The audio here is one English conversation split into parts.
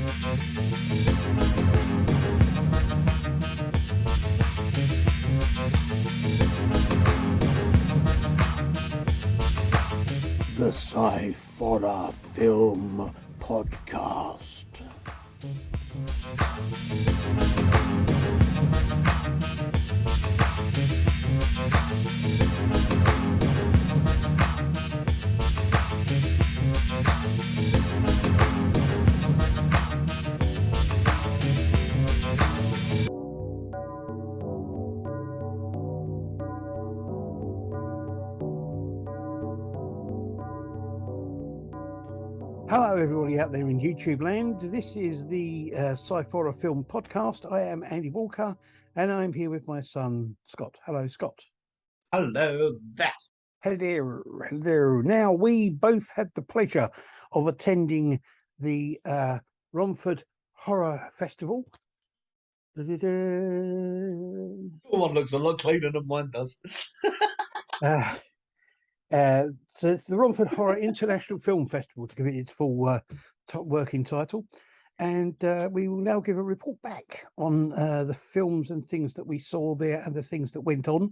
The Sciforror Film Podcast. Hello, everybody out there in YouTube land. This is the Sciforror Film Podcast. I am Andy Walker, and I'm here with my son, Scott. Hello, Scott. Hello there. Hello, hello. Now, we both had the pleasure of attending the Romford Horror Festival. One looks a lot cleaner than mine does. So it's the Romford Horror International Film Festival, to give it its full working title. And we will now give a report back on the films and things that we saw there and the things that went on,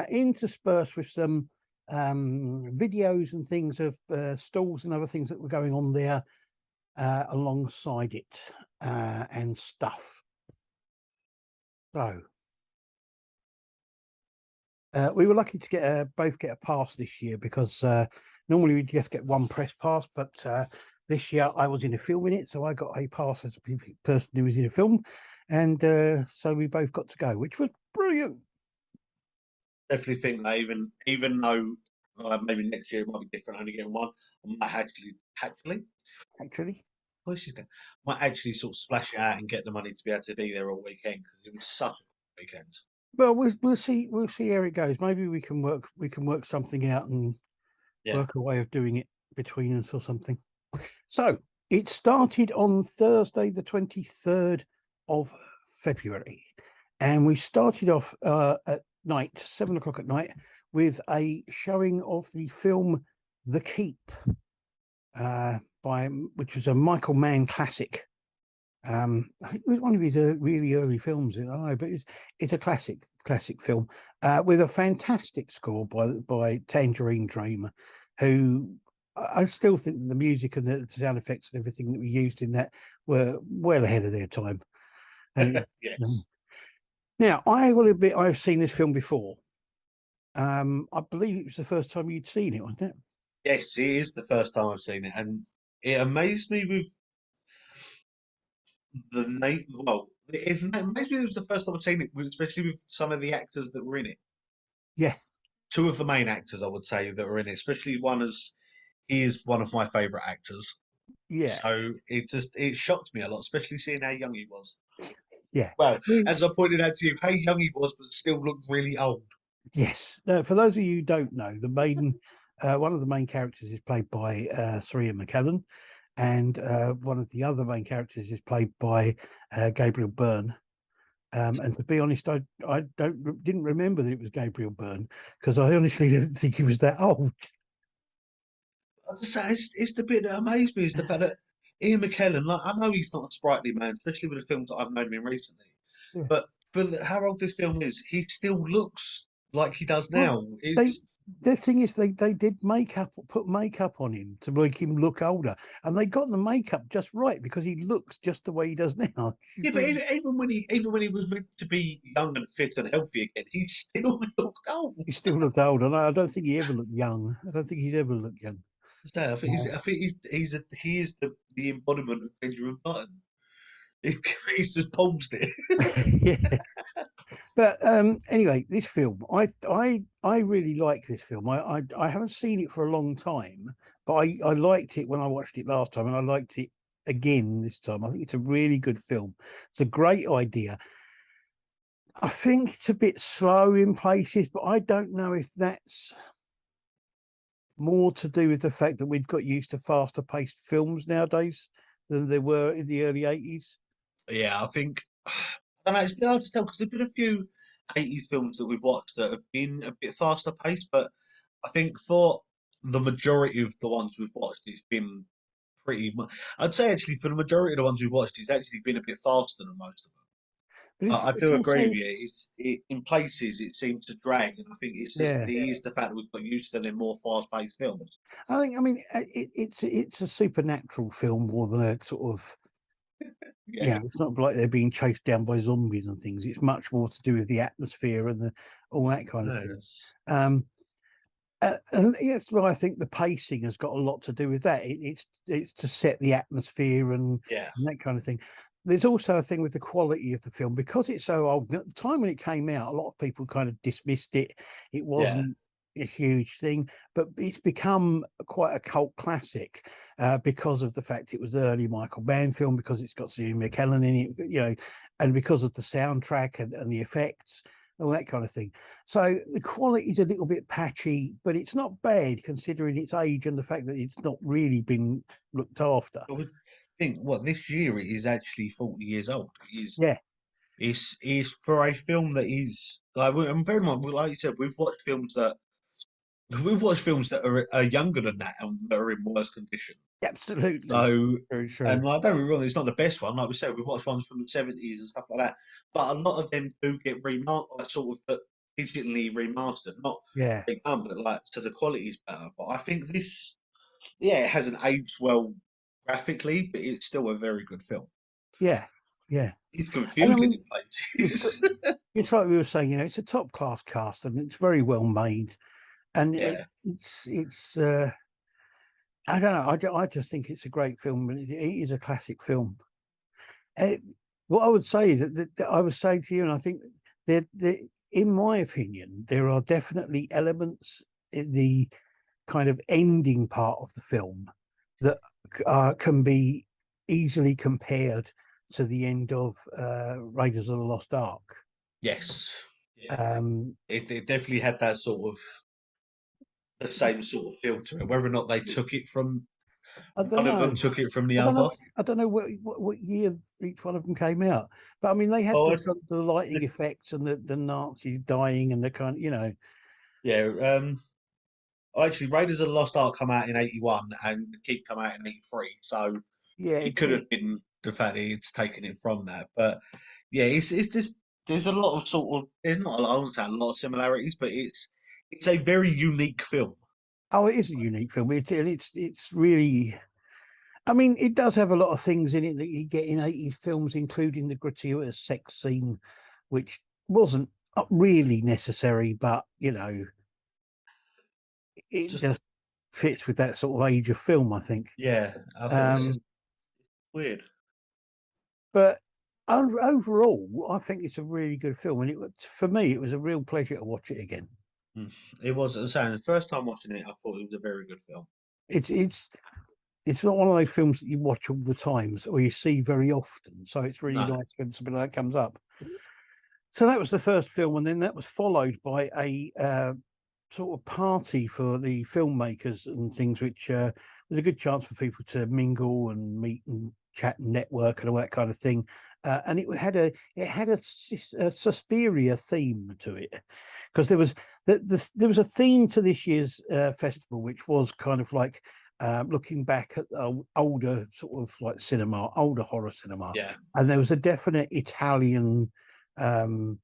interspersed with some videos and things of stalls and other things that were going on there alongside it and stuff. So we were lucky to both get a pass this year, because normally we just get one press pass, but this year I was in a film in it, so I got a pass as a person who was in a film, and so we both got to go, which was brilliant. Definitely think that even though maybe next year it might be different, only getting one, I might might actually sort of splash it out and get the money to be able to be there all weekend, because it was such a good weekend. Well, we'll see how it goes. Maybe we can work something out and work a way of doing it between us or something. So it started on Thursday, the 23rd of February, and we started off at night, 7 o'clock at night, with a showing of the film The Keep, which was a Michael Mann classic. I think it was one of his really early films. I don't know, but it's a classic film with a fantastic score by Tangerine Dream, who I still think the music and the sound effects and everything that we used in that were well ahead of their time. And, yes. Now, I will admit I've seen this film before. I believe it was the first time you'd seen it, wasn't it? Yes, it is the first time I've seen it, and it amazed me with the name. Well, it amazed me it was the first time I've seen it, especially with some of the actors that were in it. Yeah. Two of the main actors, I would say, that were in it, especially he is one of my favourite actors. Yeah. So it shocked me a lot, especially seeing how young he was. Yeah. Well, as I pointed out to you, how young he was, but still looked really old. Yes. For those of you who don't know, the main one of the main characters is played by Sciforror McKellen, and one of the other main characters is played by Gabriel Byrne. And to be honest, I didn't remember that it was Gabriel Byrne, because I honestly didn't think he was that old. As I say, it's the bit that amazed me is the fact that Ian McKellen, like, I know he's not a sprightly man, especially with the films that I've known him in recently. Yeah. But for how old this film is, he still looks like he does now. The thing is, they did put makeup on him to make him look older, and they got the makeup just right, because he looks just the way he does now. Yeah, but even when he was meant to be young and fit and healthy again, he still looked old. He still looked old, and I don't think he ever looked young. I don't think he's ever looked young. I think he is the embodiment of Benjamin Button. He's just paused it. Yeah. But anyway, this film, I really like this film. I haven't seen it for a long time, but I liked it when I watched it last time, and I liked it again this time. I think it's a really good film. It's a great idea. I think it's a bit slow in places, but I don't know if that's more to do with the fact that we've got used to faster paced films nowadays than they were in the early 80s. Yeah, I think I don't know. It's a bit hard to tell, because there've been a few 80s films that we've watched that have been a bit faster paced, but I think for the majority of the ones we've watched, it's been pretty much. I'd say actually for the majority of the ones we watched, it's actually been a bit faster than most of them. But I it's do agree also, with you. In places it seems to drag, and I think yeah. it is the fact that we've got used to them more fast-paced films. I mean, it's a supernatural film more than a sort of, Yeah, it's not like they're being chased down by zombies and things. It's much more to do with the atmosphere and all that kind of no, thing. Um, and yes, well, I think the pacing has got a lot to do with that. It's to set the atmosphere yeah, and that kind of thing. There's also a thing with the quality of the film because it's so old. At the time when it came out, a lot of people kind of dismissed it. It yeah. wasn't a huge thing, but it's become quite a cult classic because of the fact it was the early Michael Mann film, because it's got Ian McKellen in it, and because of the soundtrack and the effects, all that kind of thing. So the quality is a little bit patchy, but it's not bad considering its age and the fact that it's not really been looked after. I would think what this year it is actually 40 years old. Yeah, Is for a film that is like, and bear in mind, like you said, we've watched films that are younger than that and that are in worse condition. absolutely. So, Very and true. like, don't get me wrong, it's not the best one. Like we said, we've watched ones from the 70s and stuff like that. But a lot of them do get remastered, sort of digitally remastered. Not Yeah, they done, but like so the quality is better. But I think this, yeah, it hasn't aged well graphically, but it's still a very good film. yeah, yeah. It's And I confusing mean, in it's places. it's like we were saying, it's a top class cast and it's very well made. And Yeah, it's I don't know. I just think it's a great film. It is a classic film. Uh, what I would say is that I was saying to you, and I think that in my opinion, there are definitely elements in the kind of ending part of the film that can be easily compared to the end of Raiders of the Lost Ark. yes, yeah. Um, It definitely had that sort of the same sort of feel to it. Whether or not they took it from I don't one of them, know. took it from the I don't other. know. I don't know what year each one of them came out, but I mean they had Oh, the lighting effects and the Nazis dying and the kind, yeah. Actually, Raiders of the Lost Ark come out in '81 and Keep come out in '83. So yeah, it it's could it. have been the fact that it's taken it from that. But yeah, it's just there's a lot of sort of there's not a lot, I wouldn't say a lot of similarities, but it's a very unique film. Oh, it is a unique film. It's really. I mean, it does have a lot of things in it that you get in 80s films, including the gratuitous sex scene, which wasn't really necessary, but it Just just fits with that sort of age of film, I think. yeah, I thought it's just Um, weird. but overall, I think it's a really good film, and for me, it was a real pleasure to watch it again. Mm. It was, as I say, the first time watching it, I thought it was a very good film. It's it's it's not one of those films that you watch all the time or you see very often, so it's really No, nice when something like that comes up. So that was the first film, and then that was followed by a sort of party for the filmmakers and things, which was a good chance for people to mingle and meet and chat and network and all that kind of thing. And it had a Suspiria theme to it, because there was a theme to this year's festival, which was kind of like looking back at older sort of like cinema, older horror cinema, yeah. and there was a definite Italian um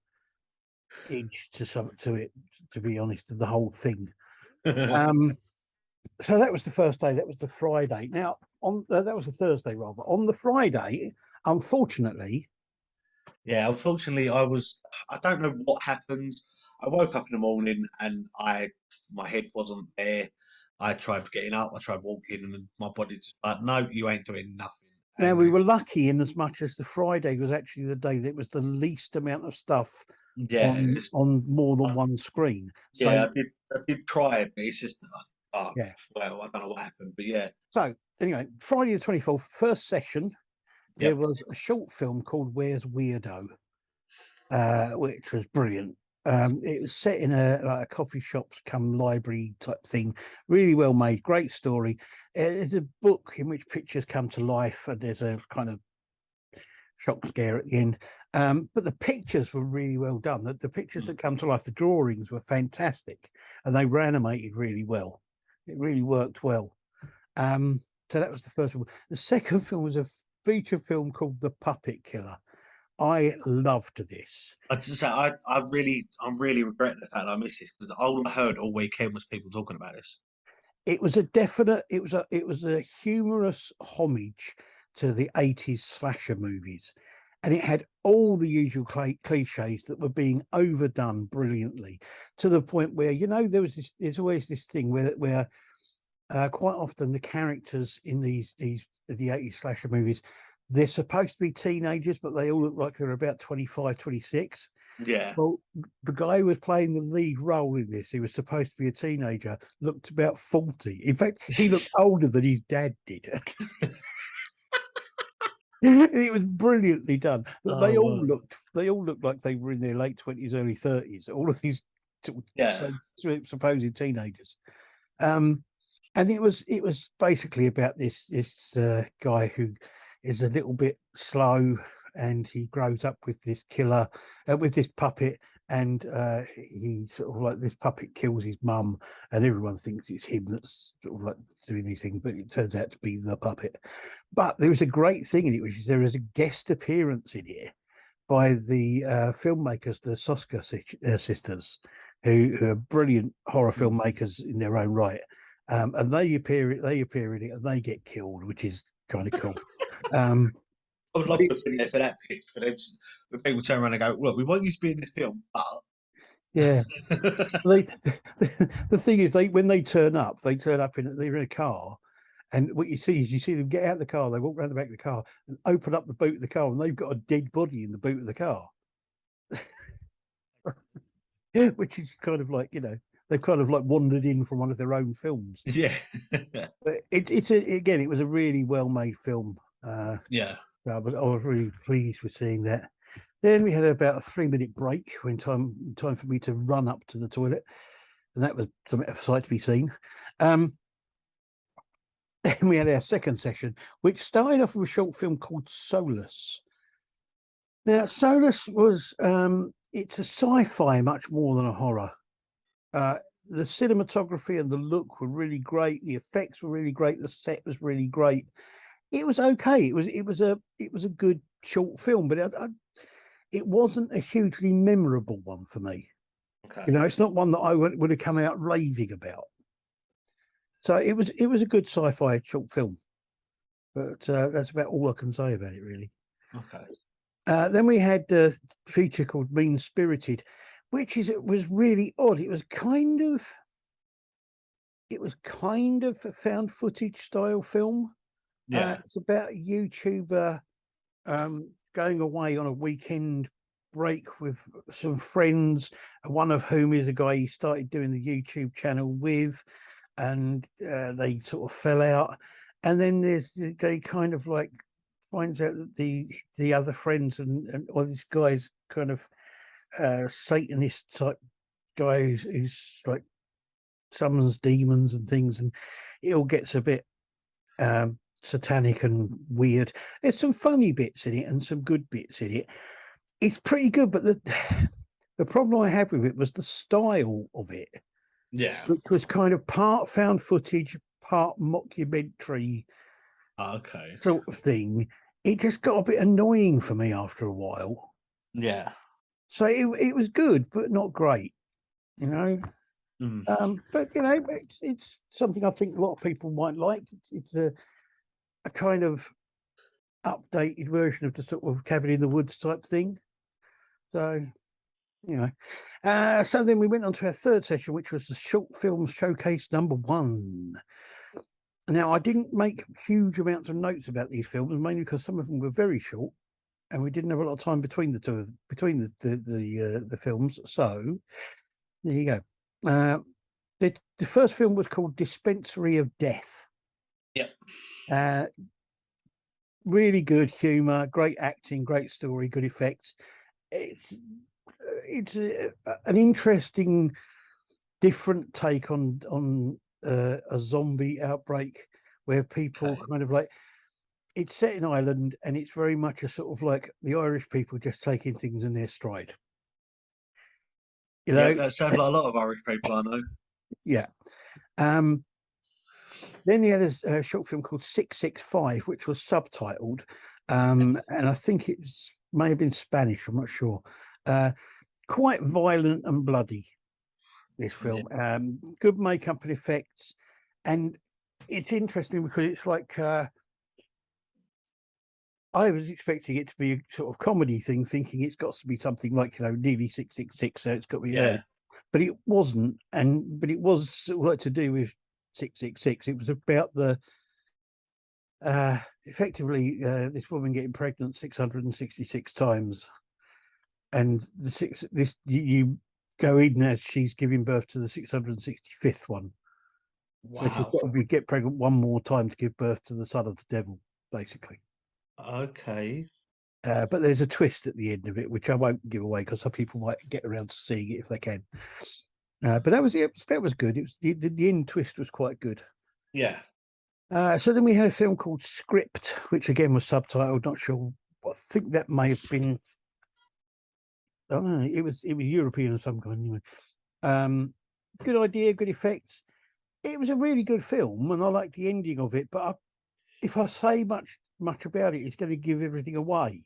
edge to it, to be honest, to the whole thing. um so that was the first day. That was the Friday. Now on that was a Thursday, rather. On the Friday, unfortunately, Yeah, unfortunately, I don't know what happened. I woke up in the morning and my head wasn't there. I tried getting up, I tried walking, and my body just like, no, you ain't doing nothing. now And we were lucky in as much as the Friday was actually the day that was the least amount of stuff yeah, on more than I, one screen. So yeah, I did try it, but it's just, yeah. well, I don't know what happened, but yeah, So anyway, Friday the 24th, first session, there yep, was a short film called Where's Weirdo, which was brilliant. It was set in a coffee shops come library type thing, really well made, great story. There's a book in which pictures come to life, and there's a kind of shock scare at the end. But the pictures were really well done. The pictures mm, that come to life, the drawings were fantastic, and they were animated really well. It really worked well. Um, So that was the first one. The second film was a feature film called The Puppet Killer. I loved this. I just say I'm really regretting the fact that I missed this because all I heard all weekend was people talking about this. It was a definite. It was a humorous homage to the 80s slasher movies, and it had all the usual cliches that were being overdone brilliantly, to the point where there's always this thing where quite often the characters in the 80s slasher movies, they're supposed to be teenagers, but they all look like they're about 25, 26. Yeah, Well, the guy who was playing the lead role in this, he was supposed to be a teenager, looked about 40. In fact, he looked older than his dad did. It was brilliantly done. They oh all looked like they were in their late 20s, early 30s. All of these yeah, supposed teenagers. And it was basically about this guy who is a little bit slow, and he grows up with this killer, with this puppet, and he sort of like, this puppet kills his mum, and everyone thinks it's him that's sort of like doing these things, but it turns out to be the puppet. But there was a great thing in it, which is there is a guest appearance in here by the filmmakers, the Soska sisters, who are brilliant horror filmmakers in their own right. And they appear in it, and they get killed, which is kind of cool. I would But love to it's, have been there for that bit. For them, when people turn around and go, "Look, we want you to be in this film," but yeah, they, the thing is, when they turn up they're in a car, and what you see is them get out of the car, they walk around the back of the car and open up the boot of the car, and they've got a dead body in the boot of the car. Which is kind of like, they've kind of like wandered in from one of their own films. yeah, But it was a really well made film. yeah. I was really pleased with seeing that. Then we had about a 3-minute break when time for me to run up to the toilet, and that was some sight to be seen. Then we had our second session, which started off with a short film called Solus. Now, Solus was it's a sci-fi much more than a horror. The cinematography and the look were really great. The effects were really great. The set was really great. It was okay. It was a good short film, but it wasn't a hugely memorable one for me. Okay. It's not one that I would have come out raving about. So it was a good sci-fi short film, but that's about all I can say about it, really. Okay. Then we had a feature called Mean Spirited, which was really odd. It was kind of a found footage style film. Yeah. It's about a YouTuber going away on a weekend break with some friends, one of whom is a guy he started doing the YouTube channel with, and they sort of fell out. And then they kind of like finds out that the other friends and or this guy's kind of Satanist type guy who's like summons demons and things, and it all gets a bit satanic and weird. There's some funny bits in it and some good bits in it. It's pretty good, but the problem I had with it was the style of it, Yeah. which was kind of part found footage, part mockumentary Okay. sort of thing. It just got a bit annoying for me after a while. Yeah. So it was good, but not great, Mm. But it's something I think a lot of people might like. It's a kind of updated version of the sort of cabin in the woods type thing. So, so then we went on to our third session, which was the short film showcase #1. Now, I didn't make huge amounts of notes about these films, mainly because some of them were very short, and we didn't have a lot of time between the films. So there you go. The first film was called Dispensary of Death. Yep. Really good humor, great acting, great story, good effects. It's an interesting, different take on a zombie outbreak, where people kind of like, it's set in Ireland, and it's very much a sort of like the Irish people just taking things in their stride. Yeah, that sounds like a lot of Irish people I know. Yeah. Um, Then he had a short film called 665, which was subtitled, and I think it may have been Spanish. I'm not sure. Quite violent and bloody. This film, good makeup and effects, and it's interesting because it's like I was expecting it to be a sort of comedy thing, thinking it's got to be something like nearly 666, so it's got to be but it wasn't, but it was sort of like to do with 666. It was about the effectively this woman getting pregnant 666 times, and you go in as she's giving birth to the 665th one. So she's Wow. got to get pregnant one more time to give birth to the son of the devil, basically. Okay. But there's a twist at the end of it, which I won't give away because some people might get around to seeing it if they can. But that was good. It was the end twist was quite good. Yeah. So then we had a film called Script, which again was subtitled. Not sure. I think that may have been. I don't know. It was European of some kind anyway. Good idea, good effects. It was a really good film, and I liked the ending of it. But if I say much about it, it's going to give everything away.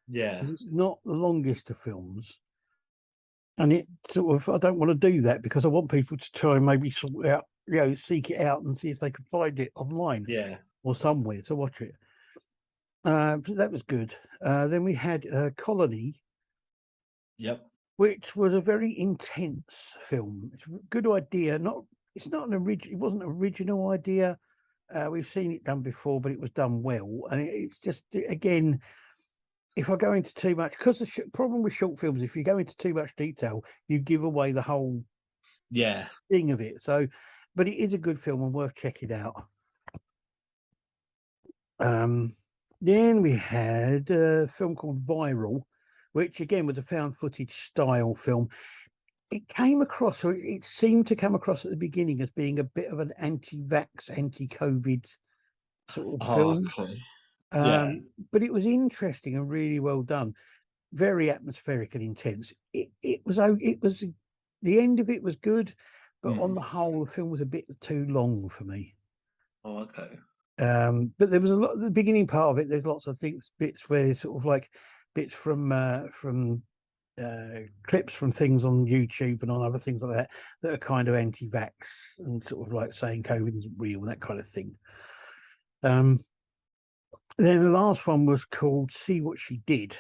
Yeah. It's not the longest of films, and it sort of I don't want to do that because I want people to try and maybe sort out, seek it out and see if they can find it online Yeah. or somewhere to watch it. So that was good. Then we had Colony, Yep. which was a very intense film. It's a good idea. It's not an original. It wasn't an original idea. We've seen it done before, but it was done well. And it's just again, if I go into too much, because the problem with short films, if you go into too much detail, you give away the whole thing of it. So, but it is a good film and worth checking out. Then we had a film called Viral, which again was a found footage style film. It came across, or it seemed to come across at the beginning as being a bit of an anti-vax, anti-COVID sort of film. Okay. But it was interesting and really well done. Very atmospheric and intense. It was the end of it was good, but on the whole, the film was a bit too long for me. Oh, okay. But there was a lot. The beginning part of it, there's lots of bits where sort of like bits from clips from things on YouTube and on other things like that are kind of anti-vax and sort of like saying COVID isn't real, that kind of thing. Then the last one was called See What She Did,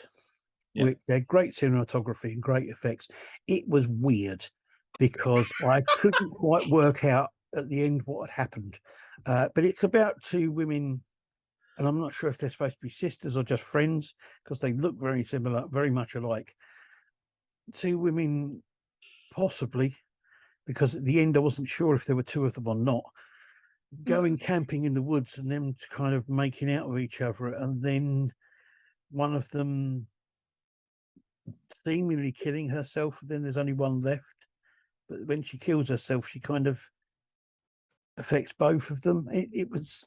which had great cinematography and great effects. It was weird because I couldn't quite work out at the end what had happened. But it's about two women, and I'm not sure if they're supposed to be sisters or just friends because they look very similar, very much alike. Two women, possibly, because at the end I wasn't sure if there were two of them or not, going camping in the woods and them kind of making out with each other, and then one of them seemingly killing herself. Then there's only one left, but when she kills herself, she kind of affects both of them. It was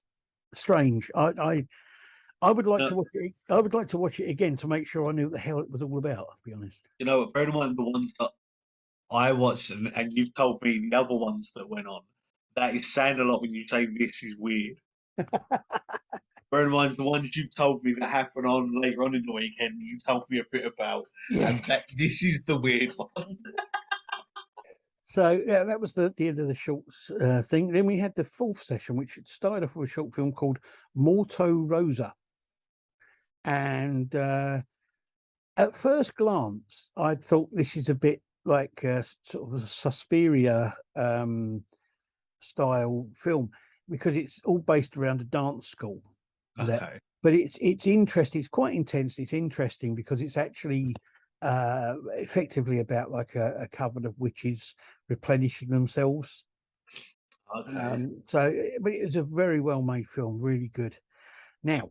strange. I would like to watch it. I would like to watch it again to make sure I knew what the hell it was all about. To be honest, Bear in mind the ones that I watched and you've told me the other ones that went on. That is saying a lot when you say this is weird. Bear in mind the ones you told me that happened on later on in the weekend. You told me a bit about, and this is the weird one. So yeah, that was the end of the short thing. Then we had the fourth session, which started off with a short film called Morto Rosa. And at first glance, I thought this is a bit like sort of a Suspiria style film because it's all based around a dance school. Okay. But it's interesting. It's quite intense. It's interesting because it's actually effectively about like a coven of witches replenishing themselves. Okay. But it was a very well made film, really good. Now,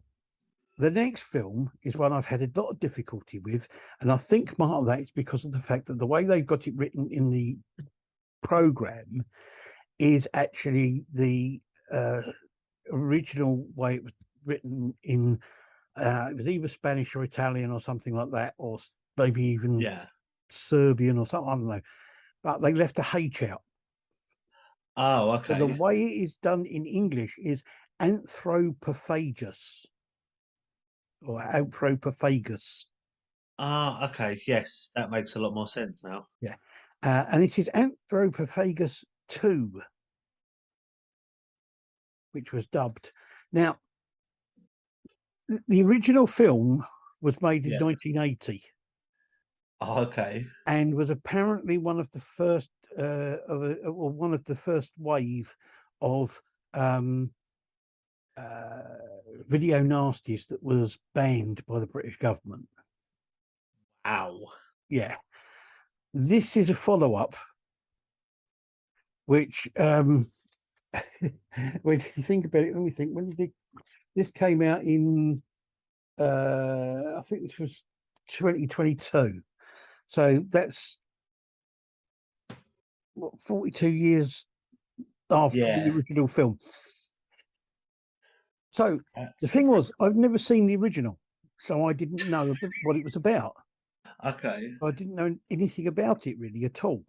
the next film is one I've had a lot of difficulty with, and I think part of that is because of the fact that the way they've got it written in the program is actually the original way it was written in. It was either Spanish or Italian or something like that, or maybe even Serbian or something. I don't know. But they left a H out. Oh, But the okay. way it is done in English is anthropophagus or anthropophagus. Ah, okay. Yes, that makes a lot more sense now. Yeah. And it is Anthropophagus 2, which was dubbed. Now, the original film was made in Yeah. 1980 Oh, okay. and was apparently one of the first or one of the first wave of um, video nasties that was banned by the British government. Ow. Yeah. This is a follow-up, which when you think about it, let me think. When did this came out in? I think this was 2022. So that's what 42 years after the Yeah. original film. So Uh, the thing was, I've never seen the original, so I didn't know what it was about. Okay. I didn't know anything about it really at all.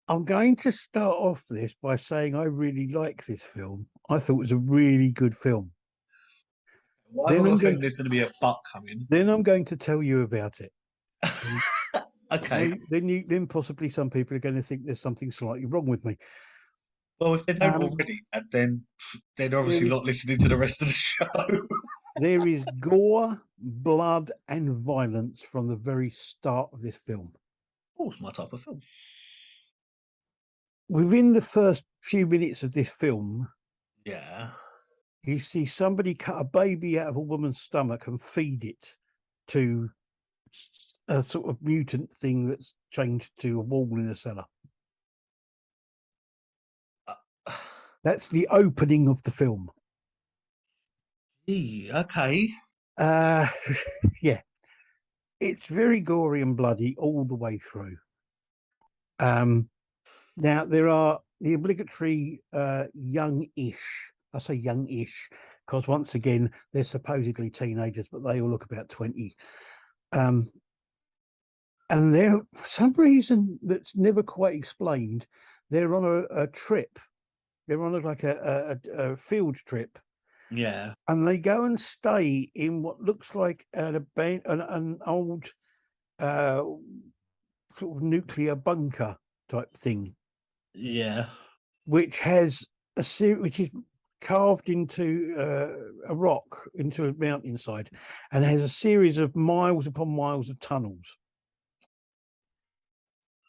I'm going to start off this by saying I really like this film. I thought it was a really good film. Why have I Then got I'm a going feeling there's going to be a butt coming? then I'm going to tell you about it. Okay. Then possibly some people are going to think there's something slightly wrong with me. Well, if they don't Um, already, then they're there obviously is not listening to the rest of the show. there is gore, blood, and violence from the very start of this film. Oh, it's my type of film. Within the first few minutes of this film, Yeah. you see somebody cut a baby out of a woman's stomach and feed it to a sort of mutant thing that's changed to a wall in a cellar. Uh, That's the opening of the film. okay. Uh, yeah, it's very gory and bloody all the way through. Now there are the obligatory young-ish. I say young-ish because once again they're supposedly teenagers, but they all look about 20. And they're for some reason that's never quite explained. They're on a trip. They're on a field trip, Yeah. and they go and stay in what looks like an old uh, sort of nuclear bunker type thing, Yeah. which has which is carved into a rock into a mountainside, and has a series of miles upon miles of tunnels.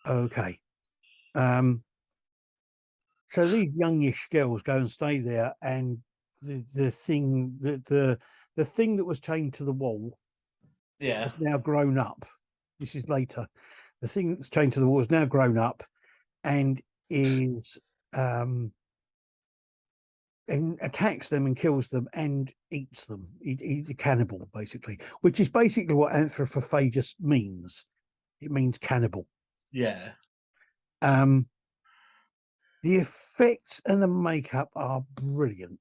Okay. So these youngish girls go and stay there, and the thing the thing that was chained to the wall Yeah. has now grown up. This is later. The thing that's chained to the wall has now grown up and is and attacks them and kills them and eats them. He's a cannibal, basically, which is basically what anthropophagus means. It means cannibal. Yeah. Um, the effects and the makeup are brilliant.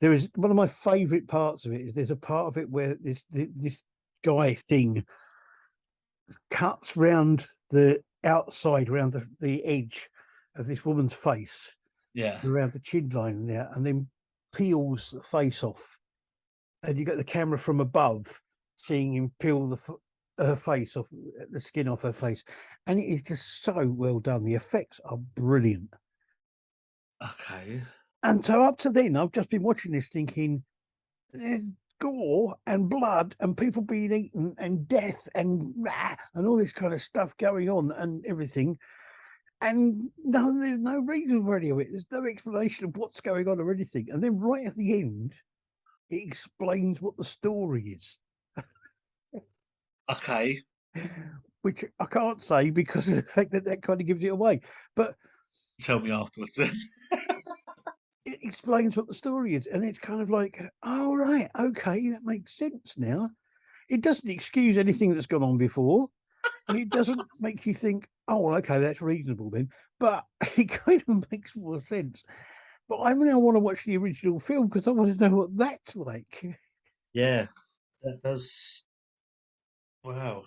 There is one of my favourite parts of it is there's a part of it where this guy thing cuts round the outside, around the edge of this woman's face, Yeah. around the chin line there, and then peels the face off. And you get the camera from above, seeing him peel her face off, the skin off her face, and it is just so well done. The effects are brilliant. Okay. And so up to then, I've just been watching this, thinking there's gore and blood and people being eaten and death and all this kind of stuff going on and everything. And no, there's no reason for any of it. There's no explanation of what's going on or anything. And then right at the end, it explains what the story is, Okay. which I can't say because of the fact that that kind of gives it away. But Tell me afterwards then. it explains what the story is. And it's kind of like, oh, right, okay, that makes sense now. It doesn't excuse anything that's gone on before. And it doesn't make you think, oh, well, okay, that's reasonable then. But it kind of makes more sense. But I now want to watch the original film because I want to know what that's like. Yeah. That does. Wow.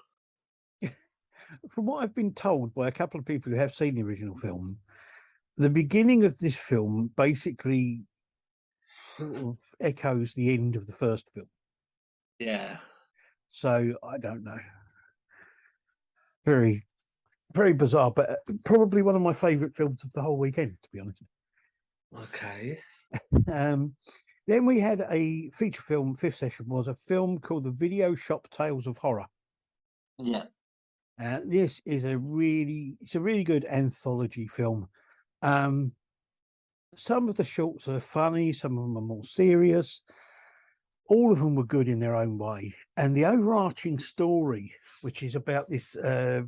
from what I've been told by a couple of people who have seen the original film, the beginning of this film basically sort of echoes the end of the first film. Yeah. So I don't know. Very, very bizarre, but probably one of my favourite films of the whole weekend, to be honest. Okay. Um, then we had a feature film. Fifth session was a film called The Video Shop Tales of Horror. Yeah. This is a really good anthology film. Some of the shorts are funny, some of them are more serious. All of them were good in their own way. And the overarching story, which is about this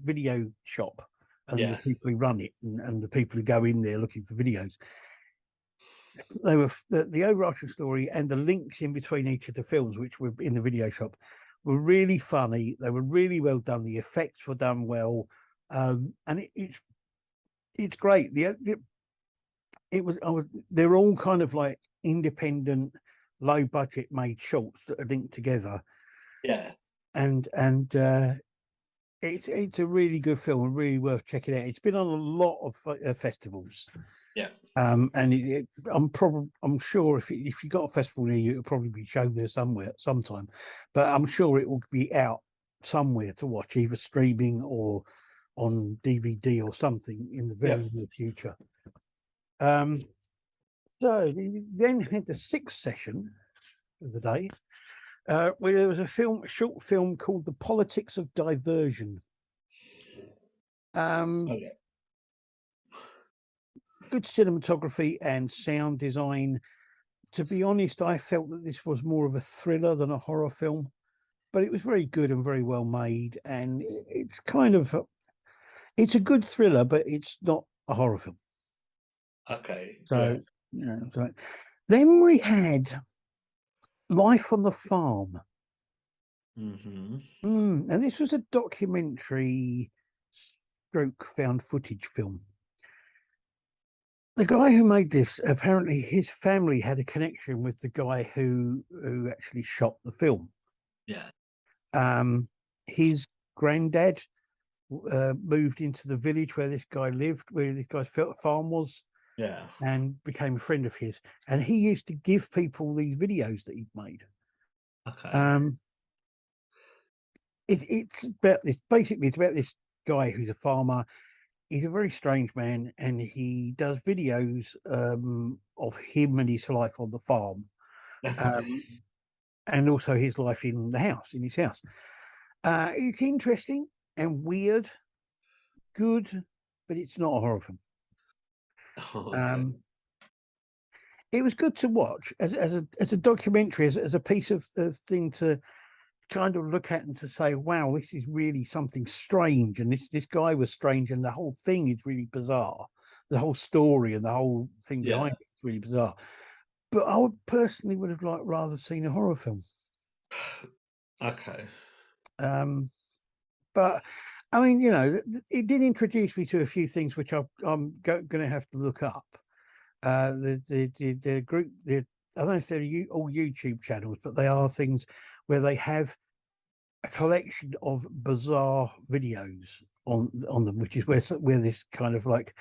video shop and the people who run it and the people who go in there looking for videos, they were the overarching story and the links in between each of the films, which were in the video shop, were really funny. They were really well done. The effects were done well. And it's great. They're all kind of like independent, low budget made shorts that are linked together. Yeah. And it's a really good film and really worth checking out. It's been on a lot of festivals. Yeah. And I'm sure if you got a festival near you, it'll probably be shown there somewhere at some time. But I'm sure it will be out somewhere to watch, either streaming or on DVD or something in the very near future. So then had the sixth session of the day, where there was a short film called The Politics of Diversion. Good cinematography and sound design. To be honest, I felt that this was more of a thriller than a horror film, but it was very good and very well made. And it's kind of, it's a good thriller, but it's not a horror film. Okay. So, so then we had Life on the Farm. Mm-hmm. And this was a documentary stroke found footage film. The guy who made this, apparently his family had a connection with the guy who actually shot the film. Yeah. His granddad moved into the village where this guy lived, where this guy's farm was. Yeah. And became a friend of his. And he used to give people these videos that he'd made. Okay. It's about this. Basically, it's about this guy who's a farmer. He's a very strange man, and he does videos of him and his life on the farm, and also his life in his house. It's interesting and weird, good, but it's not a horror film. Okay. It was good to watch as a documentary, as a piece of thing to kind of look at and to say, wow, this is really something strange, and this guy was strange, and the whole thing is really bizarre. The whole story and the whole thing behind it is really bizarre. But I would personally would have rather seen a horror film. Okay. But I mean, it did introduce me to a few things which I'm going to have to look up. The group, I don't know if they're all YouTube channels, but they are things where they have a collection of bizarre videos on them, which is where this kind of like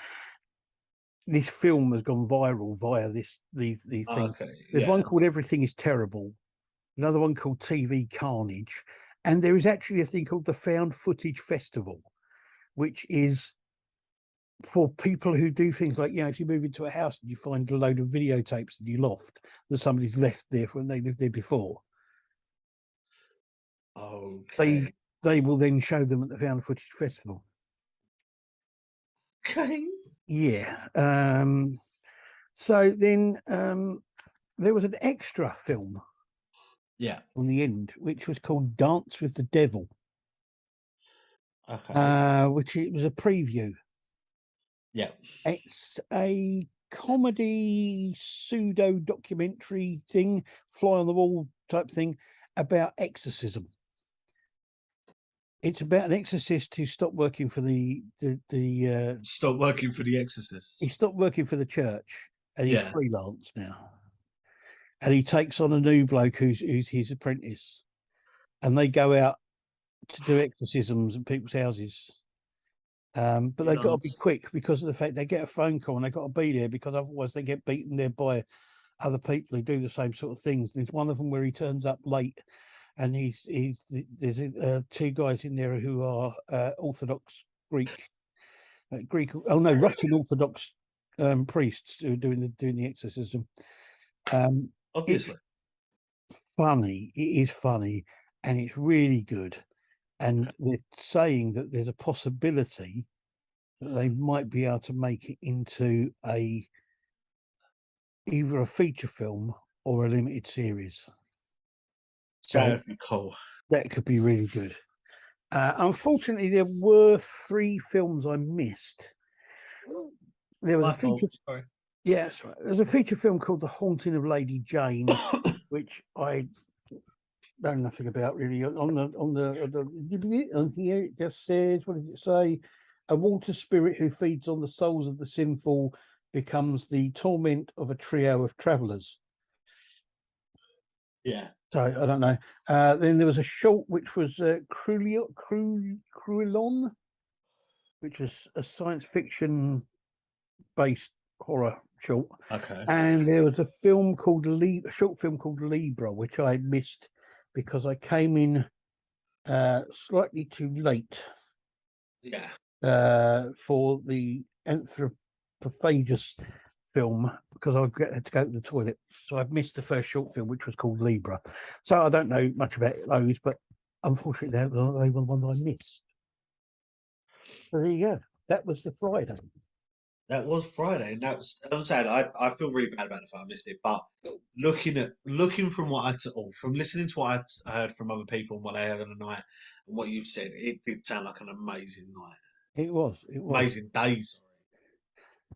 this film has gone viral via the thing. Okay. There's one called Everything is Terrible, another one called TV Carnage, and there is actually a thing called the Found Footage Festival, which is for people who do things like, if you move into a house and you find a load of videotapes in your loft that somebody's left there when they lived there before. Okay. They will then show them at the Found Footage Festival. Okay. Yeah. So then there was an extra film. Yeah. On the end, which was called Dance with the Devil. Okay. Which it was a preview. Yeah. It's a comedy pseudo documentary thing, fly on the wall type thing about exorcism. It's about an exorcist who stopped working for the Stop working for the Exorcist. he stopped working for the church and he's Yeah. freelance now. And he takes on a new bloke who's his apprentice. And they go out to do exorcisms in people's houses. But they've got to be Freelance. quick because of the fact they get a phone call and they've got to be there because otherwise they get beaten there by other people who do the same sort of things. There's one of them where he turns up late, and there's two guys in there who are Orthodox Greek, Russian Orthodox priests who are doing the exorcism. Obviously. It's funny. It is funny, and it's really good. And they're saying that there's a possibility that they might be able to make it into either a feature film or a limited series. So That'd be cool. that could be really good. Unfortunately, there were 3 films I missed. There was My a feature. fault. Sorry. Yes, there's a feature film called The Haunting of Lady Jane, which I know nothing about really. On here it just says, what does it say? A water spirit who feeds on the souls of the sinful becomes the torment of a trio of travellers. Yeah. So I don't know. Then there was a short which was Cruellon, which was a science fiction based horror short. Okay. And there was a short film called Libra, which I missed because I came in slightly too late. Yeah. For the anthropophagus film because I had to go to the toilet. So I've missed the first short film, which was called Libra. So I don't know much about those, but unfortunately they were the ones I missed. So there you go. That was the Friday. That was Friday, and that was. I'm saying I feel really bad about the fact I missed it, but looking from from listening to what I heard from other people and what they had on the night and what you've said, it did sound like an amazing night. It was. Amazing days.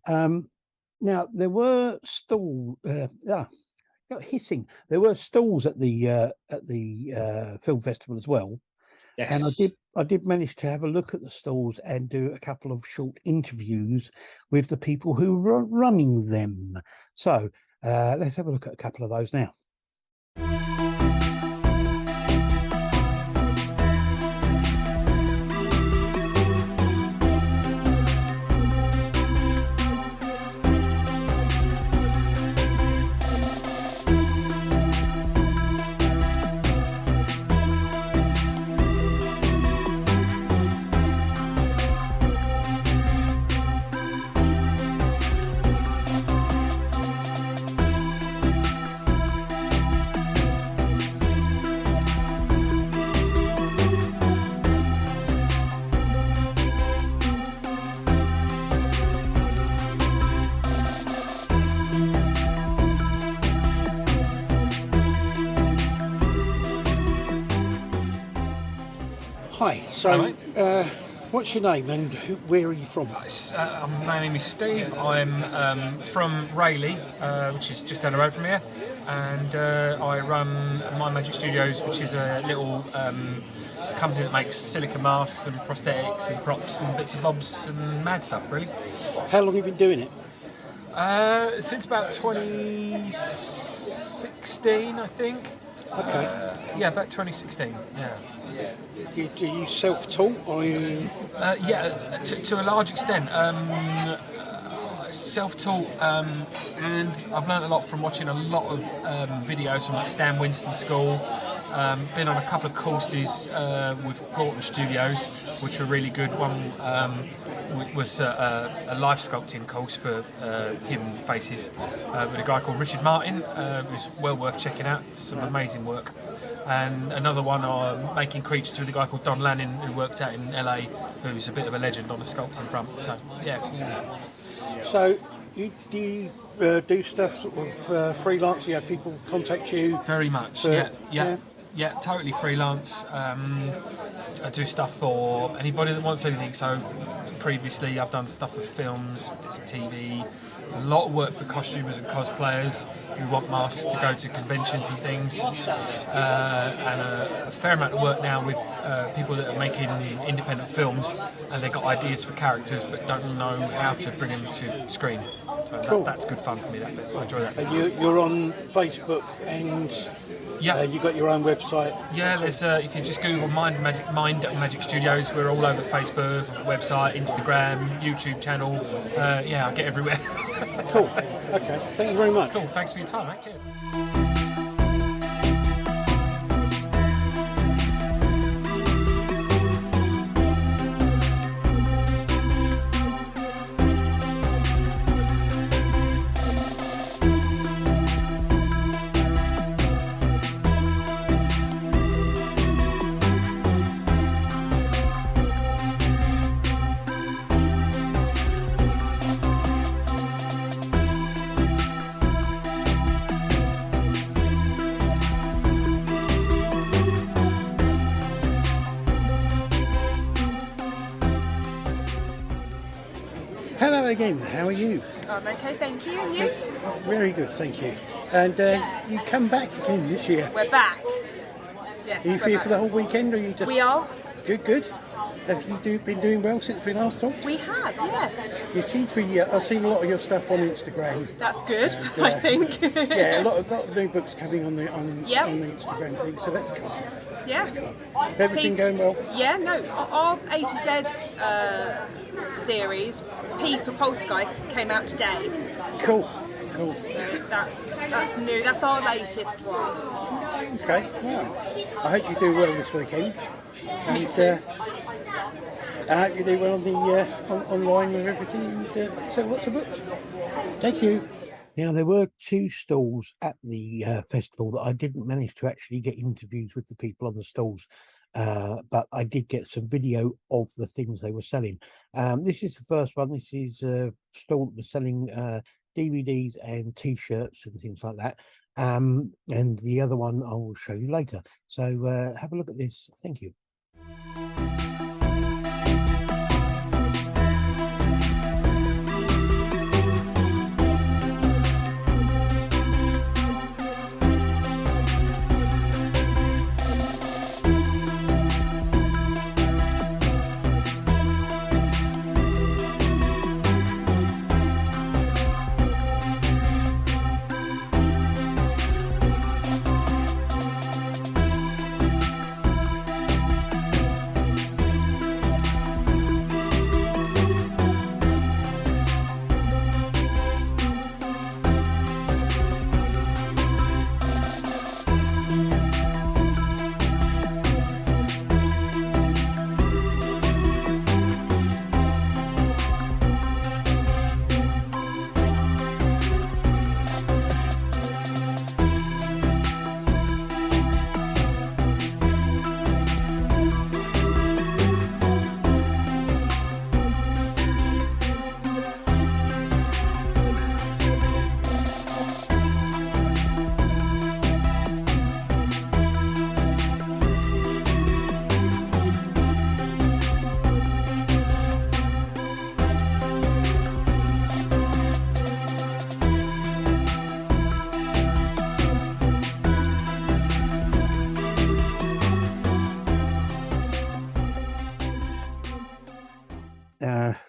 Now there were hissing. There were stalls at the film festival as well. Yes. And I did manage to have a look at the stalls and do a couple of short interviews with the people who were running them. So let's have a look at a couple of those now. Hi, so what's your name and where are you from? My name is Steve. I'm from Rayleigh, which is just down the road from here, and I run My Magic Studios, which is a little company that makes silicone masks and prosthetics and props and bits and bobs and mad stuff, really. How long have you been doing it? Since about 2016, I think. Okay. Yeah, about 2016, yeah. Are you self-taught or are you... to a large extent. Self-taught, and I've learned a lot from watching a lot of videos from like Stan Winston School. Been on a couple of courses with Gorton Studios, which were really good. One was a life sculpting course for human faces with a guy called Richard Martin, who's well worth checking out. Some amazing work. And another one on making creatures with a guy called Don Lanning, who works out in LA, who's a bit of a legend on the sculpting front. So, yeah. So, do you do stuff sort of freelance? You have people contact you? Very much, yeah, totally freelance. I do stuff for anybody that wants anything. So, previously I've done stuff for films, bits of TV, a lot of work for costumers and cosplayers who want masks to go to conventions and things, and a fair amount of work now with people that are making independent films and they've got ideas for characters but don't know how to bring them to screen. So cool. That's good fun for me, that bit. I enjoy that. And you're on Facebook and Yeah. You got your own website. Yeah, there's if you just Google Mind Magic Studios, we're all over Facebook, website, Instagram, YouTube channel. Yeah, I get everywhere. Cool. Okay. Thank you very much. Cool. Thanks for your time, mate. Cheers. Hello again. How are you? I'm okay, thank you. And you? Very good, thank you. And you come back again this year. We're back. Yes. Are you we're here back. for the whole weekend, or are you just? We are. Good, good. Have you been doing well since we last talked? We have, yes. You seem to be. I've seen a lot of your stuff on Instagram. That's good, I think. Yeah, a lot of new books coming on the Yep. on the Instagram thing, so that's cool. Yeah. Everything going well? Yeah, no. Our A to Z series, P for Poltergeist, came out today. Cool, cool. So that's new. That's our latest one. Okay, well, I hope you do well this weekend. Me And, too. I hope you do well on the online with everything. And, so lots of books. Thank you. Now, there were 2 stalls at the festival that I didn't manage to actually get interviews with the people on the stalls, but I did get some video of the things they were selling. This is the first one. This is a stall that was selling DVDs and T-shirts and things like that. And the other one I will show you later. So have a look at this. Thank you.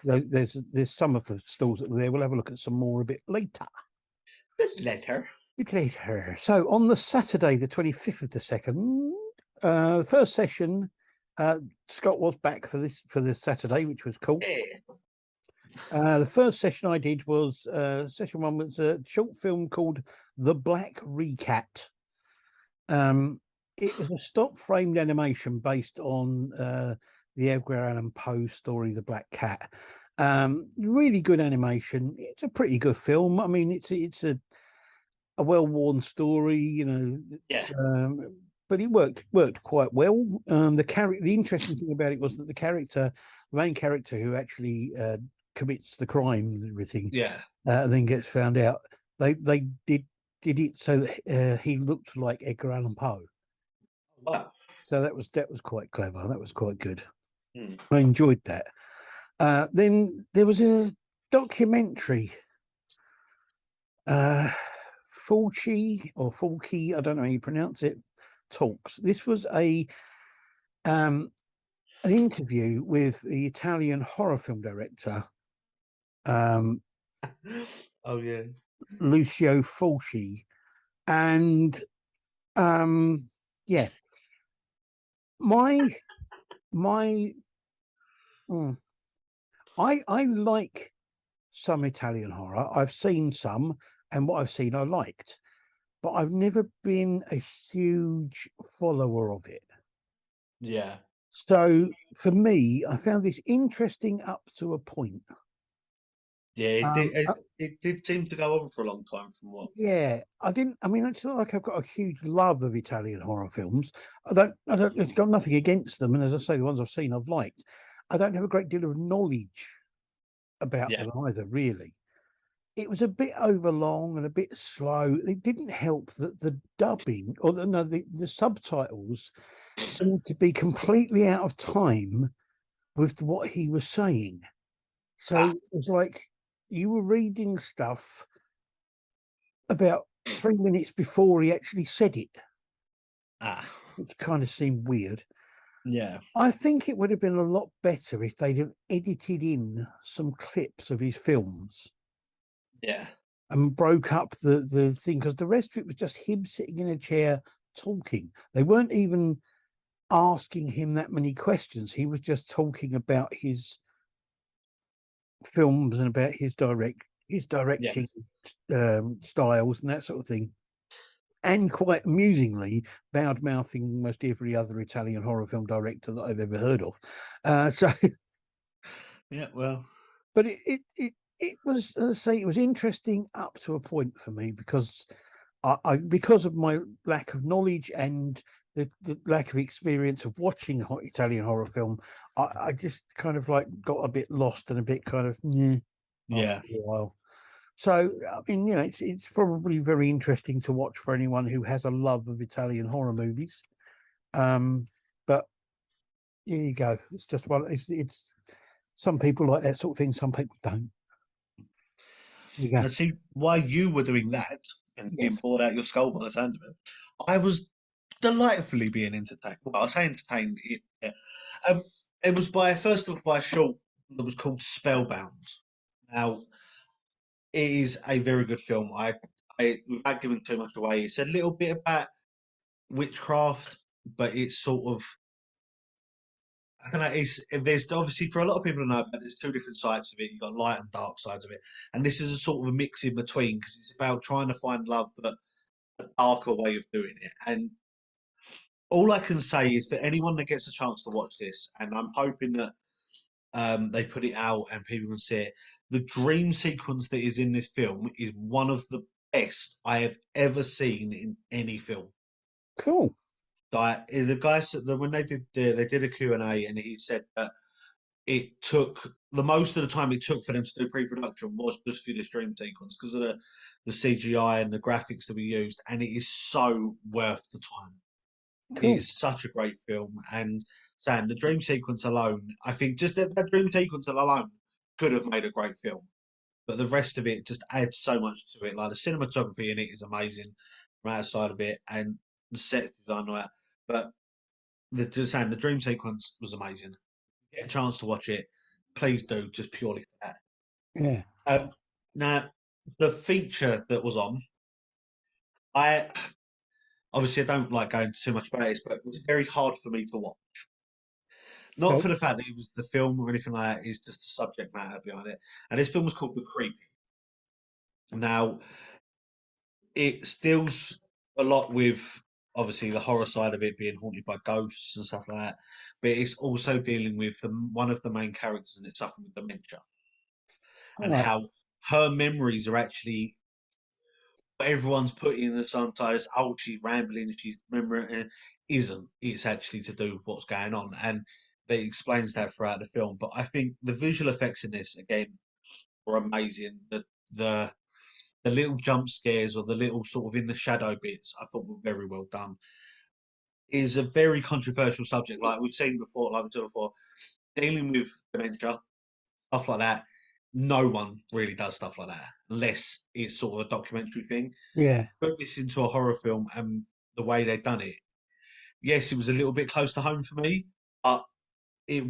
There's some of the stalls that were there. We'll have a look at some more a bit later. Letter. Bit later. So on the Saturday, the 25th of the 2nd, the first session, Scott was back for this Saturday, which was cool. The first session I did was session 1 was a short film called The Black Recat. It was a stop framed animation based on the Edgar Allan Poe story, The Black Cat. Really good animation. It's a pretty good film. I mean, it's a well-worn story, you know. Yeah. But it worked quite well. The interesting thing about it was that the main character who actually commits the crime and everything, and then gets found out. They did it so that he looked like Edgar Allan Poe. Wow. So that was quite clever. That was quite good. Hmm. I enjoyed that. Then there was a documentary. Fulci, I don't know how you pronounce it, talks. This was an interview with the Italian horror film director, Oh yeah. Lucio Fulci, and Yeah. My my mm, I like some Italian horror. I've seen some, and what I've seen I liked, but I've never been a huge follower of it. Yeah. So for me, I found this interesting up to a point. Yeah, it did. Um, It, uh, it did seem to go on for a long time, from what. yeah, I didn't. I mean, it's not like I've got a huge love of Italian horror films. I don't. It's got nothing against them, and as I say, the ones I've seen, I've liked. I don't have a great deal of knowledge about Yeah, them either. Really, it was a bit overlong and a bit slow. It didn't help that the dubbing or the subtitles seemed to be completely out of time with what he was saying. So ah, it was like you were reading stuff about 3 minutes before he actually said it, ah, which kind of seemed weird. yeah, I think it would have been a lot better if they'd have edited in some clips of his films yeah, and broke up the thing, because the rest of it was just him sitting in a chair talking. They weren't even asking him that many questions. He was just talking about his films and about his yeah, directing styles and that sort of thing. And quite amusingly, bad mouthing almost every other Italian horror film director that I've ever heard of. So, yeah. Well, but it was, as I say, it was interesting up to a point for me, because because of my lack of knowledge and the lack of experience of watching Italian horror film, I just kind of like got a bit lost and a bit kind of after yeah. a while. So I mean, it's probably very interesting to watch for anyone who has a love of Italian horror movies. But here you go. It's just one. It's some people like that sort of thing. Some people don't. There you go. And see, while you were doing that and being Yes. bored out your skull by the sound of it, I was delightfully being entertained. Well, I say entertained. Yeah. Um, it was first of all by a short that was called Spellbound. Now, it is a very good film. Without giving too much away, it's a little bit about witchcraft, but it's sort of, I don't know. There's obviously, for a lot of people to know, but there's two different sides of it. You've got light and dark sides of it, and this is a sort of a mix in between, because it's about trying to find love, but a darker way of doing it. And all I can say is for anyone that gets a chance to watch this, and I'm hoping that they put it out and people can see it. The dream sequence that is in this film is one of the best I have ever seen in any film. Cool. The guy said that when they did a Q&A, and he said that it took the most of the time it took for them to do pre-production was just for this dream sequence, because of the CGI and the graphics that we used, and it is so worth the time. It Cool. is such a great film, and Sam, the dream sequence alone, I think just that dream sequence alone could have made a great film. But the rest of it just adds so much to it. Like the cinematography in it is amazing from outside of it, and the set design, like that. But the dream sequence was amazing. Get a chance to watch it, please do, just purely for that. Yeah. Now, the feature that was on, I obviously I don't like going too much about it, but it was very hard for me to watch. Not Okay. for the fact that it was the film or anything like that, it's just the subject matter behind it. And this film was called The Creep. Now, it deals a lot with obviously the horror side of it, being haunted by ghosts and stuff like that, but it's also dealing with one of the main characters, and it's suffering with dementia, All and right. how her memories are actually what everyone's putting in the sometimes, oh, she's rambling, she's remembering, isn't. It's actually to do with what's going on. And they explains that throughout the film. But I think the visual effects in this, again, were amazing. The the little jump scares, or the little sort of in the shadow bits, I thought were very well done. Is a very controversial subject, like we've seen before, like we said before, dealing with dementia, stuff like that. No one really does stuff like that unless it's sort of a documentary thing. Yeah. Put this into a horror film, and the way they've done it, yes, it was a little bit close to home for me, but it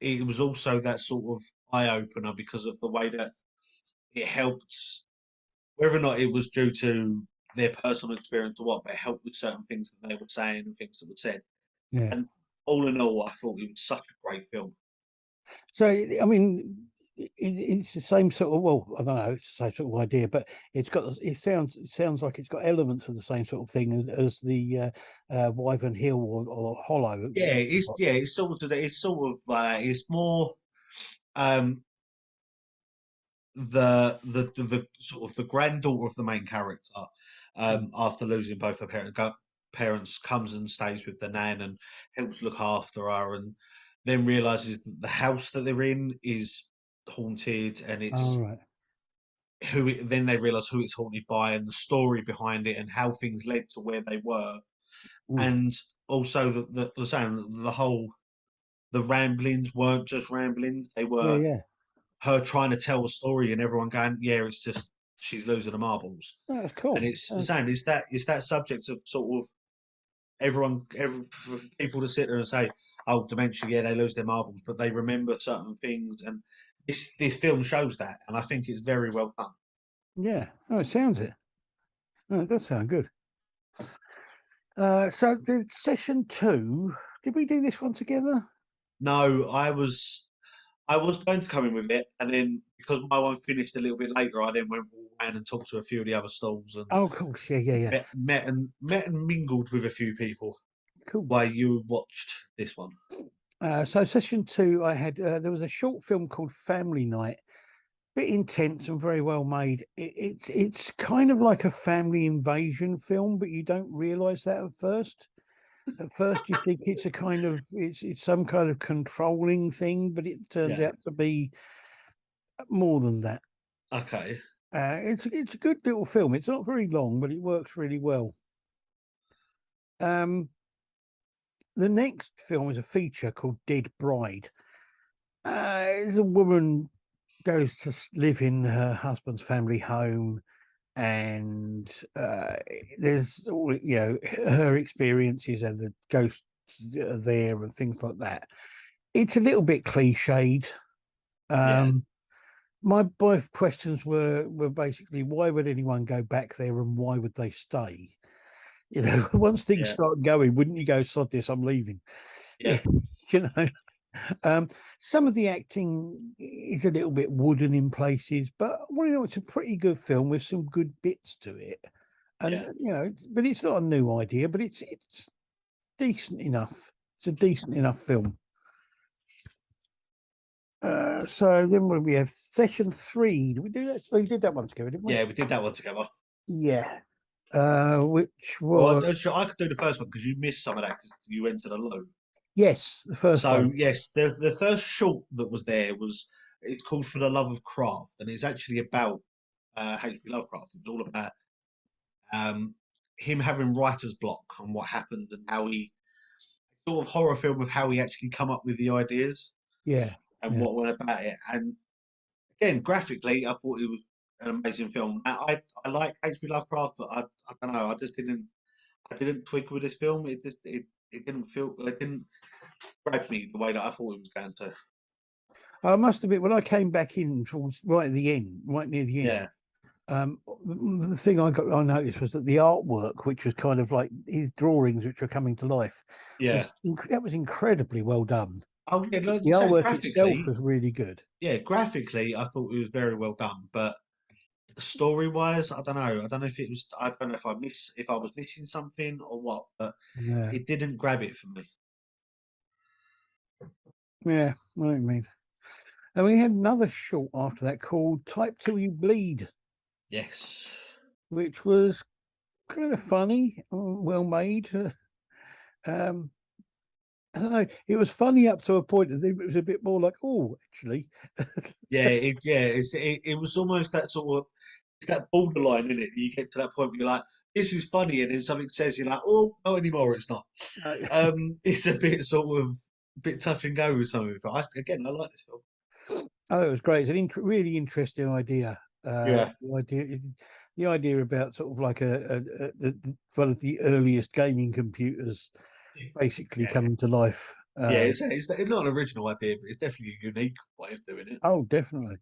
it was also that sort of eye opener because of the way that it helped. Whether or not it was due to their personal experience or what, but it helped with certain things that they were saying and things that were said. Yeah. And all in all, I thought it was such a great film. So I mean, it's the same sort of, well, I don't know, it's the same sort of idea, but it sounds like it's got elements of the same sort of thing as the Wyvern Hill or Hollow. It's sort of it's more um the sort of the granddaughter of the main character, after losing both her parents, comes and stays with the nan and helps look after her, and then realizes that the house that they're in is haunted, and All it's right. then they realize who it's haunted by and the story behind it and how things led to where they were, Mm. and also the ramblings weren't just ramblings; they Yeah, were yeah. her trying to tell a story and everyone going, yeah, it's just she's losing the marbles. Oh, that's And cool. it's saying it's that subject of sort of for people to sit there and say, oh, dementia, yeah, they lose their marbles, but they remember certain things, and this film shows that, and I think it's very well done. Yeah. Oh, it sounds it. Oh, it does sound good. So the session 2, did we do this one together? No, I was going to come in with it, and then because my one finished a little bit later, I then went around and talked to a few of the other stalls and Oh, of course. Yeah, yeah, yeah. met and mingled with a few people Cool. while you watched this one. So session 2, I had there was a short film called Family Night. Bit intense and very well made. It's kind of like a family invasion film, but you don't realise that at first. At first, you think it's a kind of it's some kind of controlling thing, but it turns Yeah. out to be more than that. Okay. It's a good little film. It's not very long, but it works really well. The next film is a feature called Dead Bride. It's a woman goes to live in her husband's family home, and there's all her experiences and the ghosts are there and things like that. It's a little bit cliched. My both questions were basically, why would anyone go back there and why would they stay? Once things start going, wouldn't you go, sod this, I'm leaving? Yeah. you know some of the acting is a little bit wooden in places, but it's a pretty good film with some good bits to it. And but it's not a new idea, but it's decent enough. It's a decent enough film. So then when we have session 3, did we do that? We did that one together, didn't we? Yeah, we did that one together. Yeah. Which Well, was I could do the first one because you missed some of that because you went to the loo. yes, the first So one. yes, the first short that was there was it's called For the Love of Craft, and it's actually about H.P. Lovecraft. It was all about him having writer's block and what happened and how he sort of horror film of how he actually come up with the ideas Yeah. and what went about it. And again, graphically, I thought it was an amazing film. I like H.P. Lovecraft, but I don't know. I didn't twig with this film. It didn't grab me the way that I thought it was going to. I must admit, when I came back in towards right at the end, right near the end, the thing I noticed was that the artwork, which was kind of like his drawings, which were coming to life, Yeah. that was incredibly well done. Oh yeah, The artwork itself was really good. Yeah, graphically, I thought it was very well done, but story wise, I don't know. I don't know if it was. I don't know if I was missing something or what, but Yeah, it didn't grab it for me. yeah, I know what you mean. And we had another short after that called "Type Till You Bleed," Yes. which was kind of funny, well made. I don't know. It was funny up to a point. I think it was a bit more like, oh, actually. It was almost that sort of it's that borderline in it. You get to that point where you're like, this is funny, and then something says you're like, oh, not anymore. It's not. It's a bit sort of bit touch and go with some of it. But I like this film. Oh, it was great. It's an really interesting idea. Yeah. The idea about sort of like one of the earliest gaming computers basically coming to life. It's not an original idea, but it's definitely a unique way of doing it. Oh, definitely.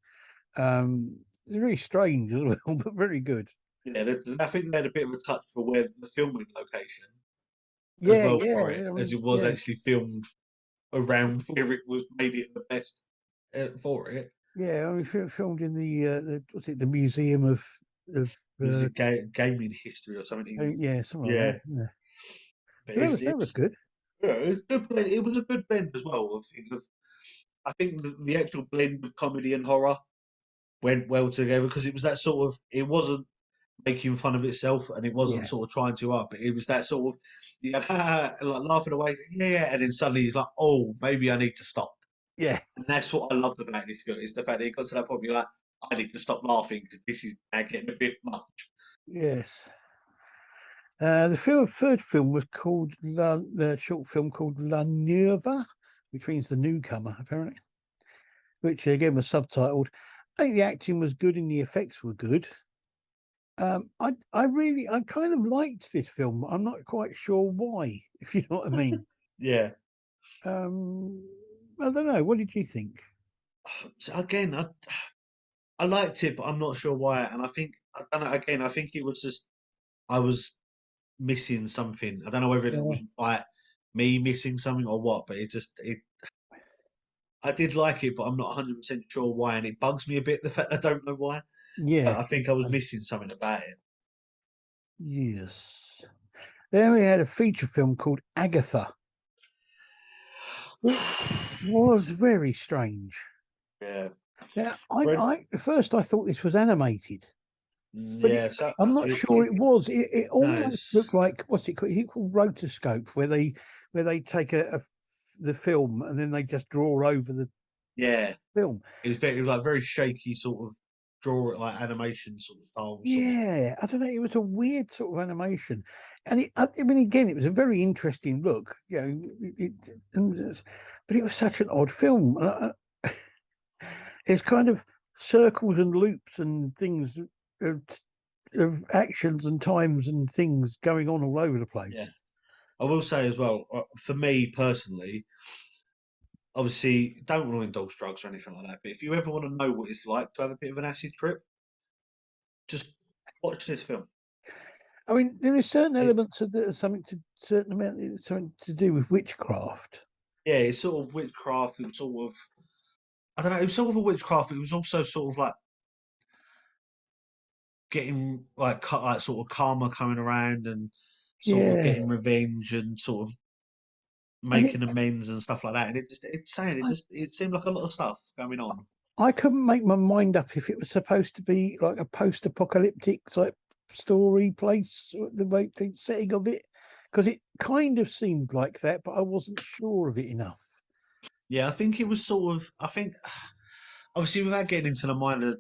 It's very strange as well, but very good. Yeah, I think they had a bit of a touch for where the filming location as Yeah, well yeah, for it, I as mean, it was yeah, actually filmed around where it was made it the best for it. yeah. I mean, filmed in the what's it, the Museum of Was it gaming history or something? yeah, something like Yeah, that. Yeah, but but that was it's good. yeah, it's good blend. It was a good blend as well. I think the actual blend of comedy and horror went well together because it was that sort of. It wasn't making fun of itself, and it wasn't Yeah, sort of trying to up. It was that sort of you had, like laughing away, yeah, and then suddenly it's like, oh, maybe I need to stop. yeah, And that's what I loved about this film is the fact that it got to that point where you're like, I need to stop laughing because this is now getting a bit much. yes. The third film was called the short film called La Nueva, which means the newcomer, apparently. Which again was subtitled. I think the acting was good and the effects were good. I kind of liked this film. I'm not quite sure why, if you know what I mean. Yeah. Um, I don't know. What did you think? So again, I liked it, but I'm not sure why. And I think I don't know. Again, I think it was just I was missing something. I don't know whether it Yeah, was like me missing something or what, but it. I did like it, but I'm not 100% sure why, and it bugs me a bit the fact I don't know why. But yeah, I think I was missing something about it. yes. Then we had a feature film called Agatha, which was very strange. Yeah. Now, Brent, at first I thought this was animated, but yeah. So I'm not sure it was. It no, almost looked like what's it called? Is it called rotoscope, where they take the film and then they just draw over the yeah. film. It was like very shaky sort of draw like animation sort of style. Sort of Yeah, I don't know. It was a weird sort of animation, and I mean, again, it was a very interesting look. You know, but it was such an odd film. It's kind of circles and loops and things of actions and times and things going on all over the yeah. place. I will say as well, for me personally, obviously, don't want to indulge drugs or anything like that. But if you ever want to know what it's like to have a bit of an acid trip, just watch this film. I mean, there is certain It, elements of something to do with witchcraft. yeah, it's sort of witchcraft and sort of I don't know. It was sort of a witchcraft, but it was also sort of like getting like like sort of karma coming around and sort of Yeah, getting revenge and sort of and it, making amends and stuff like that. And I, it seemed like a lot of stuff going on. I couldn't make my mind up if it was supposed to be like a post-apocalyptic type story place, or the setting of it, because it kind of seemed like that, but I wasn't sure of it enough. Yeah, I think it was sort of. I think obviously without getting into the mind of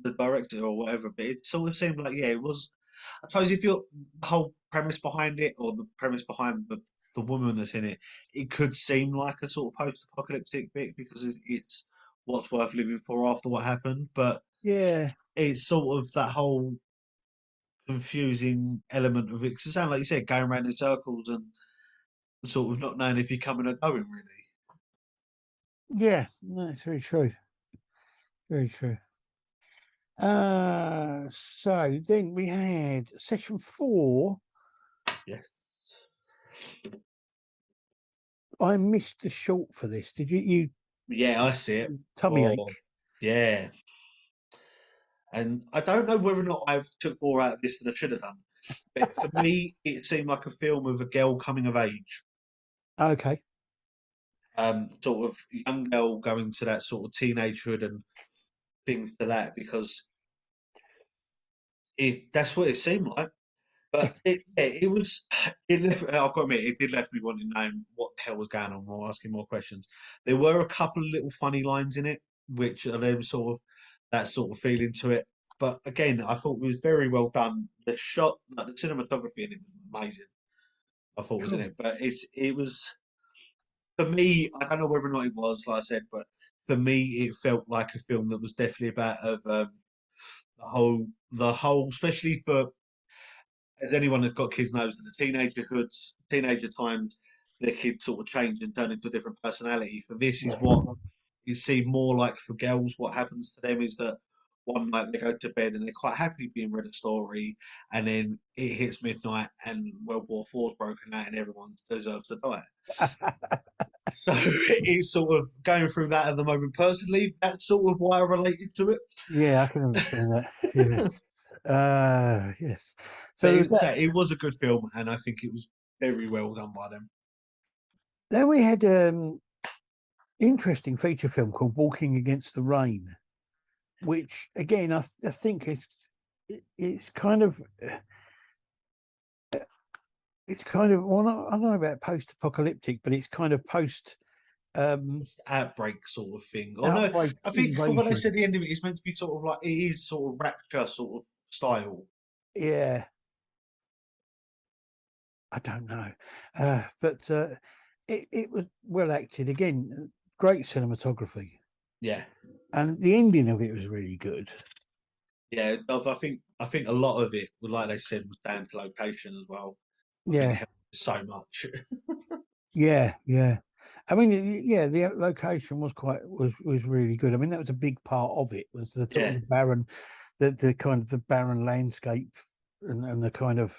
the director or whatever, but it sort of seemed like yeah, it was. I suppose if you're the whole premise behind it or the premise behind the woman that's in it, it could seem like a sort of post-apocalyptic bit because it's what's worth living for after what happened, but Yeah, it's sort of that whole confusing element of it. 'Cause it sounds like you said going around in circles and sort of not knowing if you're coming or going really. yeah, that's very true. Very true. So then we had session 4. Yes. I missed the short for this. Did you Yeah, I see it. tummy Oh, ache? yeah. And I don't know whether or not I took more out of this than I should have done. But for me, it seemed like a film of a girl coming of age. Okay. Sort of young girl going to that sort of teenagehood and things to that because that's what it seemed like. But it was. It left, I've got to admit, it did left me wanting to know what the hell was going on, or asking more questions. There were a couple of little funny lines in it, which are them sort of that sort of feeling to it. But again, I thought it was very well done. The shot, like the cinematography in it was amazing. I thought was in Cool. it, but it was for me. I don't know whether or not it was, like I said, but for me, it felt like a film that was definitely about the whole, especially for as anyone that's got kids knows that the teenager times, their kids sort of change and turn into a different personality. For this is what it seemed more like for girls. What happens to them is that one night they go to bed and they're quite happy being read a story, and then it hits midnight and World War IV's broken out and everyone deserves to die. So it's sort of going through that at the moment. Personally, that's sort of why I related to it. Yeah, I can understand that. Yes. Yes. But So there's that. it was a good film, and I think it was very well done by them. Then we had interesting feature film called Walking Against the Rain, which again I think it's kind of well, I don't know about post-apocalyptic, but it's kind of post Outbreak sort of thing. Or no, outbreak I think from what they invasion. said, the end of it is meant to be sort of like it is sort of Rapture sort of style. Yeah, I don't know, but it was well acted again. Great cinematography, Yeah, and the ending of it was really good. yeah. I think a lot of it, like they said, was down to location as well. I think it Yeah, helped so much. yeah, yeah. I mean, yeah, the location was really good. I mean, that was a big part of it. Was the sort Yeah, of the barren, the kind of the barren landscape, and the kind of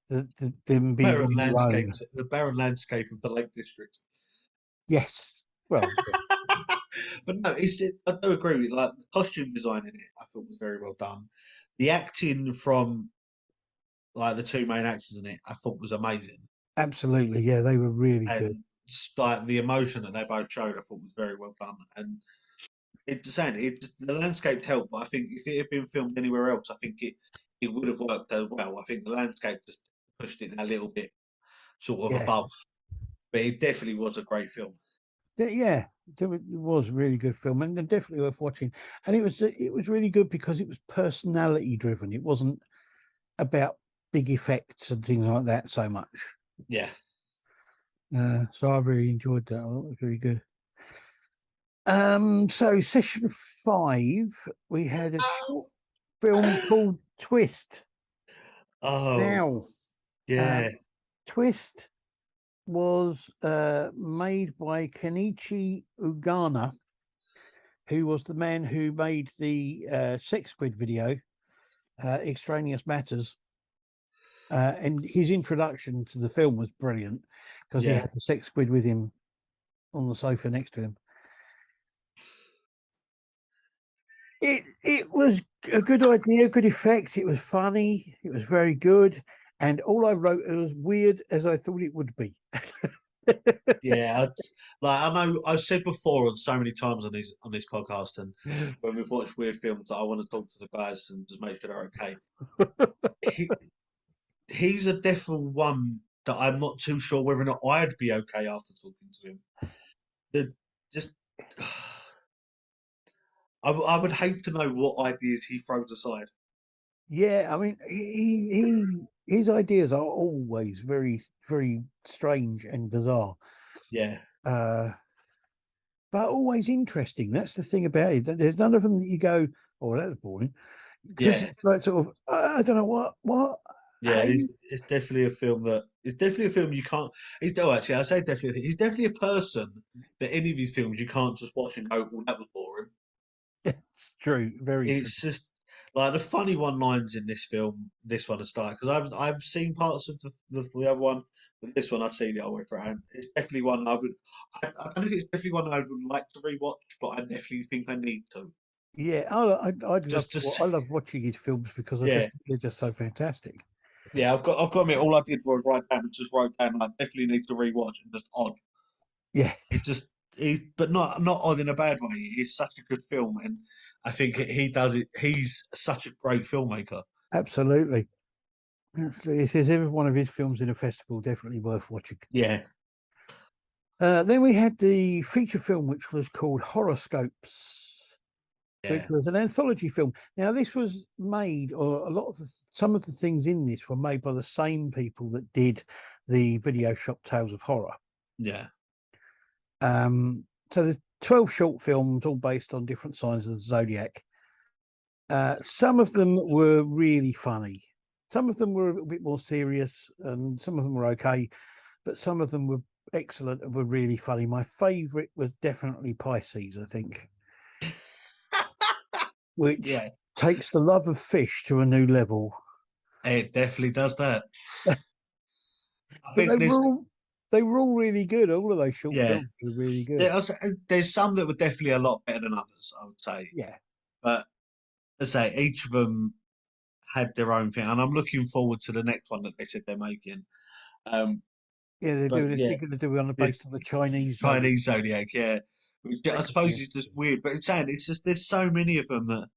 them being on their own. the barren landscape of the Lake District. Yes. Well, yeah. But no, I do agree with you. Like the costume design in it, I thought was very well done. The acting from like the two main actors in it, I thought was amazing, Absolutely. Yeah, they were really good. and like the emotion that they both showed, I thought was very well done. And it's saying the landscape helped, but I think if it had been filmed anywhere else, I think it would have worked as well. I think the landscape just pushed it a little bit sort of Yeah. above, but it definitely was a great film. Yeah, it was a really good film, and definitely worth watching. And it was really good because it was personality driven. It wasn't about big effects and things like that so much. Yeah, So I really enjoyed that. It was really good. So session 5, we had a short film called Twist. oh Now, yeah, Twist was made by Kenichi Ugana, who was the man who made the Sex Squid video, Extraneous Matters. And his introduction to the film was brilliant because he yeah. had the Sex Squid with him on the sofa next to him. It was a good idea, good effects. It was funny. It was very good. And all I wrote, it was weird as I thought it would be. Yeah, I know I've said before on so many times on this podcast, and when we've watched weird films, that I want to talk to the guys and just make sure they're okay. He, he's a definite one that I'm not too sure whether or not I'd be okay after talking to him. The, just, I would hate to know what ideas he throws aside. Yeah, I mean, his ideas are always very, very strange and bizarre, Yeah, but always interesting. That's the thing about it. There's none of them that you go, "Oh, that's boring," because yeah, it's like sort of, I don't know what. yeah. Hey, It's definitely a film that it's definitely a film you can't. He's no actually, I say definitely. He's definitely a person that any of these films you can't just watch and go, "Well, that was boring." it's true, very true. It's just like the funny one lines in this film. This one has started because I've seen parts of the other one, but this one I've seen it all the way through. And it's definitely one I would. I don't know if it's definitely one I would like to rewatch, but I definitely think I need to. Yeah, Just I love watching his films because yeah, they're just so fantastic. yeah. I've got to admit, all I did was write down. I definitely need to rewatch and just odd. Yeah, It just but not odd in a bad way. It's such a good film, and I think he does it. He's such a great filmmaker. absolutely. Absolutely. If there's ever one of his films in a festival, definitely worth watching. Yeah, Then we had the feature film, which was called Horoscopes, which yeah, was an anthology film. Now, this was made, or some of the things in this were made by the same people that did the video shop Tales of Horror. yeah. So there's 12 short films, all based on different signs of the zodiac. Some of them were really funny. Some of them were a little bit more serious, and some of them were okay, but some of them were excellent and were really funny. My favourite was definitely Pisces, I think. which Yeah, takes the love of fish to a new level. it definitely does that. I But think they were all really good. All of those short yeah, films were really good. there's some that were definitely a lot better than others, I would say. Yeah. But as I say, each of them had their own thing, and I'm looking forward to the next one that they said they're making. Yeah, they're But doing it. yeah, They're going to do it on the the basis of the Chinese. Chinese Zodiac, yeah. Which I suppose Yeah. it's just weird, but it's saying it's just there's so many of them that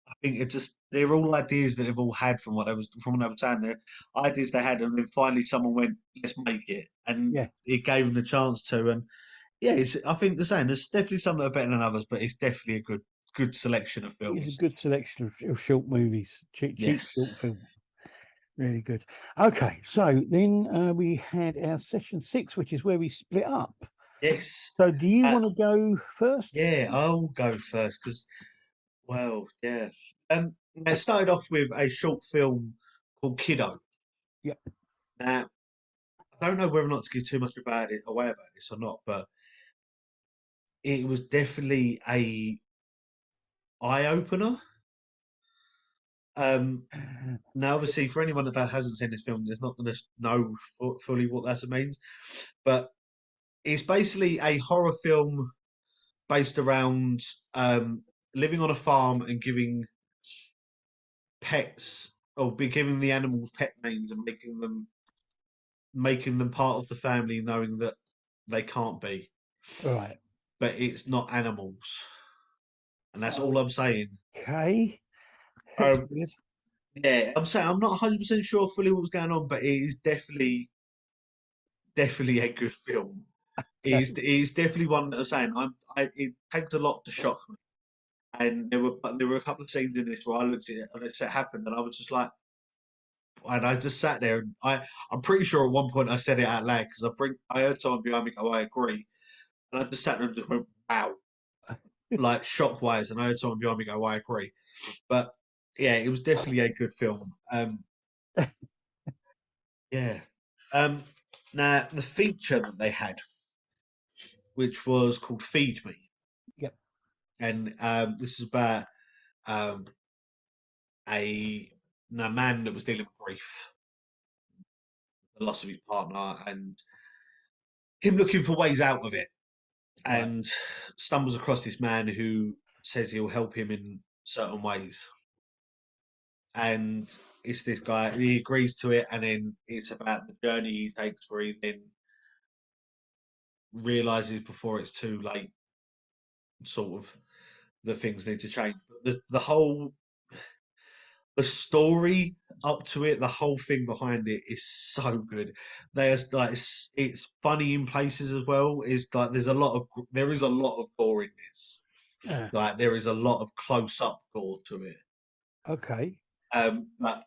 I think it just they're all ideas that they've all had from what I was saying. They're ideas they had, and then finally someone went, "Let's make it," and Yeah. it gave them the chance to. And yeah, I think the same. There's definitely some that are better than others, but it's definitely a good selection of It's a films. good selection of short movies, cheap Yes. short film. Really good. Okay, so then we had our session 6, which is where we split up. Yes. So, do you Uh, want to go first? yeah, I'll go first because, well, yeah. It started off with a short film called Kiddo. Yep. Now, I don't know whether or not to give too much away about this or not, but it was definitely a eye opener. Now, obviously, for anyone that hasn't seen this film, there's not going to know fully what that means, but it's basically a horror film based around living on a farm and giving pets or be giving the animals pet names and making them part of the family, knowing that they can't be, Right. but it's not animals, and that's all I'm saying. Okay. That's Um, weird. yeah, I'm saying I'm not 100% sure fully what was going on, but it is definitely a good film. Okay. It's definitely one that I'm saying it takes a lot to shock me, and there were a couple of scenes in this where I looked at it and it happened, and I was just like, and I just sat there, and I'm pretty sure at one point I said it out loud because I heard someone behind me go, "I agree," and I just sat there and just went, "Wow," like shock wise, and I heard someone behind me go, "I agree," but yeah, it was definitely a good film. Yeah. Um, Now the feature that they had, which was called "Feed Me," Yep. and this is about um, a man that was dealing with grief, the loss of his partner, and him looking for ways out of it, Right. and stumbles across this man who says he'll help him in certain ways, and it's this guy. He agrees to it, and then it's about the journey he takes, where he then realizes before it's too late, sort of the things need to change. But the story up to it, the whole thing behind it is so good. There's like it's funny in places as well. It's like there is a lot of gore in this. Yeah. Like there is a lot of close up gore to it. Okay. But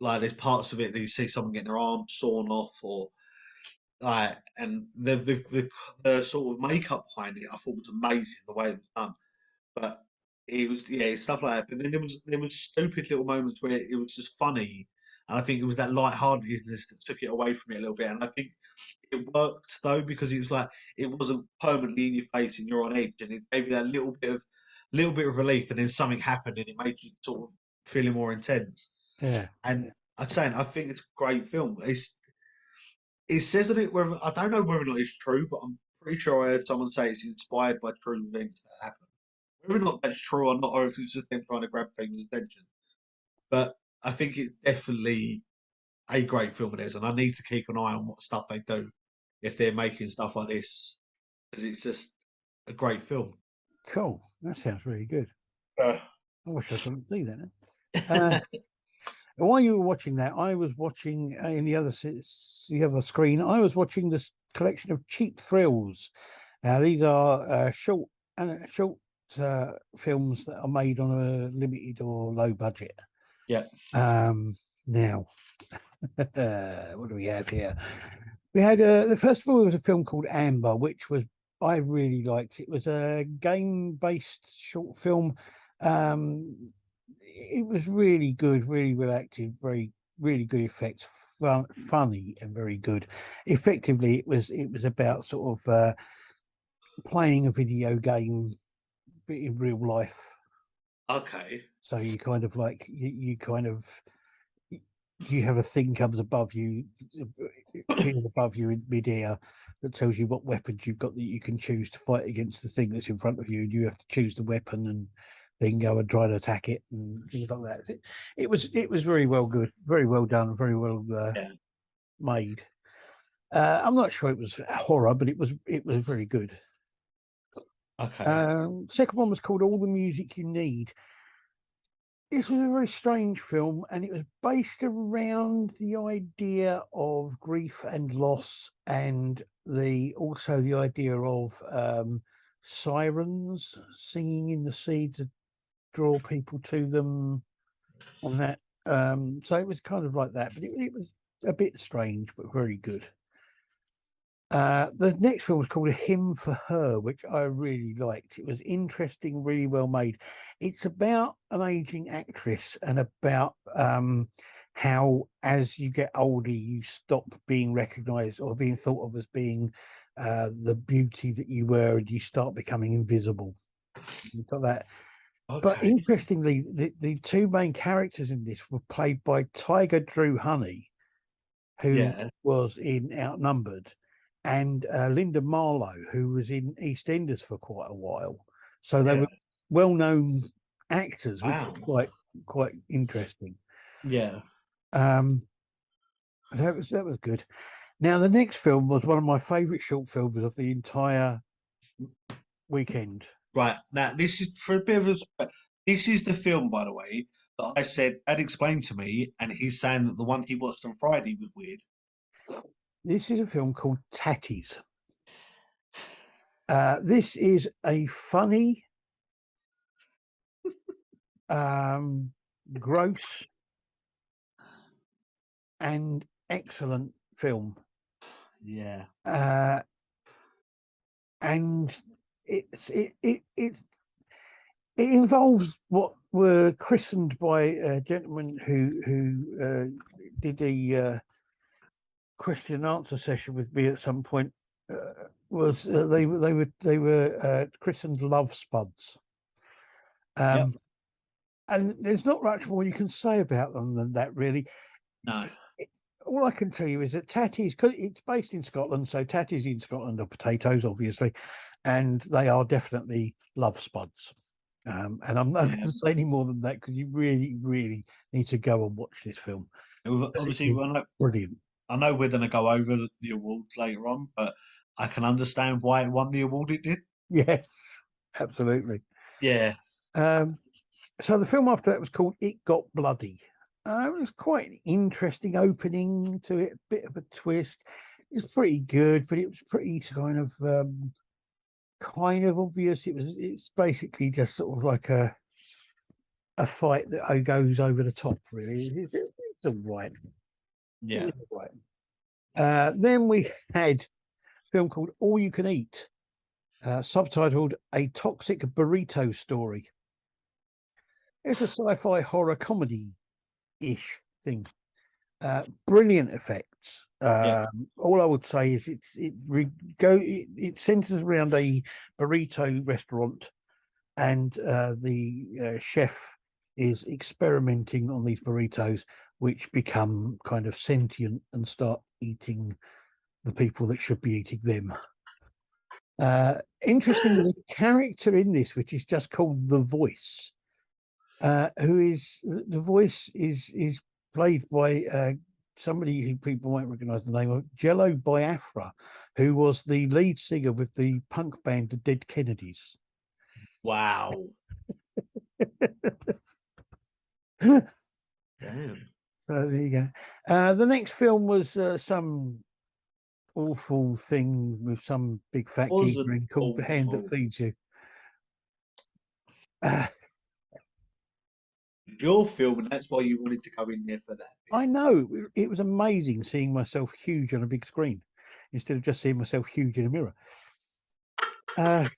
like there's parts of it that you see someone getting their arm sawn off, or like, and the sort of makeup behind it, I thought was amazing the way it was done. But it was stuff like that. But then there was stupid little moments where it was just funny, and I think it was that lightheartedness that took it away from it a little bit. And I think it worked though because it was like it wasn't permanently in your face and you're on edge, and it gave you that little bit of relief, and then something happened and it made you sort of feeling more intense. Yeah. And I think it's a great film. It says on it whether I don't know whether or not it's true, but I'm pretty sure I heard someone say it's inspired by true events that happened. Whether or not that's true or not, or if it's just them trying to grab people's attention. But I think it's definitely a great film it is, and I need to keep an eye on what stuff they do if they're making stuff like this, because it's just a great film. Cool. That sounds really good. Uh, I wish I could see that. Uh, while you were watching that, I was watching in the other screen. I was watching this collection of cheap thrills. Now these are short films that are made on a limited or low budget. yeah. Now, what do we have here? We had the first of all, there was a film called Amber, which I really liked. It was a game-based short film. It was really good, really well acted, really good effects, funny and very good. Effectively, it was about sort of playing a video game in real life. Okay. So you kind of like you kind of you have a thing comes above you, appears above you in midair, that tells you what weapons you've got that you can choose to fight against the thing that's in front of you, and you have to choose the weapon and then go and try to attack it and things like that. It was very very well done, very well made. I'm not sure it was horror, but it was very good. Okay. Second one was called All the Music You Need. This was a very strange film, and it was based around the idea of grief and loss, and also the idea of sirens singing in the sea to draw people to them, and that. So it was kind of like that, but it was a bit strange, but very good. The next film was called A Hymn for Her, which I really liked. It was interesting, really well made. It's about an aging actress and about how, as you get older, you stop being recognised or being thought of as being the beauty that you were, and you start becoming invisible. You've got that. But Okay. interestingly, the two main characters in this were played by Tiger Drew Honey, who was in Outnumbered, and Linda Marlowe, who was in EastEnders for quite a while. So they were well-known actors, which was quite interesting. Yeah. That was good. Now, the next film was one of my favourite short films of the entire weekend. Right. Now, this is for a bit of this is the film, by the way, that I said Dad explained to me, and he's saying that the one he watched on Friday was weird. This is a film called Tatties. This is a funny, gross, and excellent film. Yeah. And it involves what were christened by a gentleman who did a question and answer session with me at some point. They were christened love spuds. And there's not much more you can say about them than that, really. No. All I can tell you is that tatties, because it's based in Scotland, so tatties in Scotland are potatoes, obviously, and they are definitely love spuds. And I'm not going to say any more than that, because you really, really need to go and watch this film. Obviously, brilliant. I know we're going to go over the awards later on, but I can understand why it won the award it did. Yes, absolutely. Yeah. So the film after that was called It Got Bloody. It was quite an interesting opening to it, a bit of a twist. It's pretty good, but it was pretty kind of obvious. It's basically just sort of like a fight that goes over the top. Really, it's all right. Yeah. It's all right. Then we had a film called All You Can Eat, subtitled A Toxic Burrito Story. It's a sci-fi horror comedy-ish thing. Brilliant effects. All I would say is it centers around a burrito restaurant, and the chef is experimenting on these burritos, which become kind of sentient and start eating the people that should be eating them. Interestingly, the character in this, which is just called The Voice, who is the voice is played by somebody who people might recognize the name of, Jello Biafra, who was the lead singer with the punk band The Dead Kennedys. Wow. Damn. So there you go. The next film was some awful thing with some big fat geezer called The Hand That Feeds You. Your film, and that's why you wanted to go in there for that. I know, it was amazing seeing myself huge on a big screen instead of just seeing myself huge in a mirror. But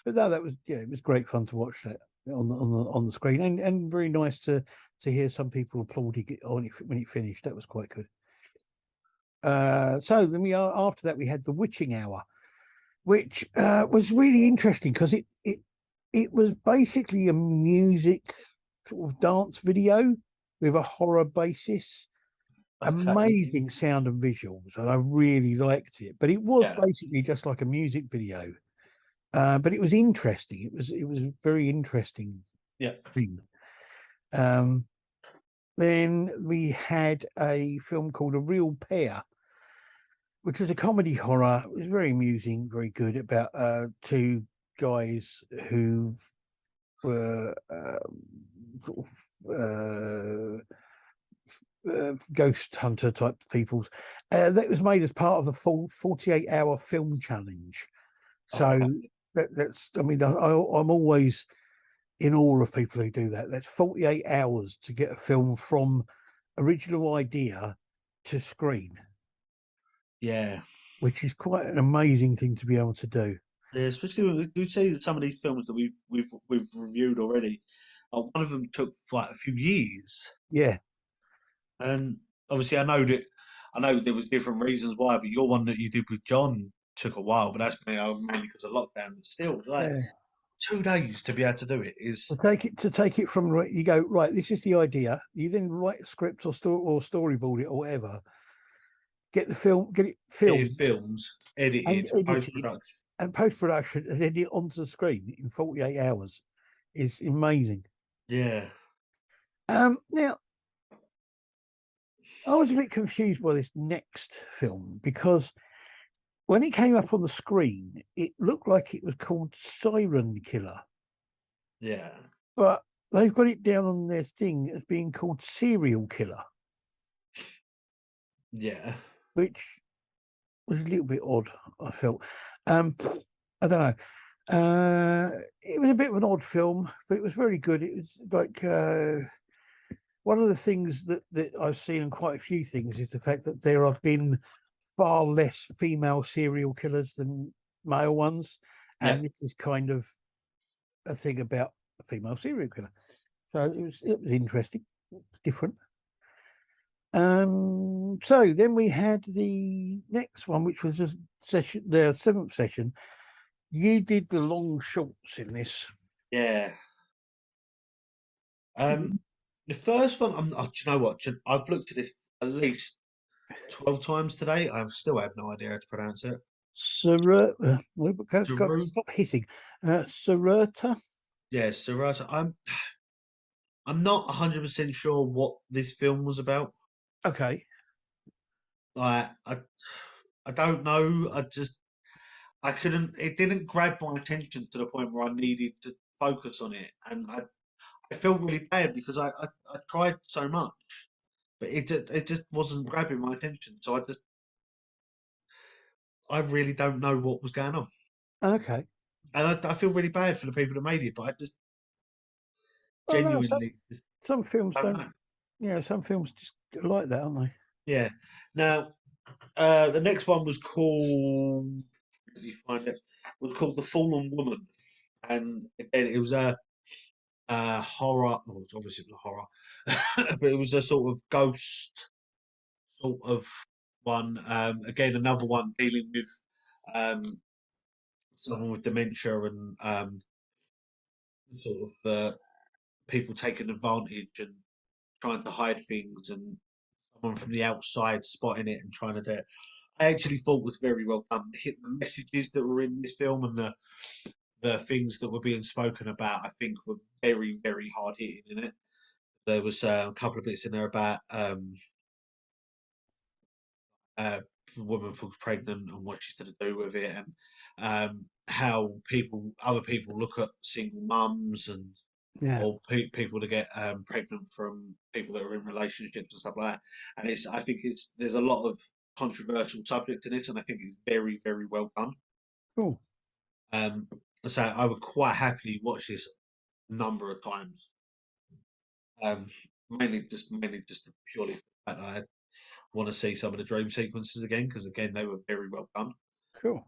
no, that was it was great fun to watch that on the screen, and very nice to hear some people applauding it when it finished. That was quite good. So then after that we had The Witching Hour, which was really interesting because it it was basically a music sort of dance video with a horror basis. Okay. Amazing sound and visuals, and I really liked it. But it was Yeah. basically just like a music video. But it was interesting. It was a very interesting Yeah. thing. Then we had a film called A Real Pair, which was a comedy horror. It was very amusing, very good, about two guys who were sort of ghost hunter type people. That was made as part of the full 48-hour film challenge. So Okay. that's, I mean, I'm always in awe of people who do that. That's 48 hours to get a film from original idea to screen, Yeah. which is quite an amazing thing to be able to do. Yeah, especially when we see that some of these films that we've reviewed already. One of them took like a few years, Yeah, and obviously I know there was different reasons why, but your one that you did with John took a while, but that's mainly because of lockdown. But still, like yeah. 2 days to be able to do it is To take it from right, you go right. This is the idea. You then write a script or storyboard it or whatever. Get it getting filmed films, and edited, post edited production. and post production and then it onto the screen in 48 hours is amazing. Yeah, Now I was a bit confused by this next film because when it came up on the screen, it looked like it was called Siren Killer, yeah, but they've got it down on their thing as being called Serial Killer, yeah. which was a little bit odd, I felt. I don't know. It was a bit of an odd film, but it was very good. It was like one of the things that I've seen in quite a few things is the fact that there have been far less female serial killers than male ones, Yeah. and this is kind of a thing about a female serial killer. So it was interesting, different. So then we had the next one, which was the seventh session. You did the long shorts in this. Yeah. The first one, do you know what? I've looked at this at least 12 times today. I still have no idea how to pronounce it. Daru, Stop hitting. Serata. yeah, Sarata. I'm not 100% sure what this film was about. Okay. Like, I don't know. I couldn't. It didn't grab my attention to the point where I needed to focus on it, and I felt really bad because I tried so much, but it just wasn't grabbing my attention. So I really don't know what was going on, Okay. and I feel really bad for the people that made it, but I just Well, no, genuinely just some films don't don't. know. Some films just like that, aren't they? Yeah. Now, the next one was called. Let me find it. Was called The Fallen Woman, and again, it was a horror. Well, obviously, it was a horror, but it was a sort of ghost sort of one. Again, another one dealing with um, someone with dementia and sort of people taking advantage and trying to hide things, and someone from the outside spotting it and trying to do it. I actually thought was very well done. The messages that were in this film and the things that were being spoken about, I think, were very, very hard hitting in it. There was a couple of bits in there about a woman falls pregnant and what she's going to do with it, and how other people look at single mums and Yeah. or people that get pregnant from people that are in relationships and stuff like that. And I think there's a lot of controversial subject in it, and I think it's very, very well done. Cool. Um, so I would quite happily watch this a number of times. Um, mainly just purely for the fact that I want to see some of the dream sequences again because again they were very well done. Cool.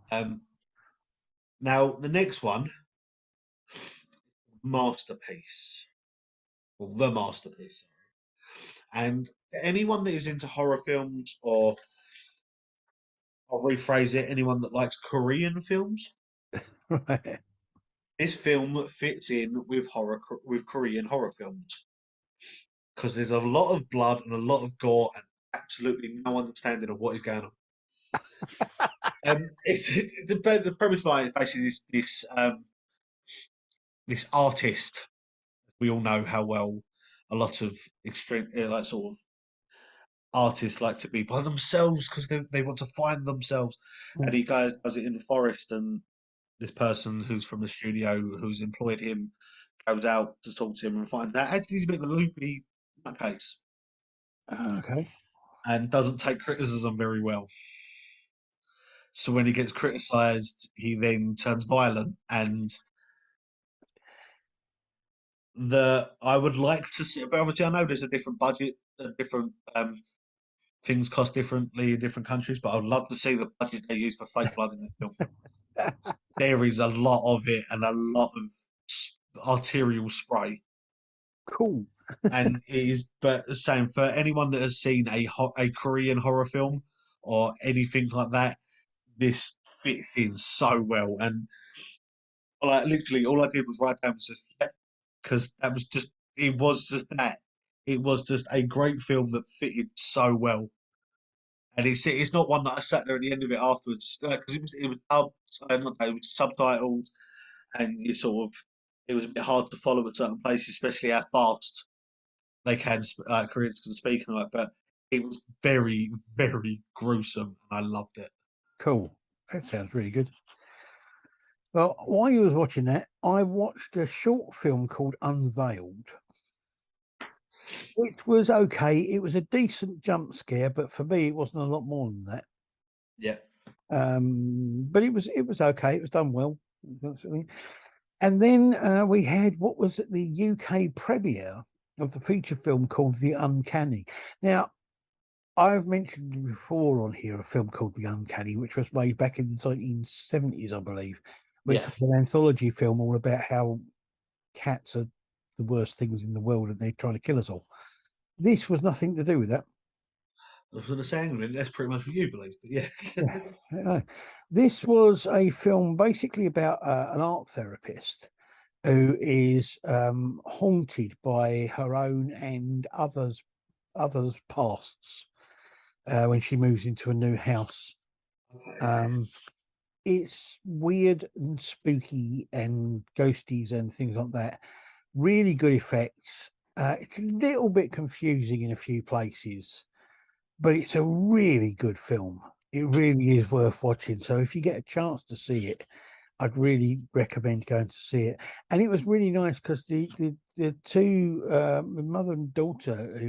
Now the next one, masterpiece, well the masterpiece, and anyone that is into horror films or I'll rephrase it, anyone that likes Korean films, Right. this film fits in with Korean horror films because there's a lot of blood and a lot of gore and absolutely no understanding of what is going on. The premise by it basically this artist. We all know how well a lot of extreme like sort of artists like to be by themselves because they want to find themselves, and he does it in the forest, and this person who's from the studio who's employed him goes out to talk to him and find out actually he's a bit of a loopy nutcase. Okay. And doesn't take criticism very well. So when he gets criticised, he then turns violent. And I would like to see, but obviously I know there's a different budget, different things cost differently in different countries. But I'd love to see the budget they use for fake blood in the film. There is a lot of it and a lot of arterial spray. Cool. And it is, but the same for anyone that has seen a Korean horror film or anything like that, this fits in so well. And like literally, all I did was write down because that was just it was just that it was just a great film that fitted so well. And it's not one that I sat there at the end of it afterwards because it was dubbed, it was subtitled, and it was a bit hard to follow at certain places, especially how fast they can Koreans can speak and but it was very, very gruesome and I loved it. Cool. That sounds really good. Well, while you was watching that, I watched a short film called Unveiled, which was okay. It was a decent jump scare, but for me, it wasn't a lot more than that. Yeah. But it was okay. It was done well. And then we had what was it, the UK premiere of the feature film called The Uncanny. Now, I've mentioned before on here a film called The Uncanny, which was made back in the 1970s, I believe, which was an anthology film all about how cats are the worst things in the world and they're trying to kill us all. This was nothing to do with that. I was going to say, that's pretty much what you believe, but yeah. This was a film basically about an art therapist who is haunted by her own and others' pasts when she moves into a new house. It's weird and spooky and ghosties and things like that. Really good effects. It's a little bit confusing in a few places, but it's a really good film. It really is worth watching. So if you get a chance to see it, I'd really recommend going to see it. And it was really nice because the two mother and daughter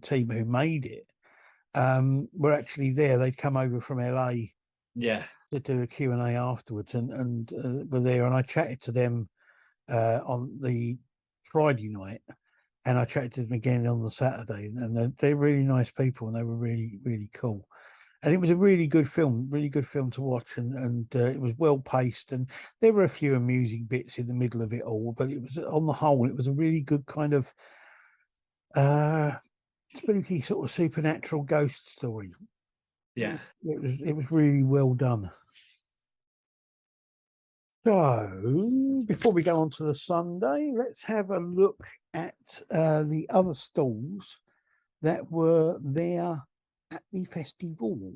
team who made it were actually there. They'd come over from LA to do a Q&A afterwards and were there. And I chatted to them on the Friday night, and I chatted to them again on the Saturday. And they're really nice people, and they were really, really cool. And it was a really good film to watch, and it was well paced, and there were a few amusing bits in the middle of it all, but it was, on the whole, it was a really good kind of spooky sort of supernatural ghost story. Yeah, it was really well done. So before we go on to the Sunday, let's have a look at the other stalls that were there at the festival.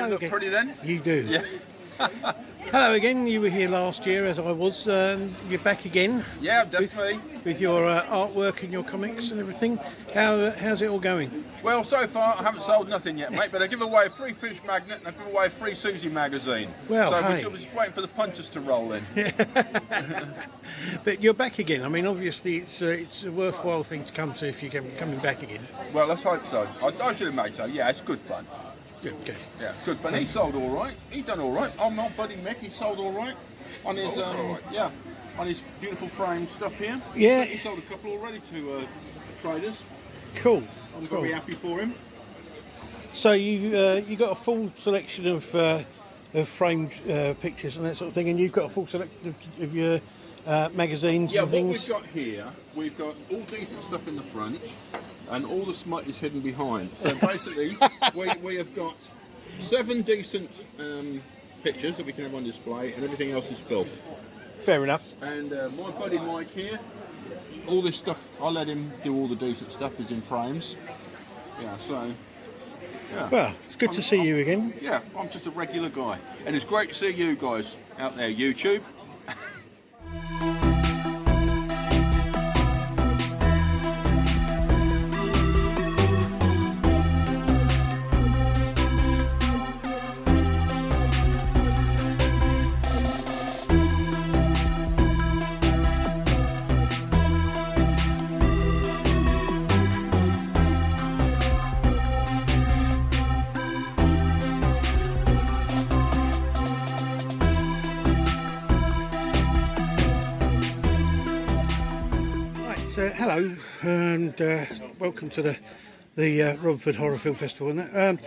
Look pretty then? You do. Yeah. Hello again. You were here last year, as I was. You're back again. Yeah, definitely. With your artwork and your comics and everything. How's it all going? Well, so far I haven't sold nothing yet, mate. But I give away a free fish magnet and I give away a free Susie magazine. Well, so hey. we're just waiting for the punters to roll in. But you're back again. I mean, obviously, it's a worthwhile thing to come to if you're coming back again. Well, let's hope so. I should admit so. Yeah, it's good fun. Good. Yeah, it's good fun. He sold all right. He done all right. I'm not buddy Mick. He sold all right on his on his beautiful frame stuff here. Yeah. He sold a couple already to traders. Cool. I'm very happy for him. So you got a full selection of framed pictures and that sort of thing, and you've got a full selection of your magazines Yeah, and what things. we've got here, we've got all decent stuff in the front, and all the smut is hidden behind. So basically, we have got 7 decent pictures that we can have on display, and everything else is filth. Fair enough. And my buddy Mike here, all this stuff, I let him do all the decent stuff, is in frames. Yeah, so... Yeah. Well, it's good to see you again. Yeah, I'm just a regular guy. And it's great to see you guys out there, YouTube. So, hello and welcome to the Romford Horror Film Festival. And that.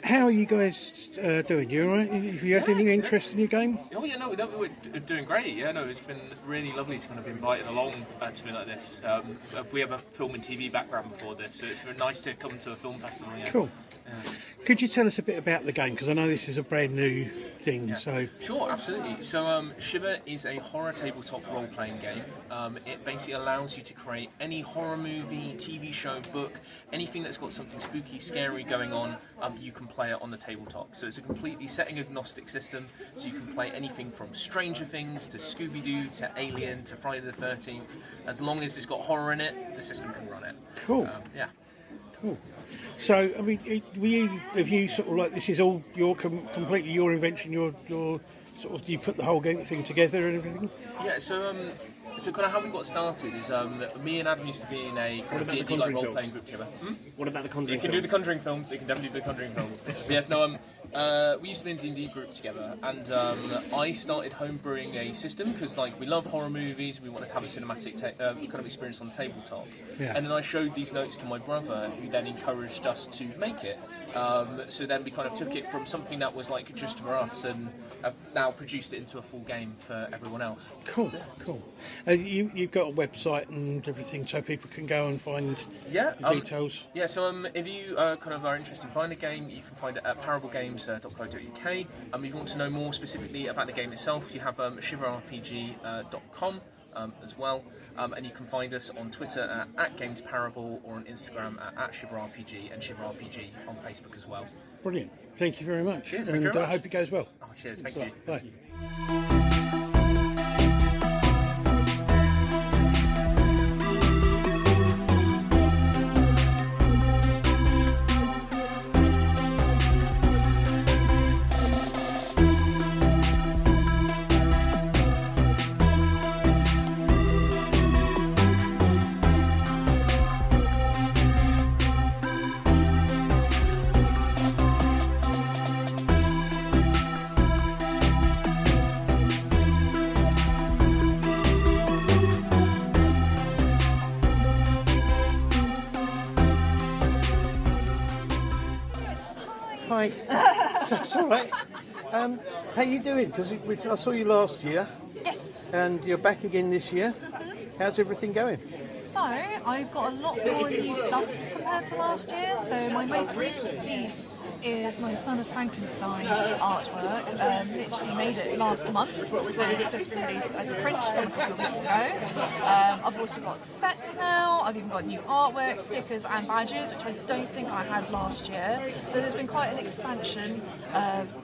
How are you guys doing? You all right? Have you had any interest in your game? Oh yeah, no, we're doing great. Yeah, no, it's been really lovely to kind of be invited along to something like this. We have a film and TV background before this, so it's very nice to come to a film festival. Yeah. Cool. Yeah. Could you tell us a bit about the game? Because I know this is a brand new thing. Yeah. So Sure, absolutely. So Shiver is a horror tabletop role-playing game. It basically allows you to create any horror movie, TV show, book, anything that's got something spooky, scary going on, you can play it on the tabletop. So it's a completely setting-agnostic system, so you can play anything from Stranger Things to Scooby-Doo to Alien to Friday the 13th. As long as it's got horror in it, the system can run it. Cool. Yeah. Cool. So, I mean, have you sort of like this is all your completely your invention? Your sort of you put the whole game thing together and everything? Yeah. So kind of how we got started is me and Adam used to be in a kind of D&D like role-playing group together. What about the Conjuring You can do the Conjuring films. You can definitely do the Conjuring films. But yes, no. We used to be in a D&D group together, and I started homebrewing a system because like we love horror movies. We wanted to have a cinematic kind of experience on the tabletop. Yeah. And then I showed these notes to my brother, who then encouraged us to make it. So then we kind of took it from something that was like just for us, and have now produced it into a full game for everyone else. Cool. You've got a website and everything, so people can go and find the details. Yeah, so if you kind of are interested in buying the game, you can find it at parablegames.co.uk. If you want to know more specifically about the game itself, you have shiverrpg.com as well, and you can find us on Twitter at GamesParable or on Instagram at shiverrpg and shiverrpg on Facebook as well. Brilliant. Thank you very much. Cheers, and thank you very much. I hope it goes well. Oh, cheers, thank Thanks you. a lot. Bye. Hi. That's all right. How you doing? Because I saw you last year. Yes. And you're back again this year. How's everything going? So, I've got a lot more new stuff compared to last year. So, my most recent piece is my Son of Frankenstein artwork. Literally made it last month, but it's just been released as a print from a couple of weeks ago. I've also got sets now. I've even got new artwork, stickers and badges, which I don't think I had last year. So there's been quite an expansion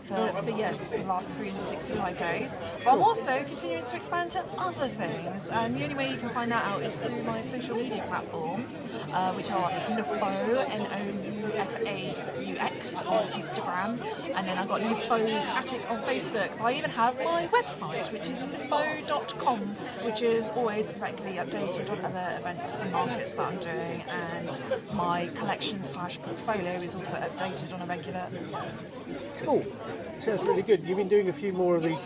for the last 365 days. But I'm also continuing to expand to other things. And the only way you can find that out is through my social media platforms, which are Nufaux, Noufaux on Instagram, and then I've got Nufaux's Attic on Facebook. I even have my website, which is nufaux.com, which is always regularly updated on other events and markets that I'm doing, and my collection / portfolio is also updated on a regular as well. Cool. Sounds really good. You've been doing a few more of these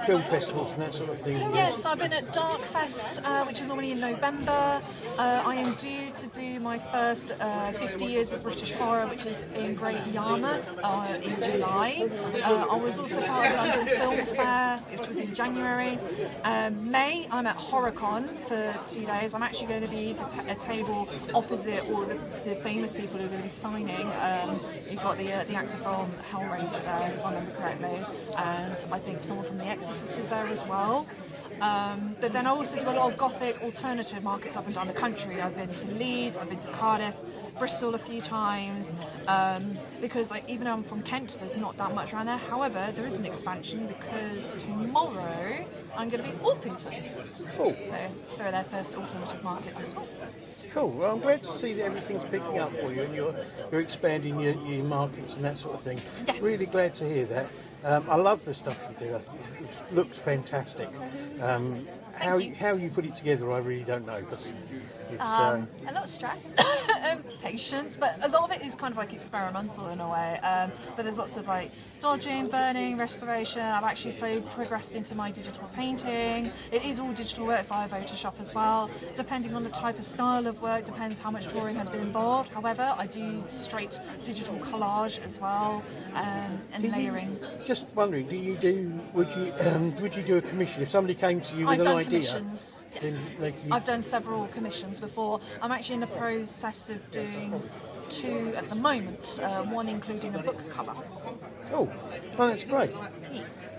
film festivals and that sort of thing. Yes, I've been at Dark Fest, which is normally in November. I am due to do my first 50 Years of British Horror, which is in Great Yarmouth in July. I was also part of London Film Fair, which was in January. May, I'm at HorrorCon for 2 days. I'm actually going to be a table opposite all the famous people who are going to be signing. You've got the actor from Hellraiser there, if I remember correctly, and I think someone from The Exorcist is there as well. But then I also do a lot of gothic alternative markets up and down the country. I've been to Leeds, I've been to Cardiff, Bristol a few times, because even though I'm from Kent, there's not that much around there. However, there is an expansion because tomorrow I'm going to be at Orpington. Cool. So they're their first alternative market as well. Cool. Well, I'm glad to see that everything's picking up for you and you're expanding your markets and that sort of thing. Yes. Really glad to hear that. I love the stuff you do. I think it looks fantastic. How you put it together, I really don't know. But it's, a lot of stress, patience, but a lot of it is kind of like experimental in a way. But there's lots of like dodging, burning, restoration. I've actually so progressed into my digital painting. It is all digital work via Photoshop as well. Depending on the type of style of work, depends how much drawing has been involved. However, I do straight digital collage as well, and layering. Just wondering, would you do a commission if somebody came to you with I've an done idea? commissions. Yes. I've done several commissions before. I'm actually in the process of doing 2 at the moment, one including a book cover. Cool. Well, that's great.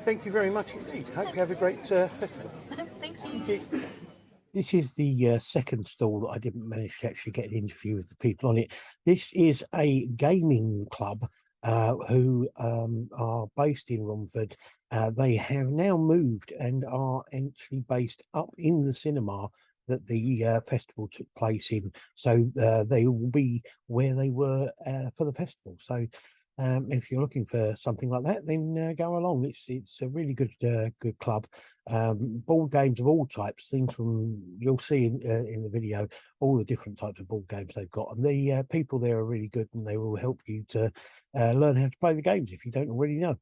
Thank you very much indeed. Hope you have a great festival. Thank you. Thank you. This is the second stall that I didn't manage to actually get an interview with the people on it. This is a gaming club who are based in Romford. They have now moved and are actually based up in the cinema that the festival took place in. So they will be where they were for the festival. So if you're looking for something like that, then go along. It's a really good club. Board games of all types, things from you'll see in the video, all the different types of board games they've got, and the people there are really good, and they will help you to learn how to play the games if you don't already know.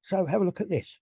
So have a look at this.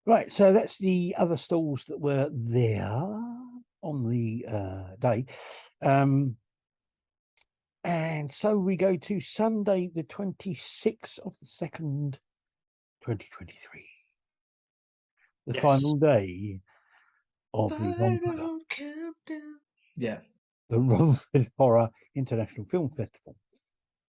Right, so that's the other stalls that were there on the day. And so we go to Sunday, the 26th of the 2nd, 2023. The Yes. final day of the Romford, Final countdown. Yeah. the Romford Horror International Film Festival.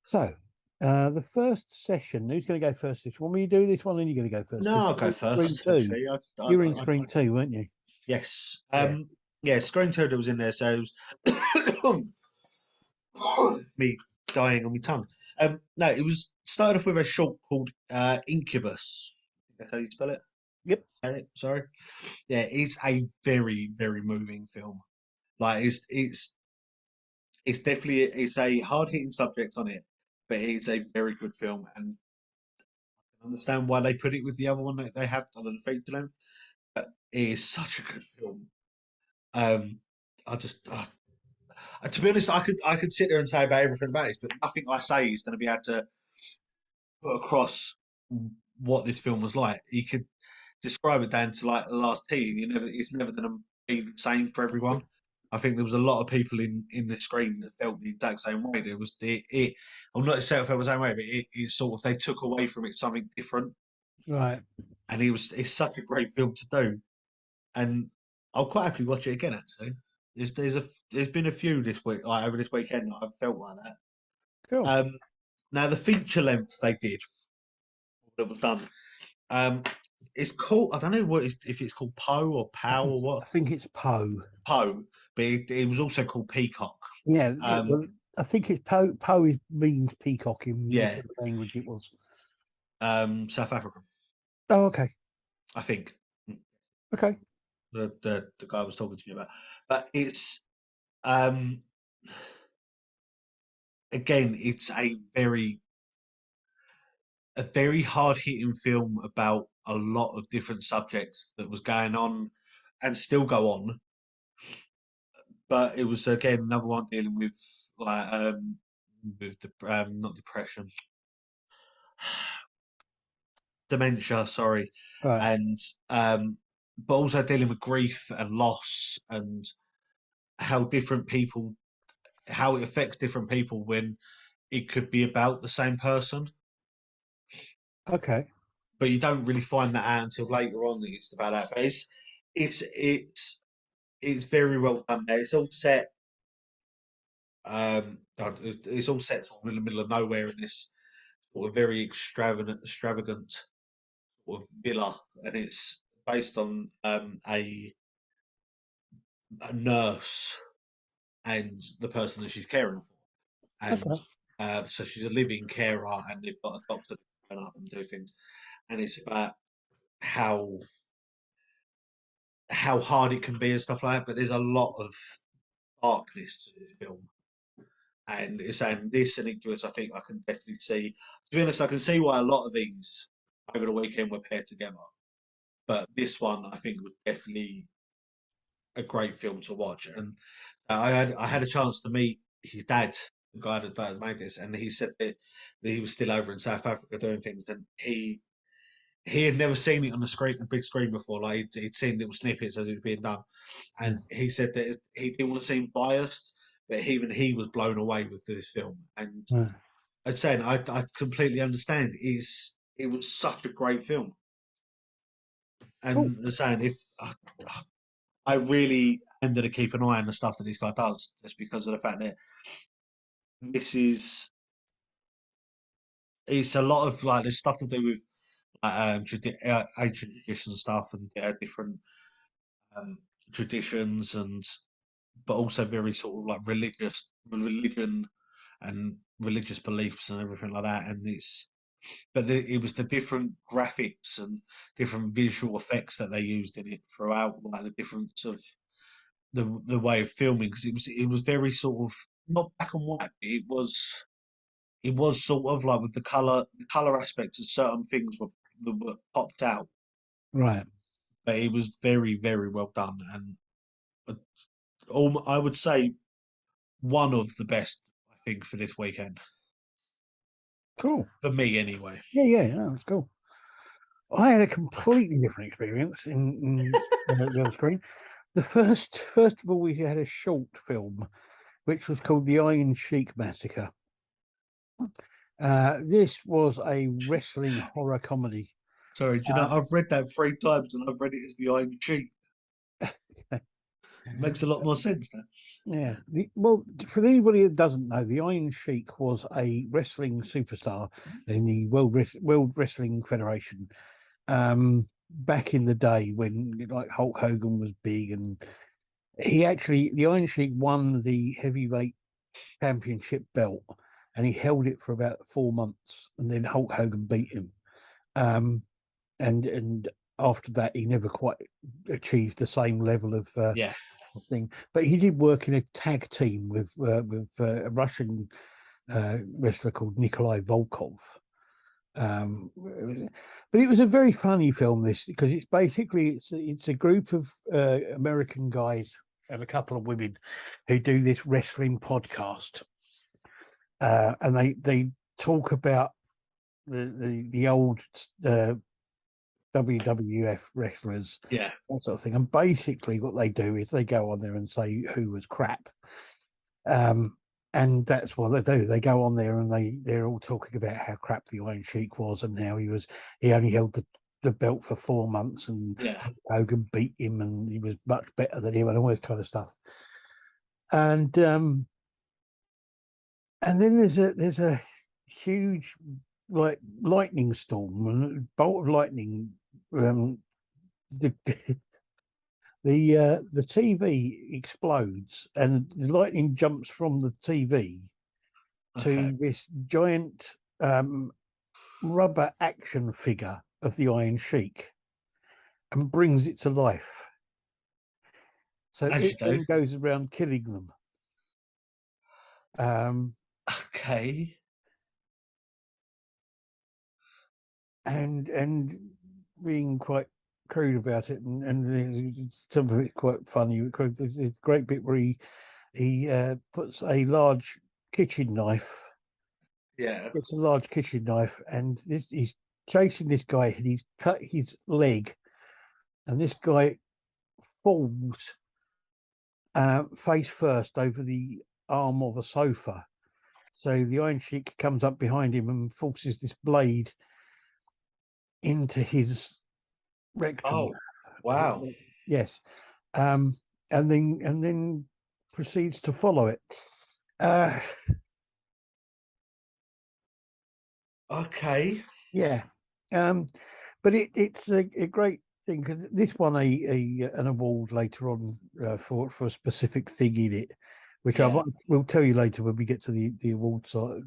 So, the first session, who's going to go first? Want me to do this one, and you're going to go first? No, I'll go first. Actually, You were in screen 2, weren't you? Yes. Yeah. Yeah, Screen Toad was in there, so it was me dying on my tongue. No, it was started off with a short called Incubus. That's how you spell it? Yep. Sorry. Yeah, it's a very, very moving film. Like it's definitely it's a hard hitting subject on it, but it's a very good film, and I understand why they put it with the other one that they have done on the feature length. But it is such a good film. I just to be honest, I could sit there and say about everything about it, but nothing I say is going to be able to put across what this film was like. You could describe it down to like the last T. It's never going to be the same for everyone. I think there was a lot of people in the screen that felt the exact same way. There was I'm not saying it felt the same way, but it sort of they took away from it something different, Right. and it's such a great film to do, and I'll quite happily watch it again. Actually, there's been a few this week, like over this weekend, that I've felt like that. Cool. Now the feature length they did that was done. It's called, I don't know if it's called Poe or Pow or I what. think it's Poe. Poe, but it was also called Peacock. Yeah. Well, I think it's Poe. Poe means peacock in Yeah. whatever language it was. South African, Oh, okay. I think. Okay. The guy was talking to me about, but it's again, it's a very hard hitting film about a lot of different subjects that was going on and still go on. But it was again another one dealing with like not depression, dementia, sorry, Right. and but also dealing with grief and loss and how how it affects different people when it could be about the same person. Okay. But you don't really find that out until later on that it's about that. But it's very well done there. It's all set. It's all set sort of in the middle of nowhere in this sort of very extravagant sort of villa, and it's based on a nurse and the person that she's caring for, and so she's a living carer, and they've got a doctor to turn up and do things, and it's about how hard it can be and stuff like that. But there's a lot of darkness to this film, and it's saying this and Incubus. I think I can definitely see. To be honest, I can see why a lot of these over the weekend were paired together, but this one I think was definitely a great film to watch. And I had a chance to meet his dad, the guy that made this, and he said that he was still over in South Africa doing things, and he had never seen it on the screen, the big screen before. Like he'd seen little snippets as it was being done, and he said that he didn't want to seem biased, but even he was blown away with this film. And Right. I'd say I completely understand. It was such a great film, and saying if I really am going to keep an eye on the stuff that this guy does, just because of the fact that this is it's a lot of like there's stuff to do with ancient tradition stuff and different traditions and but also very sort of like religion and religious beliefs and everything like that. And it was the different graphics and different visual effects that they used in it throughout, like the difference of the way of filming, because it was very sort of not black and white. It was sort of like with the color aspects of certain things that were popped out, Right. but it was very very well done, and I would say one of the best I think for this weekend Cool. for me anyway. Yeah. That's cool. I had a completely different experience in the other screen. The first of all, we had a short film, which was called The Iron Sheik Massacre. This was a wrestling horror comedy. Sorry, do you know, I've read that 3 times and I've read it as the Iron Sheik. Makes a lot more sense now. Yeah. Well, for anybody that doesn't know, the Iron Sheik was a wrestling superstar in the World Wrestling Federation back in the day when like Hulk Hogan was big, and the Iron Sheik won the heavyweight championship belt, and he held it for about 4 months, and then Hulk Hogan beat him. And after that, he never quite achieved the same level of thing. But he did work in a tag team with a Russian wrestler called Nikolai Volkov. But it was a very funny film, this, because it's basically it's a group of American guys and a couple of women who do this wrestling podcast, and they talk about the old WWF wrestlers, Yeah. that sort of thing. And basically what they do is they go on there and say who was crap. And that's what they do. They go on there and they're all talking about how crap the Iron Sheik was, and how he only held the belt for 4 months, and Hogan beat him and he was much better than him, and all this kind of stuff. And then there's a huge like lightning storm and a bolt of lightning. The TV explodes and the lightning jumps from the TV to this giant rubber action figure of the Iron Sheik and brings it to life. So it then goes around killing them. And being quite crude about it, and some of it quite funny. There's a great bit where he puts a large kitchen knife. Yeah. It's a large kitchen knife, and he's chasing this guy, and he's cut his leg, and this guy falls face first over the arm of a sofa. So the Iron Sheik comes up behind him and forces this blade into his rectum. Oh, wow. Yes. And then proceeds to follow it. Yeah. But it's a great thing, because this won an award later on for a specific thing in it, which we'll tell you later when we get to the awards. So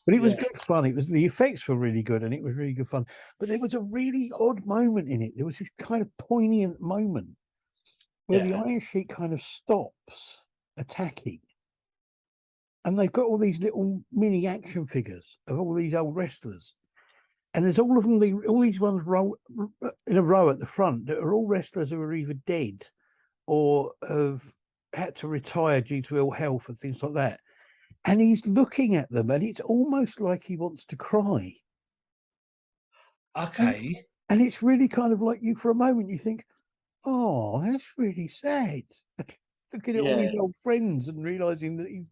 but it was good fun. The effects were really good, and it was really good fun. But there was a really odd moment in it. There was this kind of poignant moment where the Iron Sheik kind of stops attacking, and they've got all these little mini action figures of all these old wrestlers, and there's all of them, all these ones in a row at the front that are all wrestlers who are either dead or have had to retire due to ill health and things like that. And he's looking at them, and it's almost like he wants to cry. And it's really kind of like, you, for a moment, you think, oh, that's really sad. Looking at all his old friends and realizing that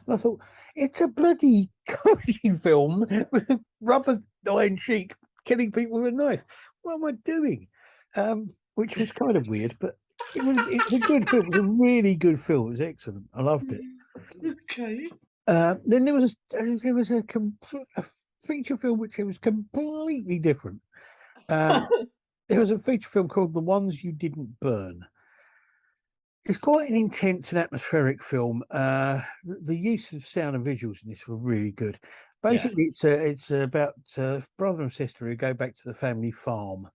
I thought, it's a bloody comedy film with a rubber Iron Sheik killing people with a knife. What am I doing? Which was kind of weird, but it's a good film. It was a really good film. It was excellent. I loved it. Then there was a feature film which was completely different. There was a feature film called The Ones You Didn't Burn. It's quite an intense and atmospheric film. The use of sound and visuals in this were really good. Basically, it's about brother and sister who go back to the family farm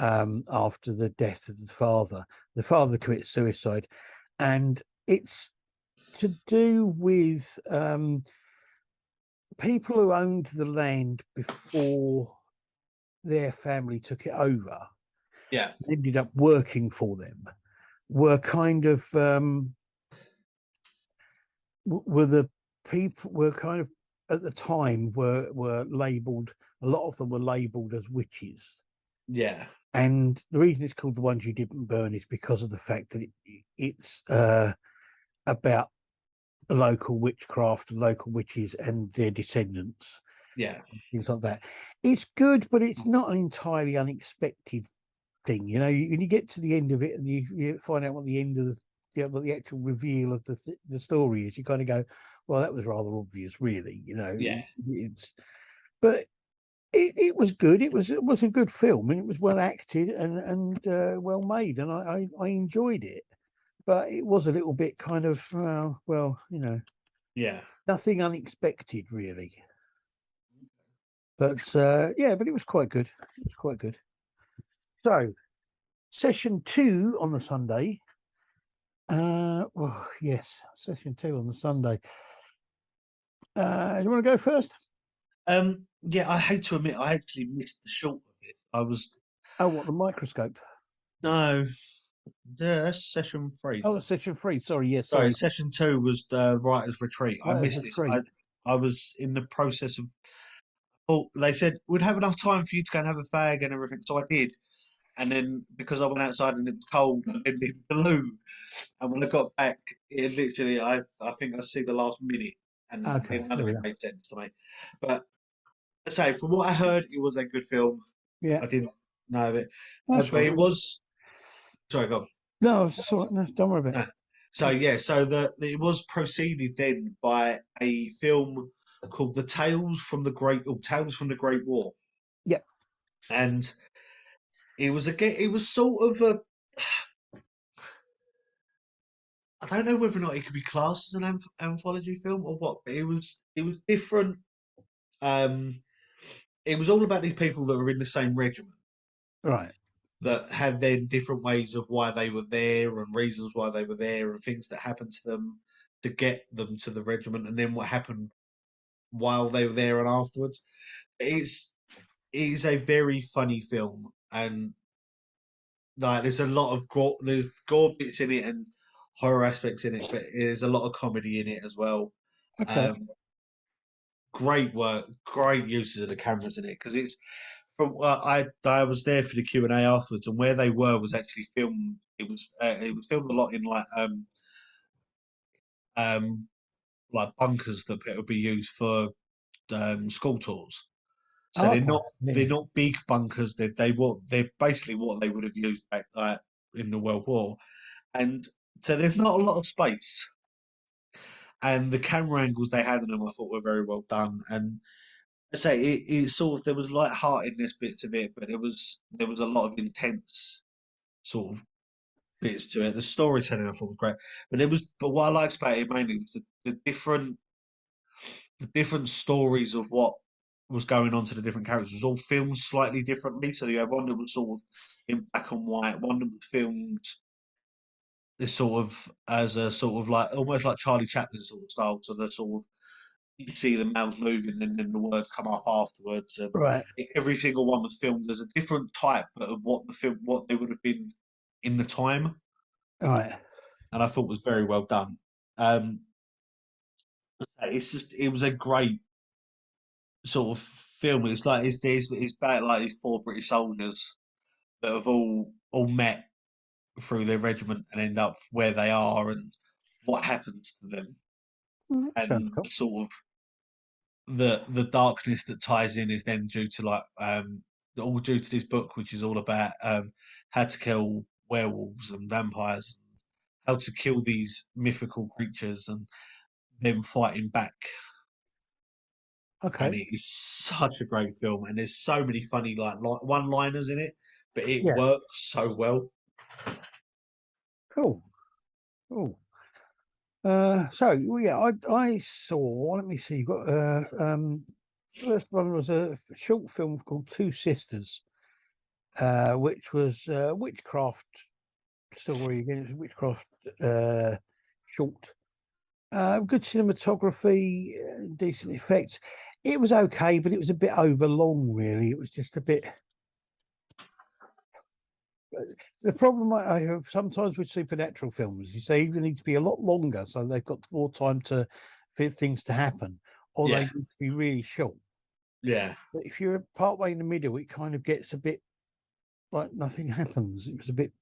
after the death of the father. The father commits suicide, and it's to do with people who owned the land before their family took it over. Ended up working for them. Were kind of were the people were kind of at the time were labelled a lot of them were labelled as witches. Yeah. And the reason it's called The Ones You Didn't Burn is because of the fact that it's about local witchcraft, local witches and their descendants, Yeah. things like that. It's good, but it's not an entirely unexpected thing. You know, when you get to the end of it and you find out what the end of what the actual reveal of the story is, you kind of go, well, that was rather obvious, really. You know, Yeah. But it was good. It was a good film, and it was well acted and well made, and I enjoyed it. But it was a little bit kind of well, you know, Yeah. nothing unexpected really. But yeah, but it was quite good. It was quite good. So, session 2 on the Sunday. Well, yes, session 2 on the Sunday. You want to go first? Yeah, I hate to admit, I actually missed the short of it. I was Oh, what, the microscope? no, yeah, that's session 3. Oh, session 3. Sorry, yes, Sorry, sorry. session 2 was the writer's retreat. I Writer's missed this. Retreat. I was in the process of. Oh, they said we'd have enough time for you to go and have a fag and everything, so I did. And then because I went outside and it was cold, I went in the loo. And when I got back, it literally, I think I see the last minute, and Okay, none of fair it enough. made sense to me. But I say, from what I heard, it was a good film. Yeah, I didn't know of it, that's but right. it was. Sorry, go on. No, it's all right. No, don't worry about it. No. So yeah, so it was preceded then by a film called The Tales from the Great or Tales from the Great War. Yeah. And it was sort of a I don't know whether or not it could be classed as an anthology film or what, but it was different. It was all about these people that were in the same regiment Right. that had then different ways of why they were there and reasons why they were there and things that happened to them to get them to the regiment and then what happened while they were there and afterwards. It is a very funny film and like there's a lot of there's gore bits in it and horror aspects in it, but there's a lot of comedy in it as well. Okay. Great work, great uses of the cameras in it because it's from I was there for the Q&A afterwards, and where they were was actually filmed. It was filmed a lot in um like bunkers that would be used for school tours. So Okay. they're not big bunkers. They're basically what they would have used back in the World War, and so there's not a lot of space. And the camera angles they had in them, I thought, were very well done. And I say it sort of there was light-heartedness bits of it, but there was a lot of intense sort of bits to it. The storytelling I thought was great, but what I liked about it mainly was the different stories of what was going on to the different characters was all filmed slightly differently. So you had one that was sort of in black and white, one that was filmed this sort of as a sort of like almost like Charlie Chaplin sort of style. So the sort of you see the mouths moving and then the words come up afterwards. And Right. every single one was filmed as a different type of what they would have been in the time. Right. And I thought was very well done. It was a great sort of film. It's about like these 4 British soldiers that have all met through their regiment and end up where they are and what happens to them Sounds and cool. sort of the darkness that ties in is then due to all due to this book which is all about how to kill werewolves and vampires, how to kill these mythical creatures and them fighting back. Okay. And it is such a great film and there's so many funny one liners in it, but it Yeah. works so well. Cool. Cool. So well, yeah, I saw. Let me see. Got first one was a short film called Two Sisters, which was witchcraft story again. It's a witchcraft short. Good cinematography, decent effects. It was okay, but it was a bit overlong. Really, it was just a bit. The problem I have sometimes with supernatural films, you say either need to be a lot longer so they've got more time for things to happen, or they Yeah. need to be really short. Yeah. But if you're partway in the middle, it kind of gets a bit like nothing happens. It was a bit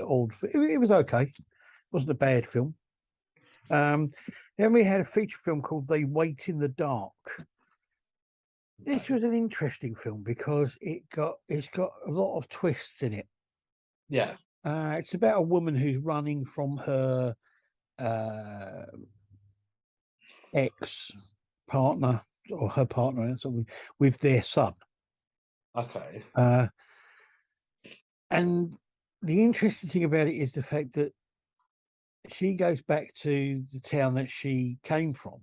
odd. But it was okay. It wasn't a bad film. Then we had a feature film called They Wait in the Dark. This was an interesting film because it's got a lot of twists in it. Yeah. It's about a woman who's running from her ex partner or her partner and something with their son. Okay. And the interesting thing about it is the fact that she goes back to the town that she came from.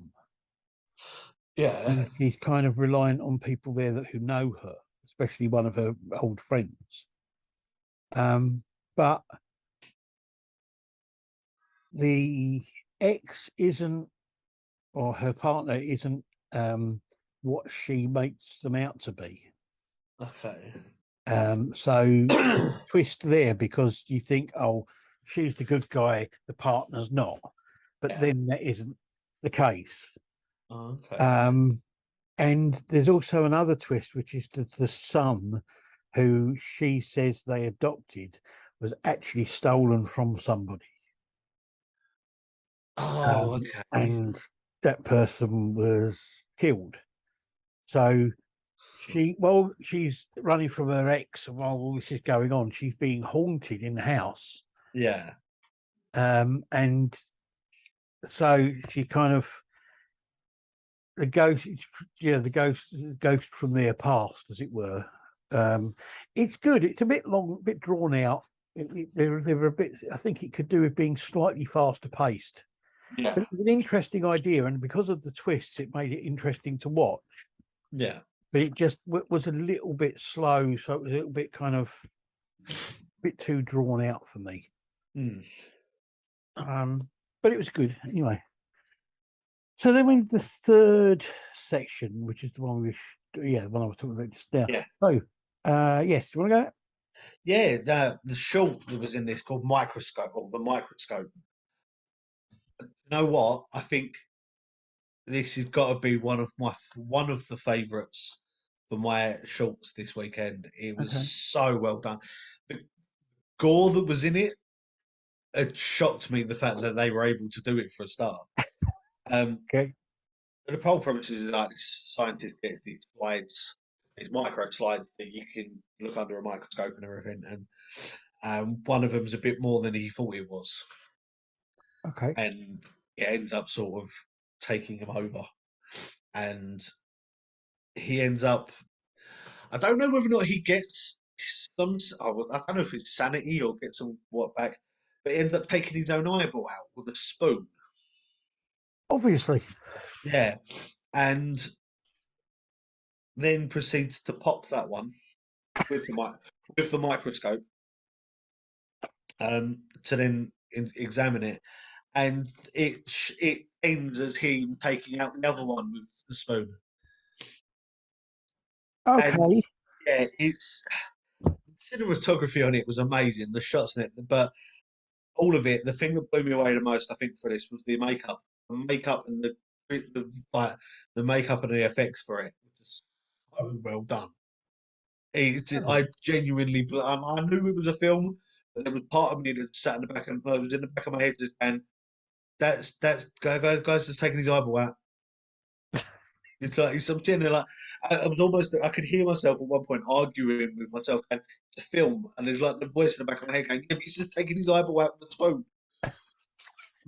Yeah. And she's kind of reliant on people there who know her, especially one of her old friends. But the ex isn't, or her partner isn't, what she makes them out to be. Okay. So twist there because you think, oh, she's the good guy, the partner's not, but Yeah. then that isn't the case. Okay. And there's also another twist, which is that the son who she says they adopted was actually stolen from somebody. Oh, okay. And that person was killed. So while she's running from her ex, and while all this is going on, she's being haunted in the house. Yeah. And so she kind of, the ghost from their past, as it were. It's good. It's a bit long, a bit drawn out. They were a bit. I think it could do with being slightly faster paced. Yeah. But it was an interesting idea, and because of the twists, it made it interesting to watch. Yeah. But it just was a little bit slow, so it was a little bit kind of a bit too drawn out for me. But it was good anyway. So then we have the third section, which is the one the one I was talking about just now. Yeah. So, yes, do you want to go? Yeah, the short that was in this called Microscope, or The Microscope. You know what? I think this has got to be one of the favourites for my shorts this weekend. It was so well done. The gore that was in it shocked me, the fact that they were able to do it for a start. Okay. The whole premise is like this scientist gets these slides, these micro slides that you can look under a microscope and everything, and one of them's a bit more than he thought it was. Okay. And it ends up sort of taking him over, and he ends up. I don't know whether or not he gets some. I don't know if it's sanity or gets some what back, but he ends up taking his own eyeball out with a spoon. Obviously. Yeah, and then proceeds to pop that one with the microscope, to then examine it, and it ends as him taking out the other one with the spoon. Okay. And yeah, it's cinematography on it was amazing. The shots in it, but all of it. The thing that blew me away the most, I think, for this was the makeup, and the makeup and the effects for it was so well done. I genuinely, I knew it was a film, but there was part of me that sat in the back, and I was in the back of my head just going, "That's guys just taking his eyeball out." It's like I'm sitting there like I was almost. I could hear myself at one point arguing with myself, going, "It's a film," and there's like the voice in the back of my head going, "Yeah, but he's just taking his eyeball out with the spoon." And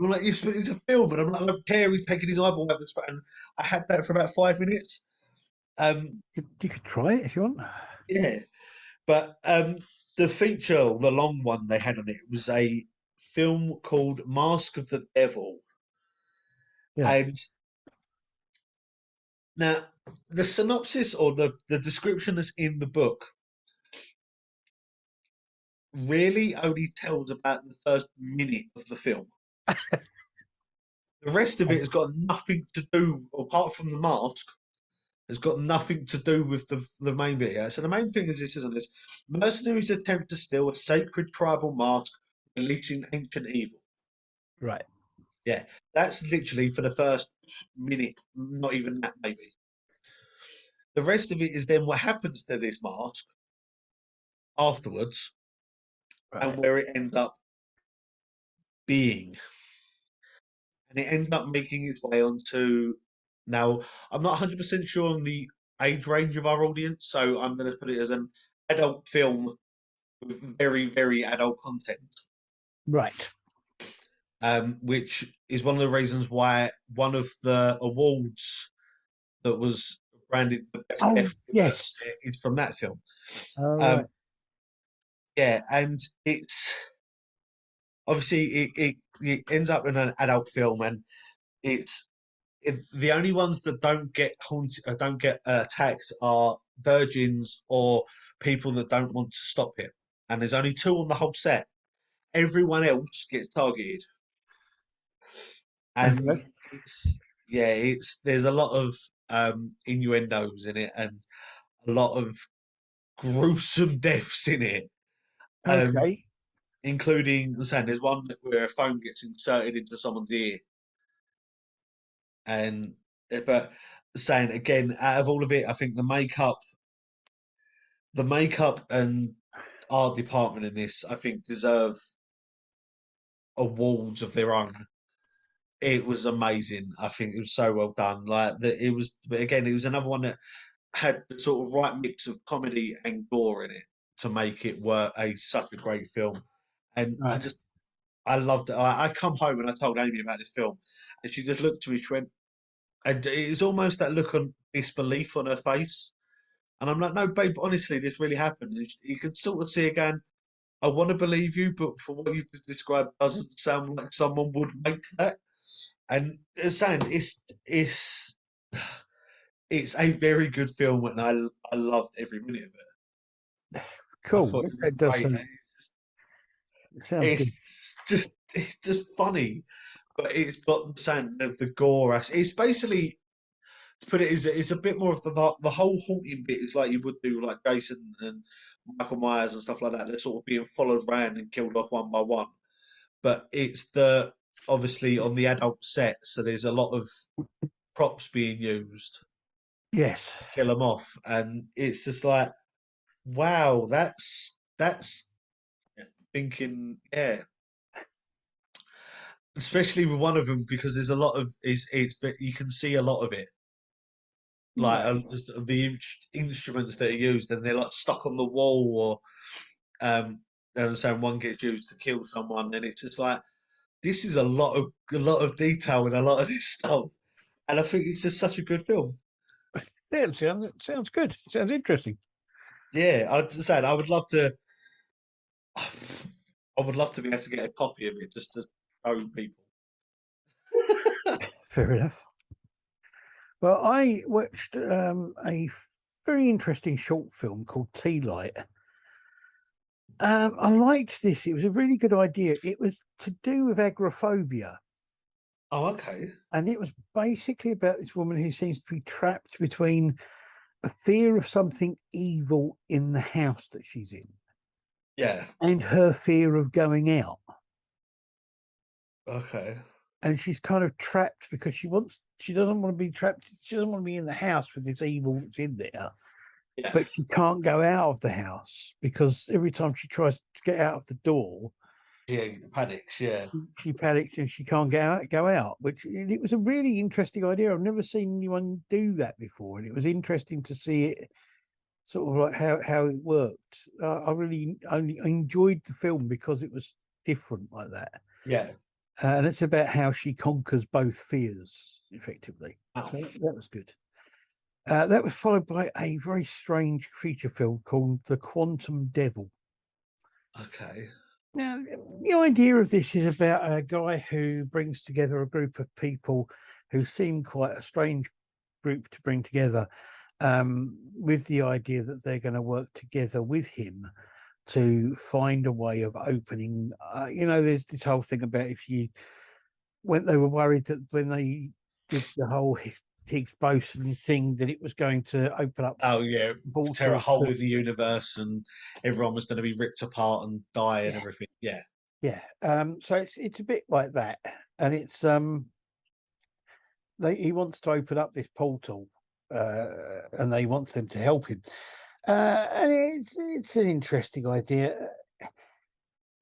I'm like, "It's a film," and I'm like, "I don't care. He's taking his eyeball out with the spoon." And I had that for about 5 minutes. You could try it if you want. Yeah. But the feature, the long one they had on it, was a film called Mask of the Devil. Yeah. And now the synopsis or the description that's in the book really only tells about the first minute of the film. The rest of it has got nothing to do, apart from the mask, has got nothing to do with the main bit. Yeah? So the main thing is this, isn't it? Mercenaries attempt to steal a sacred tribal mask, releasing ancient evil. Right. Yeah, that's literally for the first minute, not even that, maybe. the rest of it is then what happens to this mask afterwards, and where it ends up being, and it ends up making its way onto. Now, I'm not 100% sure on the age range of our audience, so I'm going to put it as an adult film with very, very adult content. Right. Which is one of the reasons why one of the awards that was branded the best Oh, F yes. is from that film. All Um, right. yeah, and it's obviously it ends up in an adult film, and the only ones that don't get haunted, don't get attacked are virgins or people that don't want to stop it. And there's only two on the whole set. Everyone else gets targeted, and Okay. it's there's a lot of innuendos in it and a lot of gruesome deaths in it. Okay. Including, I'm saying, there's one where a phone gets inserted into someone's ear, and but saying again, out of all of it, I think the makeup and art department in this, I think, deserve awards of their own. It was amazing. I think it was so well done. Like that, it was. But again, it was another one that had the sort of right mix of comedy and gore in it to make it work. Such a great film, and Right. I loved it. I come home and I told Amy about this film, and she just looked at me. She went, and it's almost that look of disbelief on her face. And I'm like, no, babe, honestly, this really happened. And you can sort of see again. I want to believe you, but for what you just described, doesn't sound like someone would make that. And it's saying it's a very good film, and I loved every minute of it. I Cool. thought it was It does great. sounds good. It's just funny, but it's got the sound of the gore. It's basically, to put it, it's a bit more of the whole haunting bit is like you would do like Jason and Michael Myers and stuff like that. They're sort of being followed around and killed off one by one. But it's the obviously on the adult set, so there's a lot of props being used Yes. to kill them off, and it's just like, wow, that's thinking, yeah. Especially with one of them because there's a lot of it's you can see a lot of it like Right. the instruments that are used, and they're like stuck on the wall, or and so one gets used to kill someone, and it's just like this is a lot of detail in a lot of this stuff, and I think it's just such a good film. Yeah, it sounds good. Sounds interesting. Yeah, I'd say I would love to. I would love to be able to get a copy of it just to show people. Fair enough. Well, I watched a very interesting short film called Tea Light. I liked this. It was a really good idea. It was to do with agoraphobia. Oh, okay. And it was basically about this woman who seems to be trapped between a fear of something evil in the house that she's in Yeah. and her fear of going out. Okay. And she's kind of trapped because she doesn't want to be trapped. She doesn't want to be in the house with this evil that's in there. Yeah. But she can't go out of the house because every time she tries to get out of the door, panics. Yeah. she panics and she can't go out. It was a really interesting idea. I've never seen anyone do that before, and it was interesting to see it sort of like how it worked. I really only enjoyed the film because it was different like that. Yeah. And it's about how she conquers both fears effectively. Oh. So that was good. That was followed by a very strange creature film called The Quantum Devil. Okay. Now, the idea of this is about a guy who brings together a group of people who seem quite a strange group to bring together, with the idea that they're going to work together with him to find a way of opening. There's this whole thing about when they were worried that when they did the whole Higgs boson thing that it was going to open up. Oh yeah, tear a portals hole to- in the universe, and everyone was going to be ripped apart and die and everything. Yeah. Yeah. So it's a bit like that, and it's he wants to open up this portal, and they wants them to help him. And it's an interesting idea.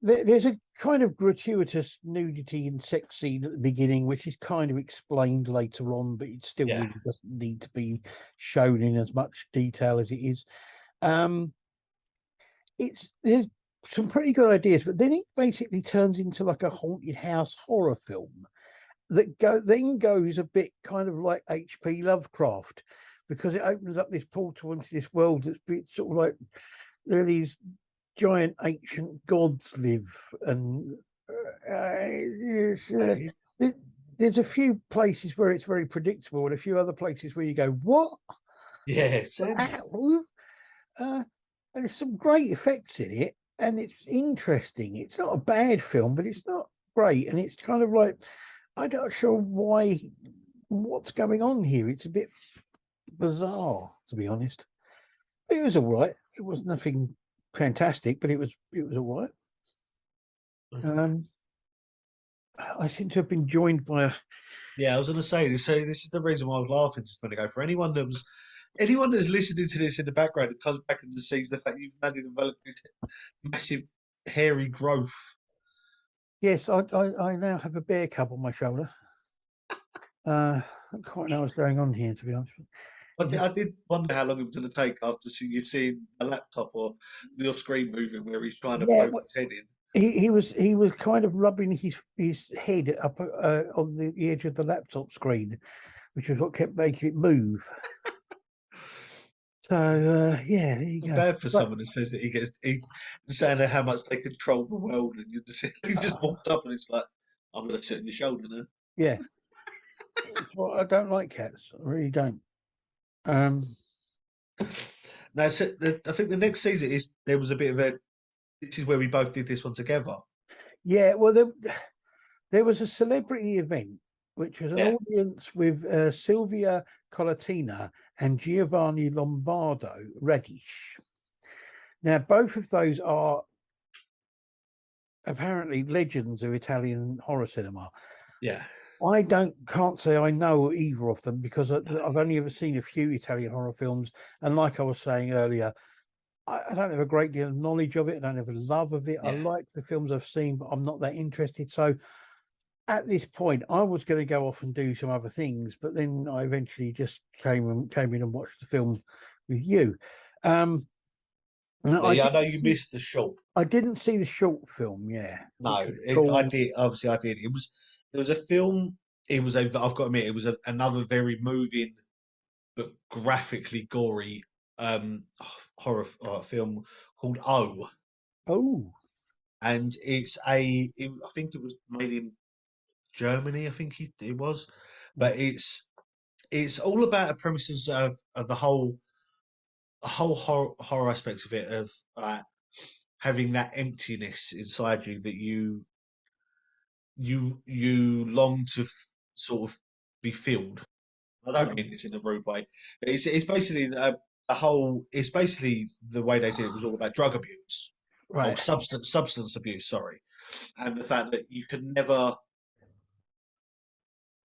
There's a kind of gratuitous nudity and sex scene at the beginning, which is kind of explained later on, but it still Yeah. really doesn't need to be shown in as much detail as it is. There's some pretty good ideas, but then it basically turns into like a haunted house horror film that then goes a bit kind of like H.P. Lovecraft, because it opens up this portal into this world that's sort of like there are these giant ancient gods live, and there's a few places where it's very predictable, and a few other places where you go, "What?" Yeah, And there's some great effects in it, and it's interesting. It's not a bad film, but it's not great, and it's kind of like I'm not sure what's going on here. It's a bit bizarre, to be honest. It was all right. It was nothing fantastic, but it was all right. I seem to have been joined by a Yeah, I was going to say this. So this is the reason why I was laughing just a minute ago. For anyone that's listening to this in the background and comes back and just sees the fact you've now developed this massive hairy growth. yes. I now have a bear cub on my shoulder. I don't quite know what's going on here, to be honest. I did wonder how long it was going to take after you've seen a laptop or your screen moving where he's trying to poke his head in. He was kind of rubbing his head up on the edge of the laptop screen, which is what kept making it move. So yeah, there you go. Bad for someone who says that he's saying how much they control the world, and he just walked up and it's like, I'm going to sit on your shoulder now. Yeah. Well, I don't like cats. I really don't. Now, so I think the next season there was a bit of a. This is where we both did this one together. Yeah, well, there was a celebrity event, which was an audience with Silvia Colatina and Giovanni Lombardo Radish. Now, both of those are apparently legends of Italian horror cinema. Yeah. I can't say I know either of them because I've only ever seen a few Italian horror films. And like I was saying earlier, I don't have a great deal of knowledge of it. I don't have a love of it. Yeah. I like the films I've seen, but I'm not that interested. So at this point, I was going to go off and do some other things, but then I eventually just came in and watched the film with you. I know you missed the short. I didn't see the short film. Yeah, no, I did. Obviously, I did. It was a film. I've got to admit, it was another very moving, but graphically gory horror film called O. Oh, and I think it was made in Germany. I think it was, but it's all about the premises of the whole horror aspects of it, of having that emptiness inside you that you long to sort of be filled. I don't mean this in a rude way, but it's basically the whole. It's basically the way they did it was all about drug abuse, right? Or substance abuse. Sorry, and the fact that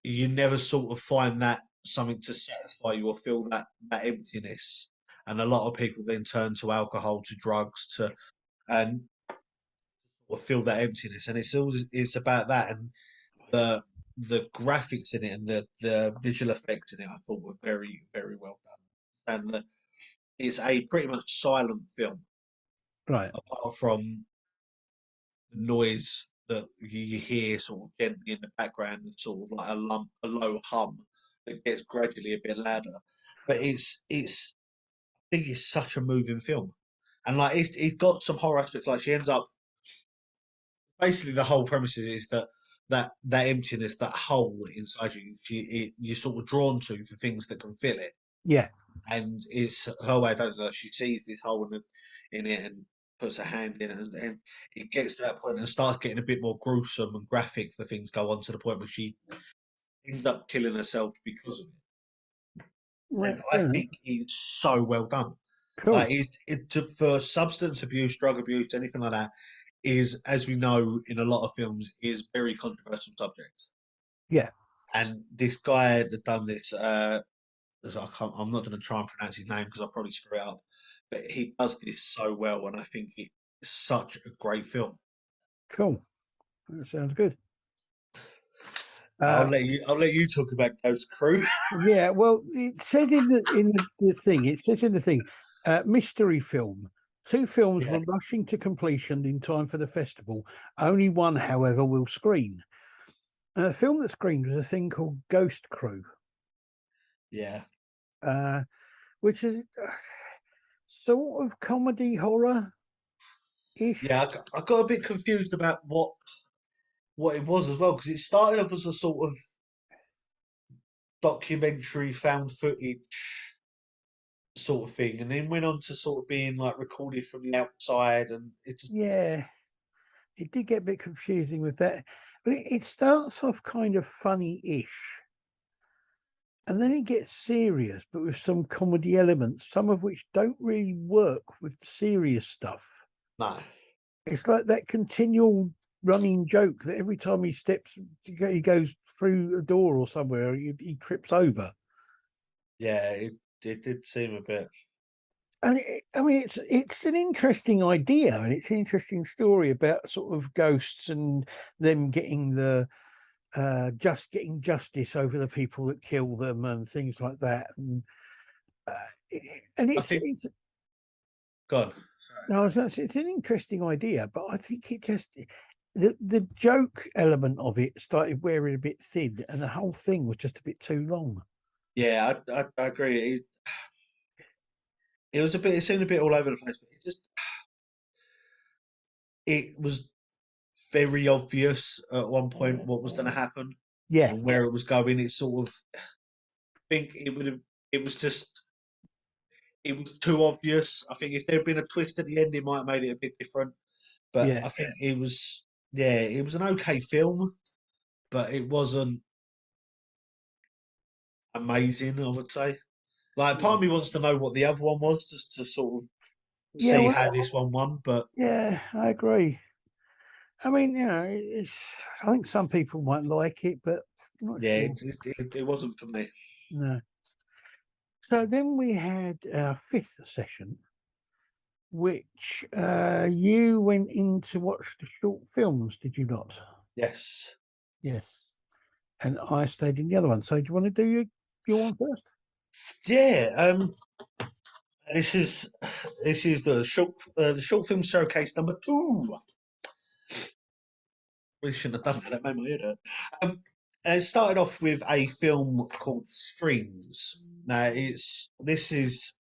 you never sort of find that something to satisfy you or fill that emptiness. And a lot of people then turn to alcohol, to drugs, and fill that emptiness. And it's about that, and the graphics in it and the visual effects in it, I thought were very, very well done. And it's a pretty much silent film, right? Apart from the noise that you hear sort of gently in the background, sort of like a low hum that gets gradually a bit louder. But I think it's such a moving film, and like it's got some horror aspects. Like she ends up basically the whole premise is that emptiness, that hole inside you, you're sort of drawn to for things that can fill it. Yeah, and it's her way. I don't know. She sees this hole in it and puts her hand in it, and it gets to that point and starts getting a bit more gruesome and graphic. The things go on to the point where she ends up killing herself because of it. right, I think it's so well done. Cool. Like for substance abuse, drug abuse, anything like that, is, as we know in a lot of films, is very controversial subject. Yeah. And this guy that done this, I'm not going to try and pronounce his name because I'll probably screw it up. But he does this so well, and I think it's such a great film. Cool. That sounds good. I'll let you talk about Ghost Crew. Yeah, well, it said in the thing. It says in the thing, mystery film. 2 films Yeah. were rushing to completion in time for the festival. Only one, however, will screen. The film that screened was a thing called Ghost Crew, Yeah, which is sort of comedy horror ish. yeah. I got a bit confused about what it was as well because it started off as a sort of documentary, found footage sort of thing, and then went on to sort of being like recorded from the outside, and it just Yeah, it did get a bit confusing with that, but it starts off kind of funny-ish, and then it gets serious, but with some comedy elements, some of which don't really work with the serious stuff. no. It's like that continual running joke that every time he goes through a door or somewhere, he trips over. Yeah, it did seem a bit. And I mean, it's an interesting idea, and it's an interesting story about sort of ghosts and them getting getting justice over the people that kill them and things like that. And I think. it's Go on. no, I was gonna say, it's an interesting idea, but I think it just the joke element of it started wearing a bit thin, and the whole thing was just a bit too long. Yeah, I agree. It was a bit. It seemed a bit all over the place, but it was very obvious at one point what was going to happen Yeah, and where it was going. It sort of think it would have. It was just. It was too obvious. I think if there had been a twist at the end, it might have made it a bit different. But yeah, I think it was. Yeah, it was an okay film, but it wasn't amazing. I would say. Like, part of me wants to know what the other one was, just to sort of yeah. see Well, how this one won. But yeah, I agree. I mean, it's. I think some people might like it, but I'm not yeah, sure. it wasn't for me. No. So then we had our 5th session, which you went in to watch the short films, did you not? Yes. Yes. And I stayed in the other one. So do you want to do your one first? Yeah. This is the short film showcase number 2. We shouldn't have done that. That made my head hurt. It started off with a film called Streams. Now this is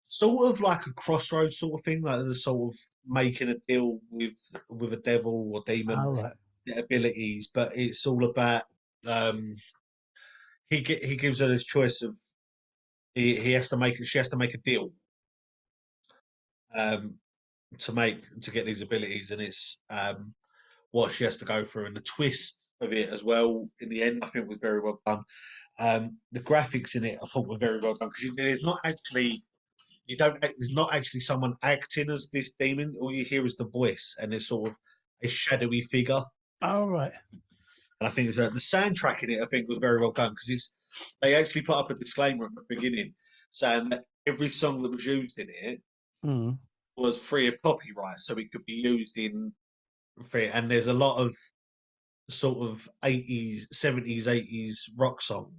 sort of like a crossroads sort of thing, like the sort of making a deal with a devil or demon All right. abilities, but it's all about um, he gives her this choice of he has to make she has to make a deal um, to get these abilities, and it's what she has to go through, and the twist of it as well in the end I think was very well done. The graphics in it I thought were very well done because there's not actually there's not actually someone acting as this demon. All you hear is the voice, and it's sort of a shadowy figure. All right. And I think the soundtrack in it, I think, was very well done because they actually put up a disclaimer at the beginning saying that every song that was used in it Mm. was free of copyright, so it could be used in free. And there's a lot of sort of 80s, 70s, 80s rock songs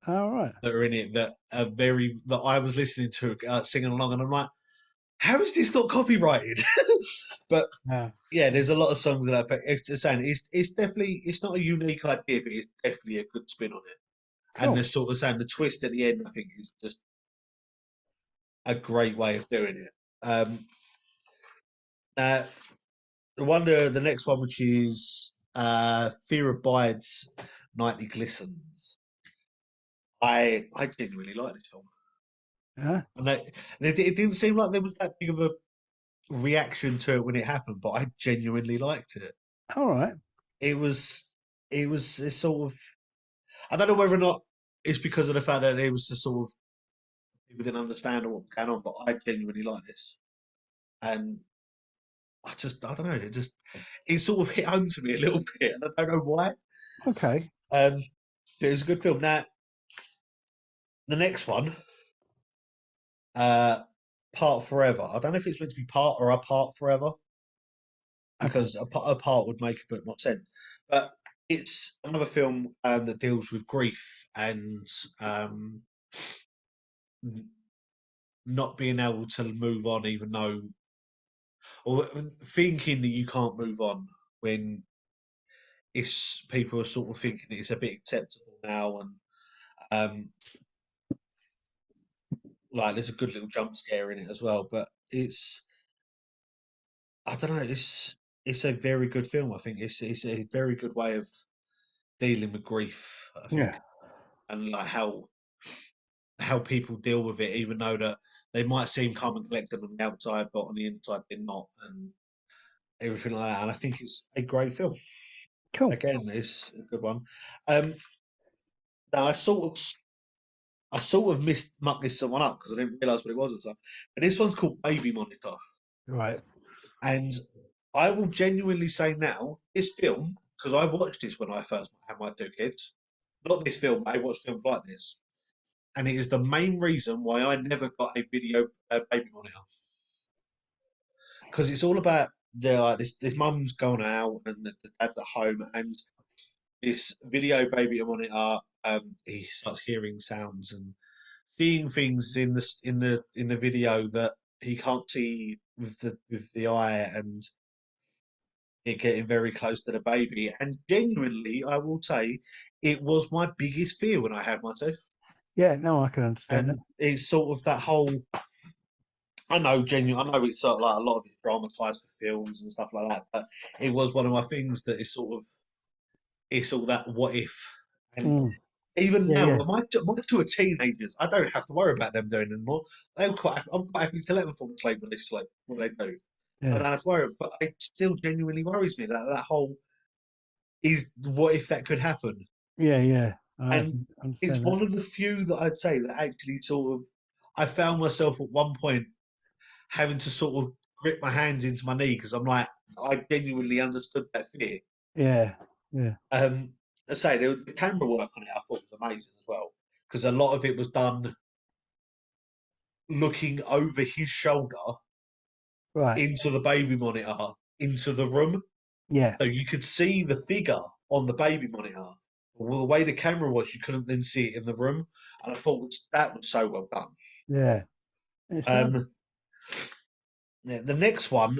All right. that are in it that are that I was listening to singing along, and I'm like, how is this not copyrighted? But Yeah. yeah, there's a lot of songs of that. But it's just saying it's definitely it's not a unique idea, but it's definitely a good spin on it. Cool. And the sort of saying the twist at the end, I think, is just a great way of doing it. Uh, the next one, which is Fear Abides, Nightly Glistens. I genuinely like this film, Yeah. and it didn't seem like there was that big of a reaction to it when it happened, but I genuinely liked it. All right. It was a sort of I don't know whether or not it's because of the fact that it was the sort of people didn't understand what was going on, but I genuinely like this, and I don't know, it sort of hit home to me a little bit, and I don't know why. Okay. But it was a good film. Now The next one, Part Forever. I don't know if it's meant to be part or apart forever, because apart would make a bit more sense. But it's another film that deals with grief and um, not being able to move on, even though, or thinking that you can't move on when it's people are sort of thinking it's a bit acceptable now, and um, like there's a good little jump scare in it as well. But it's, I don't know, it's a very good film. I think it's a very good way of dealing with grief. I think, Yeah. and like how people deal with it, even though that they might seem calm and collected on the outside, but on the inside they're not, and everything like that. And I think it's a great film. Cool. Again, it's a good one. Now I sort of mucked this one up because I didn't realise what it was at the time. But this one's called Baby Monitor, Right. and I will genuinely say now, this film, because I watched this when I first had my two kids. Not this film, but I watched films like this, and it is the main reason why I never got a video baby monitor, because it's all about this mum's gone out and the dad's at home, and this video baby monitor, he starts hearing sounds and seeing things in the video that he can't see with the eye, and it getting very close to the baby. And genuinely, I will say, it was my biggest fear when I had my two. Yeah. No, I can understand that. And it's sort of that whole. I know, genuine. I know it's sort of like a lot of it's dramatized for films and stuff like that, but it was one of my things that is sort of, it's all that what if. And Mm. even Yeah. now, Yeah. my two are teenagers. I don't have to worry about them doing anymore. I'm quite happy to let them fall asleep when they sleep, when they do. I Yeah. don't have to worry, but it still genuinely worries me that whole is what if that could happen. Yeah. Yeah. I And can it's understand that. one of the few that I'd say that actually sort of, I found myself at one point having to sort of grip my hands into my knee because I'm like, I genuinely understood that fear. Yeah. Yeah. I say the camera work on it I thought was amazing as well, because a lot of it was done looking over his shoulder Right. into the baby monitor into the room, Yeah. so you could see the figure on the baby monitor. Well, the way the camera was, you couldn't then see it in the room, and I thought that was so well done. Yeah. It's not. The next one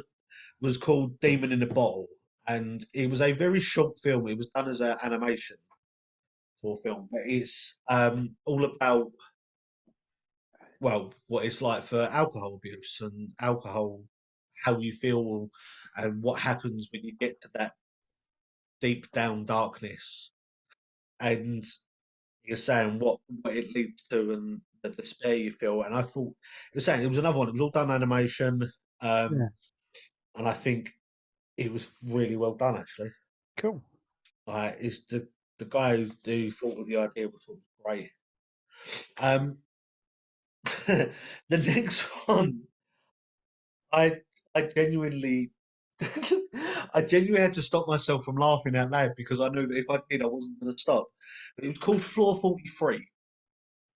was called Demon in a Bottle, and it was a very short film. It was done as an animation for film, but it's all about, well, what it's like for alcohol abuse and alcohol, how you feel, and what happens when you get to that deep down darkness, and you're saying what it leads to and the despair you feel. And I thought, you're saying it was another one. It was all done animation, Yeah. and I think it was really well done actually. Cool. Like, it's the guy who thought of the idea was great. Um, the next one, I I genuinely I genuinely had to stop myself from laughing out loud because I knew that if I did, I wasn't going to stop. But it was called Floor 43,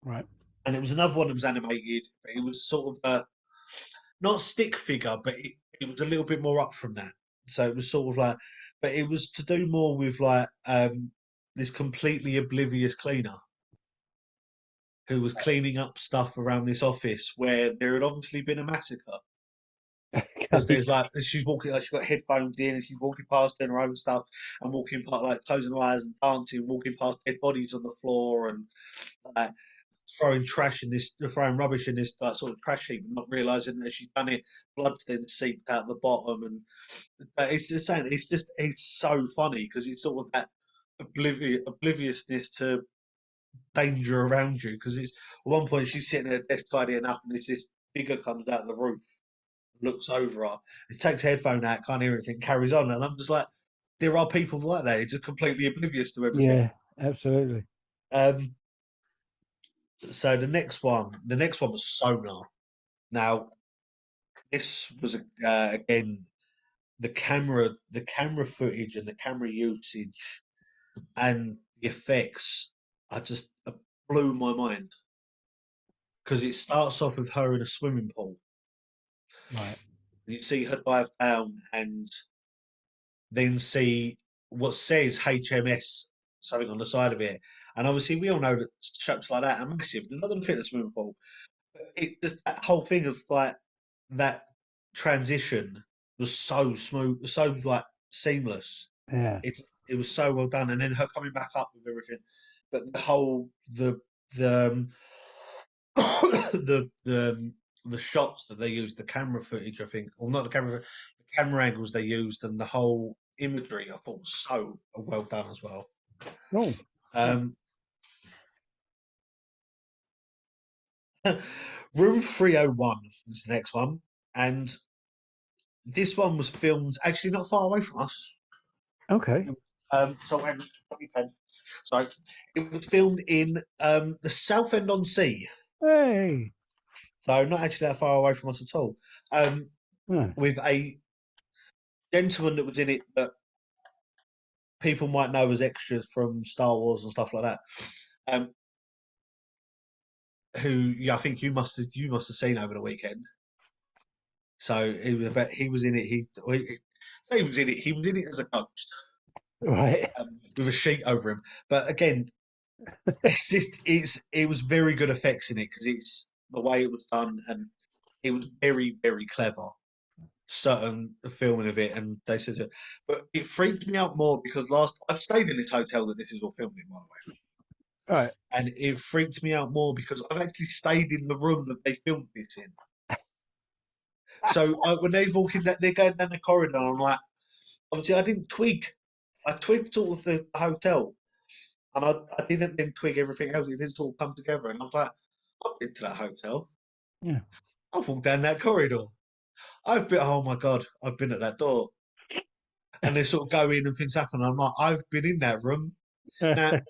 Right. and it was another one that was animated. But it was sort of a, not stick figure, but it was a little bit more up from that. So it was sort of like, but it was to do more with like this completely oblivious cleaner who was cleaning up stuff around this office where there had obviously been a massacre. Because Okay. there's like, she's walking, like she's got headphones in, and she's walking past doing her own stuff, and walking past, like closing her eyes and dancing, walking past dead bodies on the floor, and like throwing throwing rubbish in this like sort of trash heap, not realizing that she's done it. Blood's then seeped out the bottom, and but it's just saying, it's so funny because it's sort of that obliviousness to danger around you. Because it's at one point she's sitting at a desk tidying up, and this figure comes out of the roof, looks over her, and takes her headphone out, can't hear anything, carries on, and I'm just like, there are people like that. It's just completely oblivious to everything. Yeah. Absolutely. Um, so the next one was Sonar. Now this was again the camera footage and the camera usage and the effects. I just blew my mind. because it starts off with her in a swimming pool. Right. You see her dive down and then see what says HMS something on the side of it. And obviously, we all know that ships like that are massive. They're not going to fit the swimming pool. But it just that whole thing of like that transition was so smooth, so like seamless. Yeah. It was so well done, and then her coming back up with everything. But the whole the the shots that they used, the camera footage, I think, or not the camera, the camera angles they used, and the whole imagery, I thought was so well done as well. Oh. Room 301 is the next one, and this one was filmed actually not far away from us. Okay. So when sorry, it was filmed in the Southend-on-Sea, Hey. so not actually that far away from us at all. Yeah. With a gentleman that was in it that people might know as extras from Star Wars and stuff like that. Who I think you must have seen over the weekend. So he was in it. He was in it. He was in it as a ghost, Right. with a sheet over him. But again, it was very good effects in it because it's the way it was done, and it was very very clever. Certain filming of it, and they said, but it freaked me out more because I've stayed in this hotel that this is all filmed in, by the way. Right. And it freaked me out more because I've actually stayed in the room that they filmed this in. So when they walk in, they're going down the corridor. I'm like, obviously, I didn't twig. I twigged sort of the hotel, and I didn't then twig everything else. It didn't all come together, and I was like, I've been to that hotel. Yeah. I've walked down that corridor. I've been. Oh my god, I've been at that door. And they sort of go in and things happen. I'm like, I've been in that room. Now,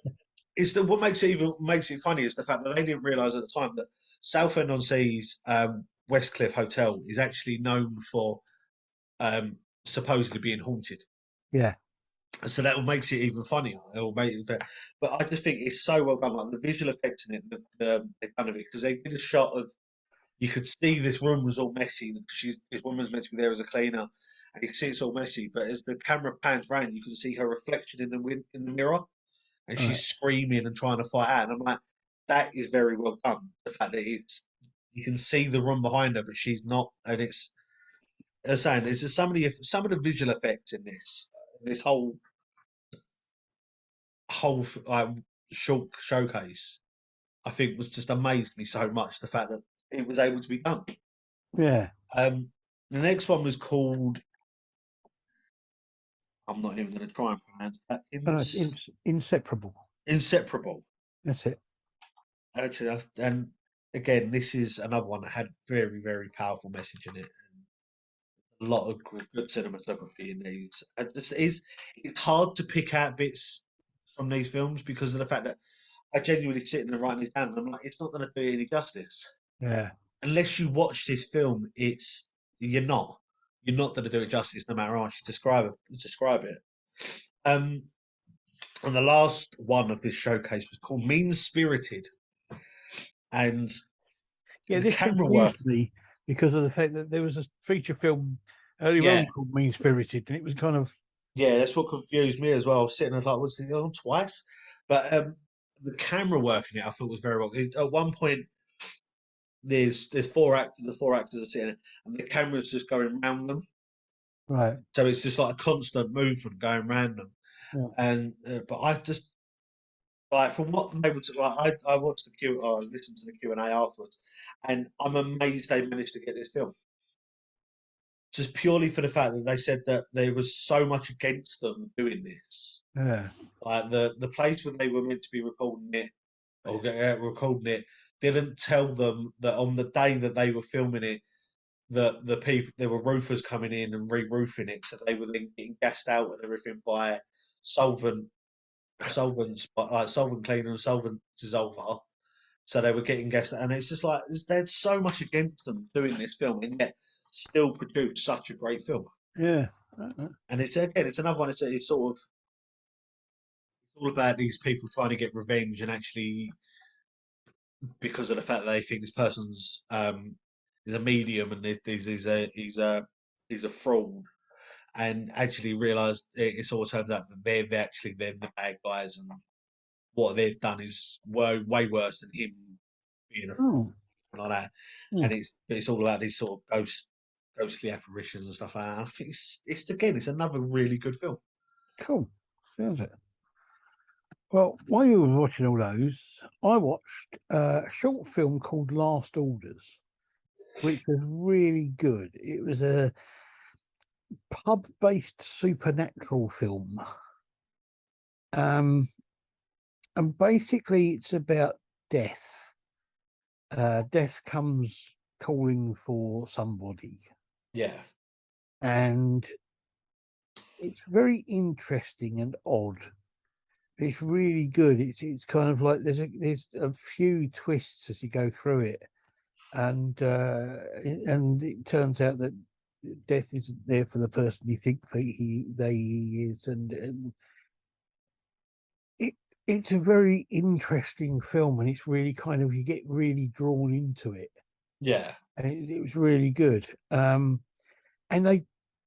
what makes it funny is the fact that they didn't realise at the time that Southend-on-Sea's Westcliff Hotel is actually known for supposedly being haunted. Yeah. So that makes it even funnier. It will make it better. But I just think it's so well done. Like the visual effects in it, they've done of it because they did a shot of. You could see this room was all messy. This woman's meant to be there as a cleaner, and you can see it's all messy. But as the camera pans round, you can see her reflection in the mirror, and Right. she's screaming and trying to fight out. And I'm like, that is very well done. The fact that you can see the room behind her, but she's not, and it's. As I'm saying, there's just some of the visual effects in this whole short showcase. I think was just amazed me so much, the fact that it was able to be done. Yeah. The next one was called. I'm not even going to try and pronounce that. It's inseparable. Inseparable. That's it. Actually, and again, this is another one that had very, very powerful message in it. And a lot of good cinematography in these. It's hard to pick out bits from these films because of the fact that I genuinely sitting there writing it down, and I'm like, it's not going to do any justice. Yeah. Unless you watch this film, you're not going to do it justice, no matter how much you describe it. And the last one of this showcase was called Mean Spirited, and Yeah, the this camera work. confused me because of the fact that there was a feature film earlier on called Mean Spirited, and it was kind of. Yeah, that's what confused me as well. I was sitting there like, what's it on twice? But the camera work in it, I thought was very well. At one point, there's four actors. The four actors are sitting, and the camera's just going around them. Right. So it's just like a constant movement going around them. Yeah. And but I just like from what they were like, I watched I listened to the Q&A afterwards, and I'm amazed they managed to get this film. Just purely for the fact that they said that there was so much against them doing this. Yeah. Like the place where they were meant to be recording it didn't tell them that on the day that they were filming it, that the people there were roofers coming in and re-roofing it, so they were then getting gassed out and everything by solvents, like solvent cleaner and solvent dissolver. So they were getting gassed, and it's just like there's so much against them doing this film, and yet still produce such a great film. Yeah. And it's another one. It's sort of all about these people trying to get revenge and actually because of the fact that they think this person's is a medium and he's a fraud, and actually realised it all turns out that they're the bad guys, and what they've done is way worse than him being a fraud Oh, like that. hmm, And it's all about these sort of ghostly apparitions and stuff like that. And I think it's another really good film. cool. Sounds it. Well, while you were watching all those, I watched a short film called Last Orders, which was really good. It was a pub-based supernatural film. Um, and basically it's about death. Death comes calling for somebody, Yeah, and it's very interesting and odd. It's really good. It's kind of like there's a few twists as you go through it, and it turns out that death isn't there for the person you think that he is, and it's a very interesting film, and it's really kind of you get really drawn into it, yeah. and it was really good. And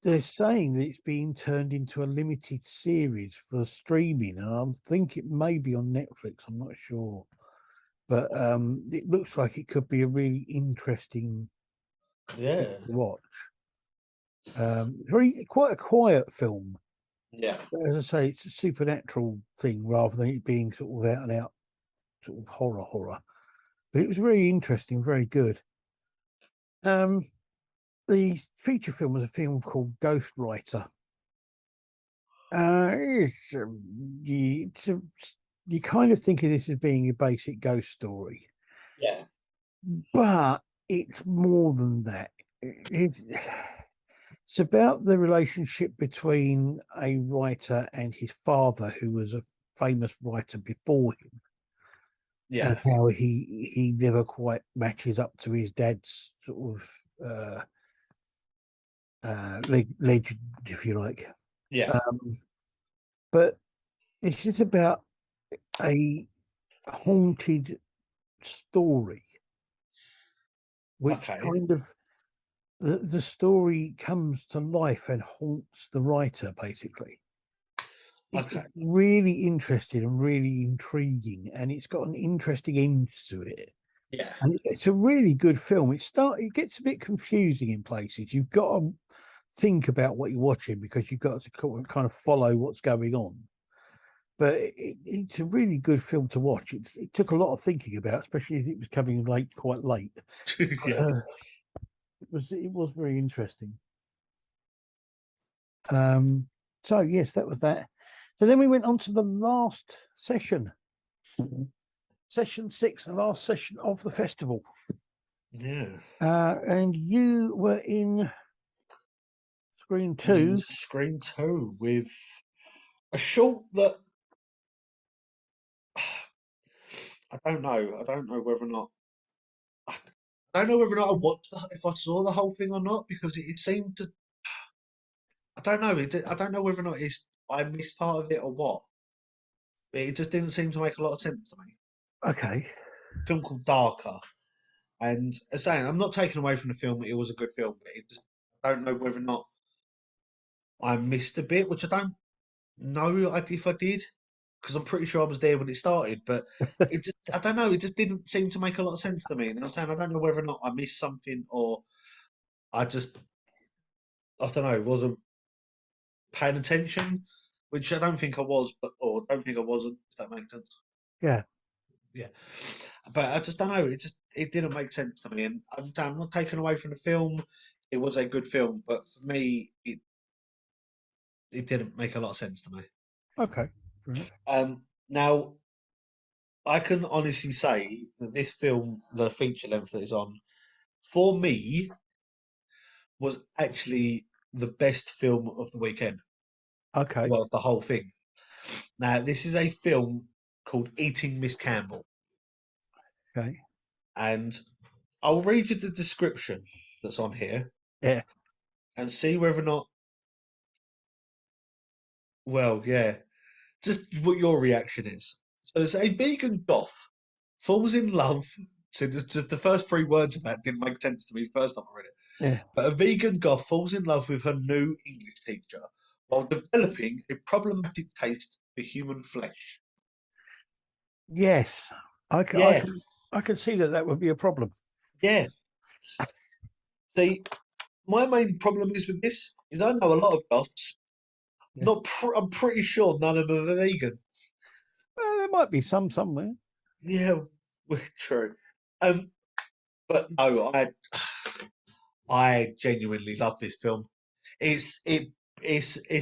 they're saying that it's being turned into a limited series for streaming, and I think it may be on Netflix. I'm not sure, but it looks like it could be a really interesting Yeah, to watch. Quite a quiet film. yeah. But as I say, it's a supernatural thing rather than it being sort of out and out sort of horror. But it was very interesting, very good. The feature film was a film called Ghostwriter. You kind of think of this as being a basic ghost story, Yeah. but it's more than that. It's about the relationship between a writer and his father, who was a famous writer before him, and Yeah. how he never quite matches up to his dad's sort of legend, if you like. Yeah. But this is about a haunted story, which Okay. kind of the story comes to life and haunts the writer, basically. Okay. It's really interesting and really intriguing, and it's got an interesting end to it. Yeah. And it's a really good film. It gets a bit confusing in places. You've got to think about what you're watching because you've got to kind of follow what's going on. But it's a really good film to watch. It took a lot of thinking about, especially if it was coming quite late. Yeah. It was very interesting. So yes, that was that. So then we went on to the last session, session 6, the last session of the festival. Yeah. And you were in screen I was 2. in Screen 2 with a short that I don't know. I don't know whether or not I don't know whether or not I watched if I saw the whole thing or not, because it seemed to. I don't know. I don't know whether or not I missed part of it or what. It just didn't seem to make a lot of sense to me. Okay. A film called Darker, and as saying, I'm not taking away from the film. It was a good film, but I don't know whether or not I missed a bit, which I don't know if I did, because I'm pretty sure I was there when it started. But I don't know. It just didn't seem to make a lot of sense to me. And I'm saying I don't know whether or not I missed something or I just I don't know, wasn't paying attention, which I don't think I was, or don't think I wasn't. If that makes sense. Yeah. Yeah, but I just don't know. It didn't make sense to me, and I'm not taking away from the film. It was a good film, but for me, it didn't make a lot of sense to me. Okay. Brilliant. Now I can honestly say that this film, the feature length that it's on, for me, was actually the best film of the weekend. Okay. Well, of the whole thing. Now, this is a film called Eating Miss Campbell, Okay. and I'll read you the description that's on here Yeah. and see whether or not. Well, yeah, just what your reaction is. So, it's a vegan goth falls in love So just the first three words of that didn't make sense to me the first time I read it. Yeah. But a vegan goth falls in love with her new English teacher while developing a problematic taste for human flesh. Yes. I can, I Yeah, can, I can see that would be a problem. yeah. See, my main problem is with this is I know a lot of goths. Yeah. I'm pretty sure none of them are vegan. Well, there might be some somewhere. Yeah, true. But no, I genuinely love this film. It's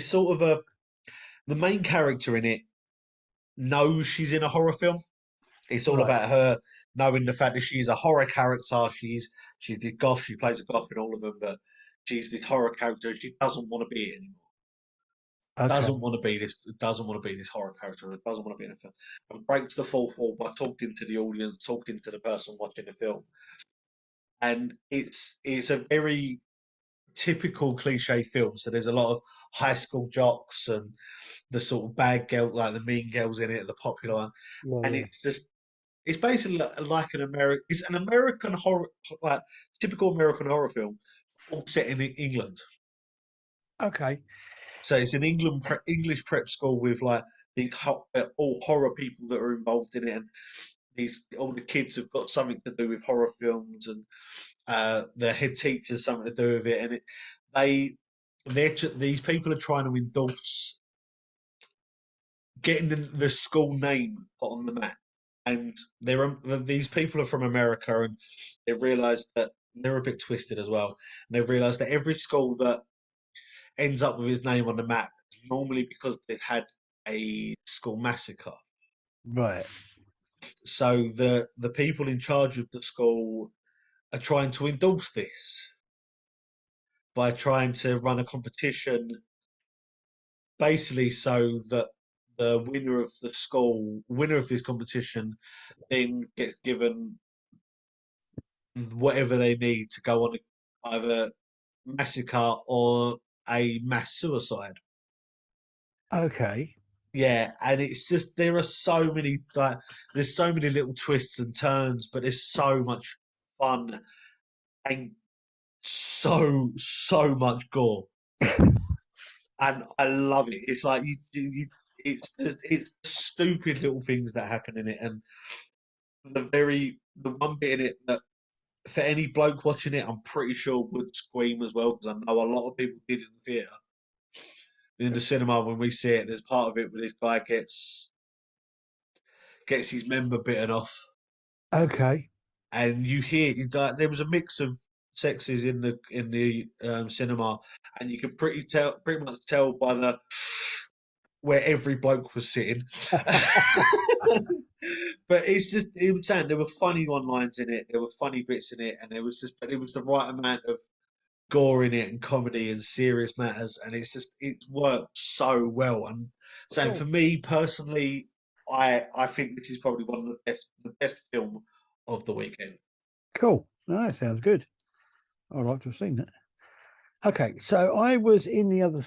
sort of the main character in it knows she's in a horror film. It's all Right. about her knowing the fact that she's a horror character. She's the goth. She plays a goth in all of them, but she's this horror character. She doesn't want to be it anymore. Okay. Doesn't want to be this. Doesn't want to be this horror character. And doesn't want to be in a film. And breaks the fourth wall by talking to the audience, talking to the person watching the film. And it's a very typical cliche film. So there's a lot of high school jocks and the sort of bad girl, like the mean girls in it, the popular one. Yeah, And yeah. it's basically like it's an American horror, like typical American horror film, all set in England. Okay. So it's an English prep school with like these all horror people that are involved in it, and all the kids have got something to do with horror films, and the head teacher's something to do with it, and these people are trying to endorse getting the school name put on the map, and these people are from America, and they've realised that they're a bit twisted as well, and they've realised that every school that ends up with his name on the map is normally because they've had a school massacre. Right. So the people in charge of the school are trying to endorse this by trying to run a competition, basically so that the winner of this competition, then gets given whatever they need to go on either massacre or a mass suicide. Okay. Yeah, and it's just there are so many there's so many little twists and turns, but there's so much fun and so much gore, and I love it. It's like it's stupid little things that happen in it, and the one bit in it that for any bloke watching it, I'm pretty sure would scream as well, because I know a lot of people did in the theatre. In the cinema, when we see it, there's part of it where this guy gets his member bitten off, Okay. and you hear there was a mix of sexes in the cinema, and you could pretty much tell by the where every bloke was sitting. But it was saying there were funny one lines in it, there were funny bits in it, and it was the right amount of gore in it and comedy and serious matters, and it worked so well. And so for me personally, I think this is probably one of the best film of the weekend. Cool. No, that sounds good. I'd like to have seen that. Okay, so I was in the other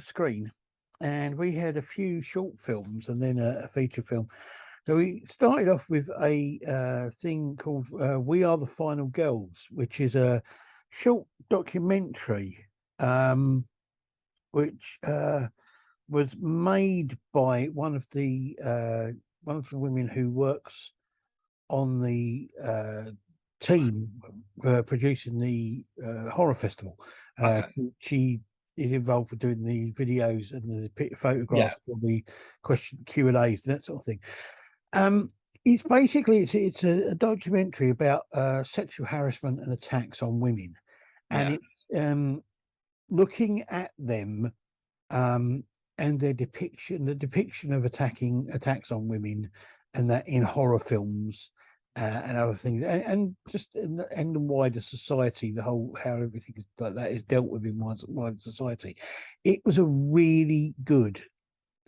screen, and we had a few short films and then a feature film. So we started off with a thing called "We Are the Final Girls," which is a short documentary, which was made by one of the women who works on the team producing the horror festival. She is involved with doing the videos and the photographs for the question Q&As and that sort of thing. It's basically it's a documentary about sexual harassment and attacks on women, and it's looking at them and their depiction of attacks on women, and that in horror films and other things, and just in the wider society, the whole how everything like that is dealt with in wider society. It was a really good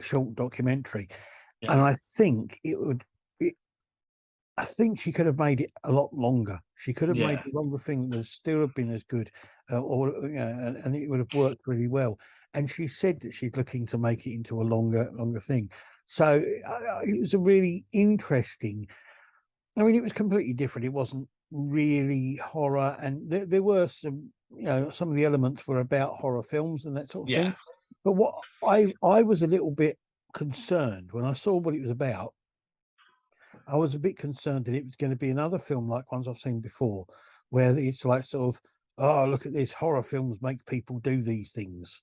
short documentary, and I think I think she could have made it a lot longer. She could have made a longer thing that would still have been as good, and it would have worked really well. And she said that she's looking to make it into a longer thing. So it was a really interesting I mean, it was completely different. It wasn't really horror, and there were some, some of the elements were about horror films and that sort of Yeah. thing. But what I was a little bit concerned when I saw what it was about. I was a bit concerned that it was going to be another film like ones I've seen before, where it's like sort of, oh, look at this, horror films make people do these things.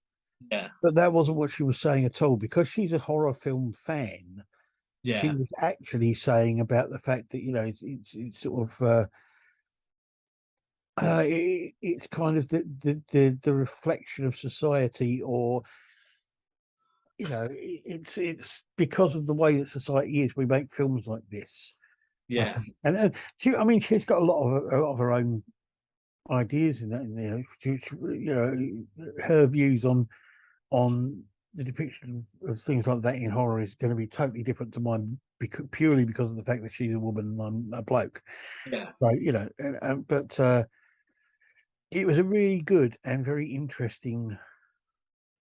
Yeah. But that wasn't what she was saying at all, because she's a horror film fan. He Yeah. was actually saying about the fact that it's sort of it's kind of the reflection of society, or it's because of the way that society is, we make films like this. I Yeah. think. And she, I mean, she's got a lot of her own ideas in that. And, her views on the depiction of things like that in horror is going to be totally different to mine, purely because of the fact that she's a woman and I'm a bloke. Yeah. So but it was a really good and very interesting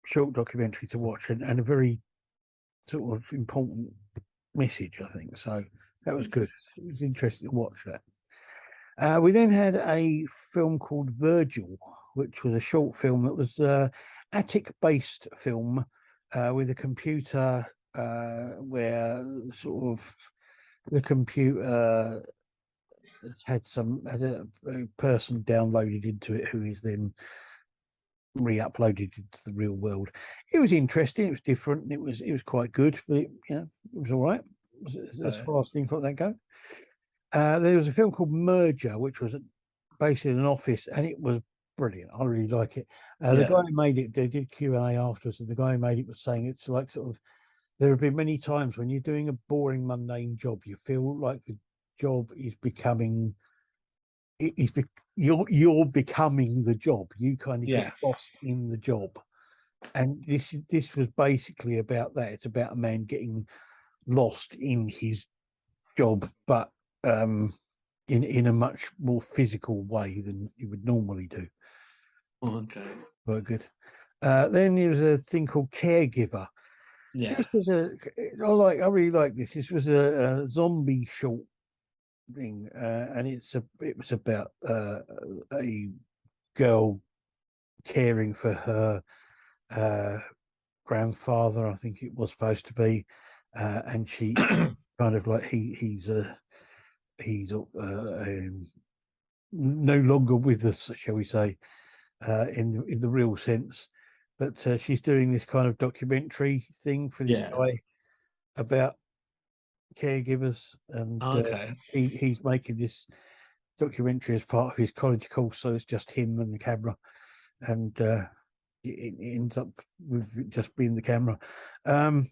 short documentary to watch, and a very sort of important message, I think. So that was good. It was interesting to watch that. We then had a film called Virgil, which was a short film that was attic-based film with a computer where sort of the computer had a person downloaded into it who is then re-uploaded into the real world. It was interesting. It was different. And it was quite good. But it was all right as far as things like that go. There was a film called Merger, which was based in an office, and it was brilliant. I really like it. The guy who made it, they did Q&A afterwards, and the guy who made it was saying it's like sort of, there have been many times when you're doing a boring, mundane job, you feel like the job is becoming, you're becoming the job. You kind of get lost in the job. And this was basically about that. It's about a man getting lost in his job, but in a much more physical way than you would normally do. Okay. Very good. Then there's a thing called Caregiver. Yeah. This was I really like this. This was a zombie short thing, and it was about a girl caring for her grandfather, I think it was supposed to be, and she kind of like he's no longer with us, shall we say, in the real sense. But she's doing this kind of documentary thing for this guy about caregivers, and he's making this documentary as part of his college course, so it's just him and the camera, and it ends up with just being the camera. Then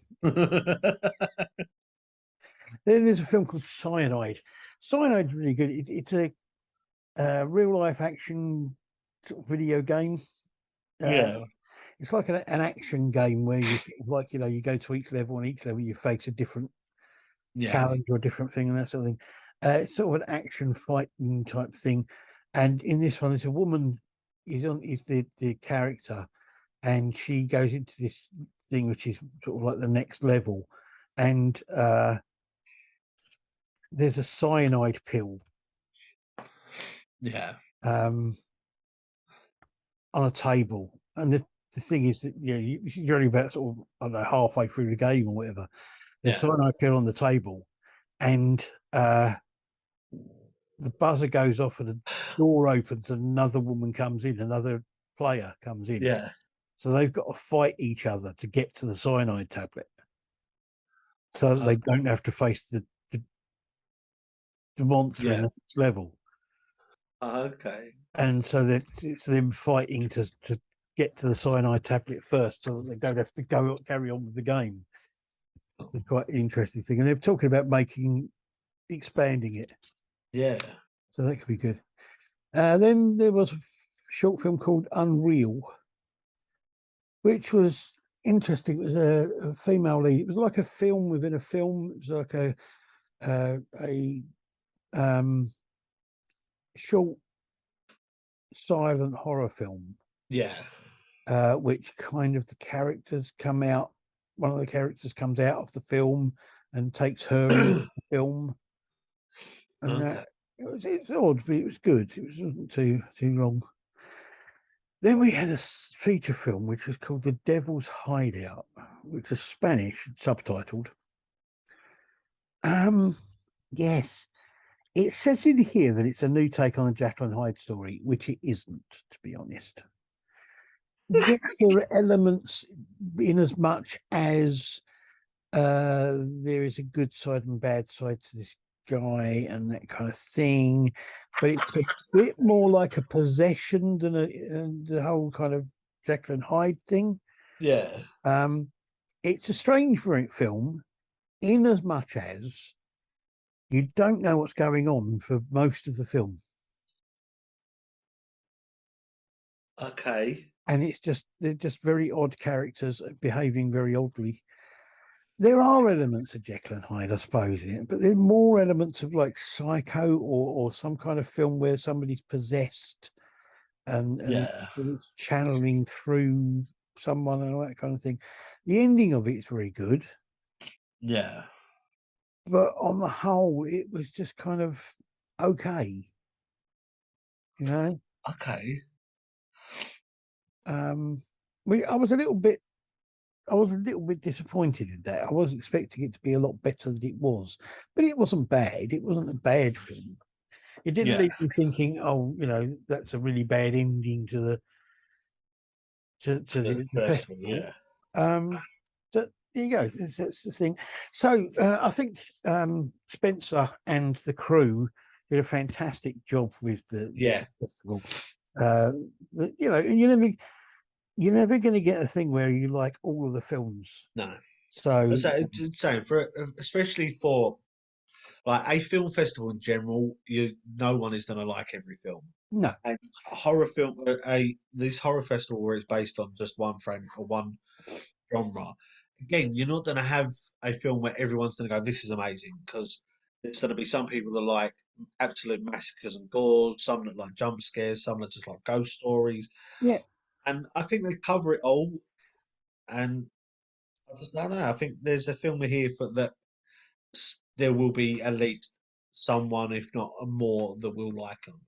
there's a film called Cyanide. Cyanide's really good. It's a real life action sort of video game. It's like an action game where you like, you go to each level, and each level you face a different challenge or a different thing and that sort of thing. It's sort of an action fighting type thing. And in this one, there's a woman is the character, and she goes into this thing which is sort of like the next level, and there's a cyanide pill on a table, and the thing is that this is really about sort of, I don't know, halfway through the game or whatever. There's cyanide pill on the table, and the buzzer goes off and the door opens and another woman comes in, another player comes in. So they've got to fight each other to get to the cyanide tablet, so that they don't have to face the monster in the next level. And so that it's them fighting to get to the cyanide tablet first, so that they don't have to carry on with the game. It's quite an interesting thing, and they're talking about expanding it. So that could be good. Then there was a short film called Unreal, which was interesting. It was a female lead. It was like a film within a film. It was like a short silent horror film. Which kind of the characters come out. One of the characters comes out of the film and takes her into the film. And Okay. it's odd, but it was good. It wasn't too long. Then we had a feature film which was called The Devil's Hideout, which is Spanish, subtitled. Yes, it says in here that it's a new take on the Jekyll and Hyde story, which it isn't, to be honest. Yes, there are elements in as much as there is a good side and bad side to this guy and that kind of thing, but it's a bit more like a possession than the whole kind of Jekyll and Hyde thing. Yeah. It's a strange film in as much as you don't know what's going on for most of the film. Okay. And they're just very odd characters behaving very oddly. There are elements of Jekyll and Hyde, I suppose, in it, but there are more elements of like Psycho or some kind of film where somebody's possessed and it's channeling through someone and all that kind of thing. The ending of it is very good. Yeah. But on the whole, it was just kind of okay. You know? Okay. I was a little bit disappointed in that. I was expecting it to be a lot better than it was, but it wasn't bad. It wasn't a bad film. It didn't leave me thinking, oh, that's a really bad ending to the festival. Yeah. But there you go. That's the thing. So I think Spencer and the crew did a fantastic job with the festival. And you're never going to get a thing where you like all of the films. No. So same especially for like a film festival in general. No one is going to like every film. No. And a horror film, this horror festival where it's based on just one frame or one genre. Again, you're not going to have a film where everyone's going to go, "This is amazing," because there's going to be some people that like absolute massacres and gore, some that like jump scares, some that just like ghost stories. Yeah. And I think they cover it all. And I don't know. I think there's a film here for that. There will be at least someone, if not more, that will like them.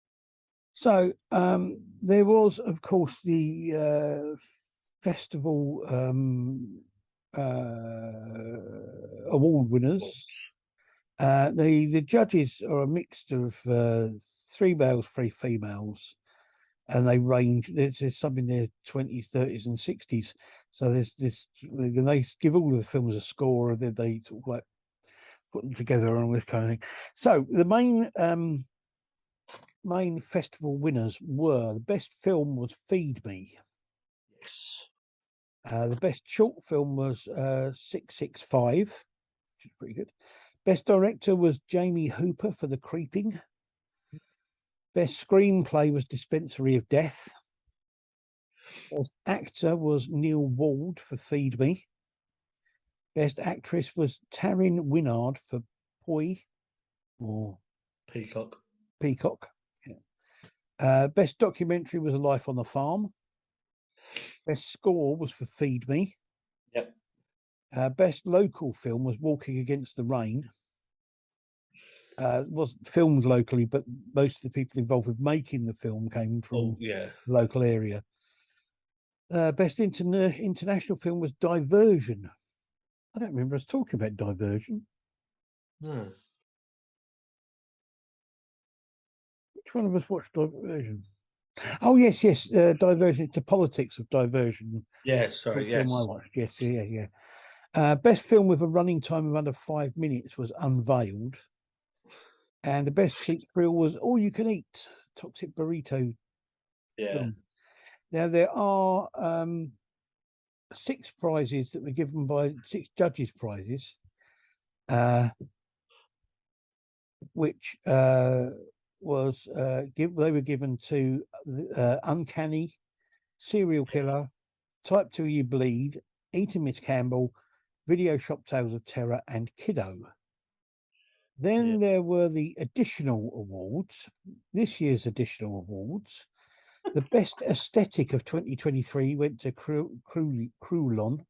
So there was, of course, the festival award winners. The judges are a mixture of 3 males, 3 females, and they range. There's some in their 20s, 30s, and 60s. So there's this. They give all of the films a score, and then they sort of like put them together and all this kind of thing. So the main festival winners were: the best film was Feed Me. Yes. The best short film was 665, which is pretty good. Best director was Jamie Hooper for The Creeping. Best screenplay was Dispensary of Death. Best actor was Neil Wald for Feed Me. Best actress was Taryn Wynnard for Poi or Peacock. Yeah. Best documentary was A Life on the Farm. Best score was for Feed Me. Yep. Best local film was Walking Against the Rain. It wasn't filmed locally, but most of the people involved with making the film came from the local area. Best international film was Diversion. I don't remember us talking about Diversion. No. Which one of us watched Diversion? Oh, yes. Diversion. The Politics of Diversion. Yes, sorry, yes. Film I watched. Yes, yeah. Best film with a running time of under 5 minutes was Unveiled. And the best cheap thrill was All You Can Eat, Toxic Burrito film. Now, there are 6 prizes that were given by 6 judges' prizes, which was they were given to Uncanny, Serial Killer, Type 2 You Bleed, Eating Miss Campbell, Video Shop Tales of Terror, and Kiddo. Then there were the additional awards, this year's additional awards. The best aesthetic of 2023 went to Crulon.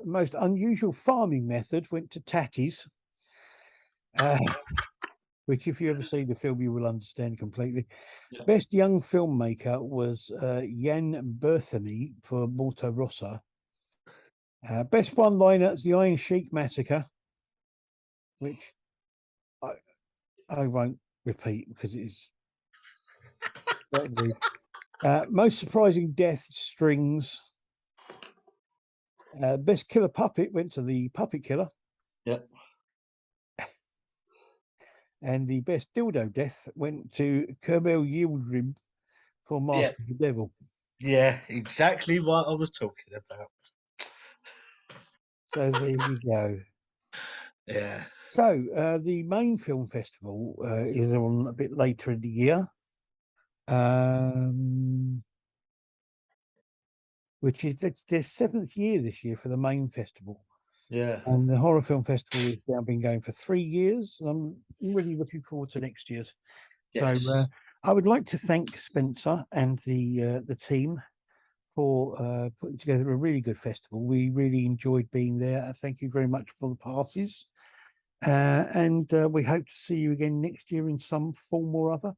Most unusual farming method went to Tatties. which if you ever see the film, you will understand completely. Yeah. Best young filmmaker was Jan Berthany for Morto Rossa. Best one-liner is the Iron Sheik Massacre, which I won't repeat because it is. Most surprising death, Strings. Best killer puppet went to the Puppet Killer. Yep. And the best dildo death went to Kerbel Yildirim for Mask of the Devil. Yeah, exactly what I was talking about. So there you go. Yeah. So the main film festival is on a bit later in the year, which is it's their 7th year this year for the main festival. Yeah. And the horror film festival has now been going for 3 years. And I'm really looking forward to next year's. Yes. So I would like to thank Spencer and the team for putting together a really good festival. We really enjoyed being there. Thank you very much for the passes. And we hope to see you again next year in some form or other.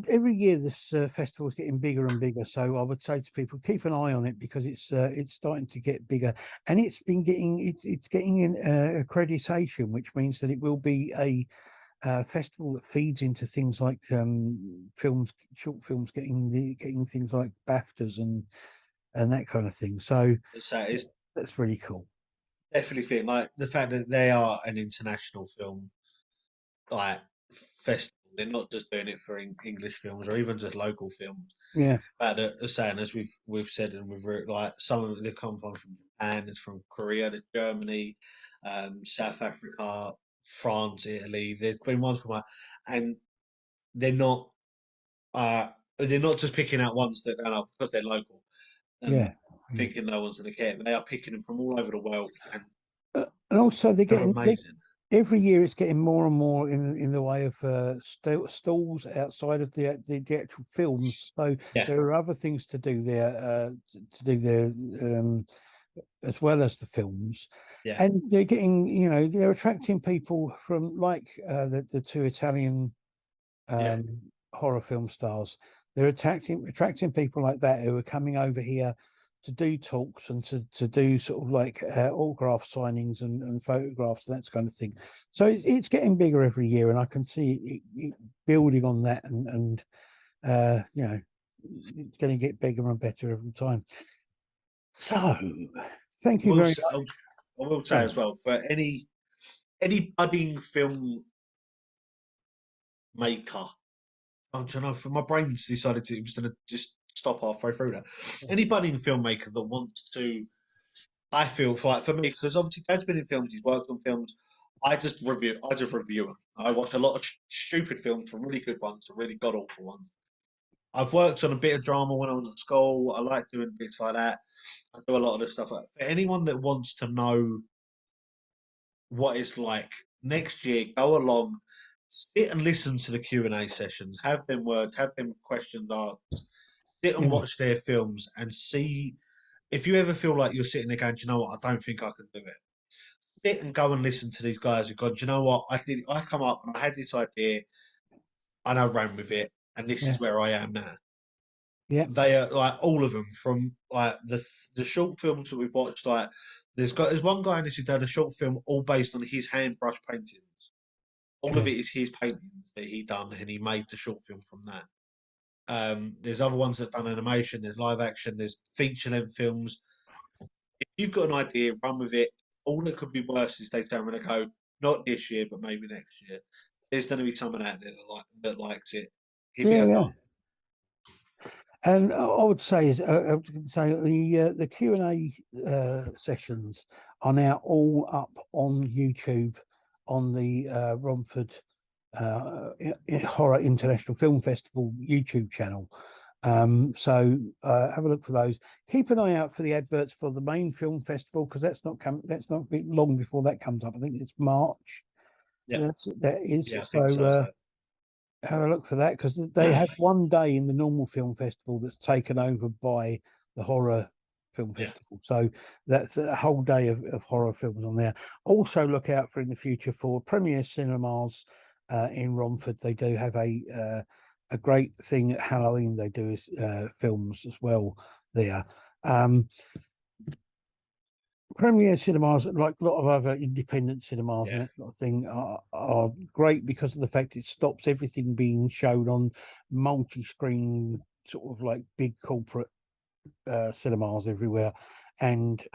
Every year this festival is getting bigger and bigger, so I would say to people, keep an eye on it because it's starting to get bigger, and it's getting an accreditation, which means that it will be a festival that feeds into things like short films getting things like BAFTAs and that kind of thing. So it's that's really cool. definitely think like the fact that they are an international film like festival. They're not just doing it for English films or even just local films. Yeah. But saying as we've said and we've written, like some of it they come from Japan, it's from Korea, there's Germany, South Africa, France, Italy. There's been ones from and they're not just picking out ones that don't know because they're local and thinking no one's going to care. They are picking them from all over the world, and also they're amazing. Every year, it's getting more and more in the way of stalls outside of the actual films. So there are other things to do there, as well as the films. Yeah. And they're getting, they're attracting people from like the 2 Italian horror film stars. They're attracting people like that who are coming over here to do talks and to do sort of like autograph signings and photographs and that kind of thing. So it's getting bigger every year, and I can see it building on that, and it's going to get bigger and better every time. So thank you very much. I will say as well, for any budding film maker, I don't know, for my brain's decided it was going to just stop halfway through that. Any budding filmmaker that wants to, I feel for me, because obviously Dad's been in films, he's worked on films. I just review them. I watch a lot of stupid films, from really good ones to really god awful ones. I've worked on a bit of drama when I was at school. I like doing bits like that. I do a lot of this stuff. For anyone that wants to know what it's like next year, go along, sit and listen to the Q&A sessions, have them words, have them questions asked, sit and watch their films and see if you ever feel like you're sitting there going, do you know what, I don't think I can do it. Sit and go and listen to these guys who've gone, do you know what, I come up and I had this idea and I ran with it, and this is where I am now. Yeah. They are like all of them, from like the short films that we've watched, like there's one guy in this who done a short film all based on his hand brush paintings. All of it is his paintings that he done, and he made the short film from that. There's other ones that have done animation, there's live action, there's feature length films. If you've got an idea, run with it. All that could be worse is they turn around and go, not this year, but maybe next year. There's going to be someone out there that likes it. Give it a go. And I would say the Q&A sessions are now all up on YouTube on the Romford Horror International Film Festival YouTube channel. So have a look for those. Keep an eye out for the adverts for the main film festival, because that's not long before that comes up. I think it's March. Yeah, that is. Yeah, I think so. Have a look for that, because they have one day in the normal film festival that's taken over by the horror Film Yeah. Festival. So that's a whole day of horror films on there. Also, look out for in the future for Premier Cinemas in Romford. They do have a great thing at Halloween. They do films as well there. Premier cinemas, like a lot of other independent cinemas and that sort of thing, are great because of the fact it stops everything being shown on multi-screen, sort of like big corporate cinemas everywhere. And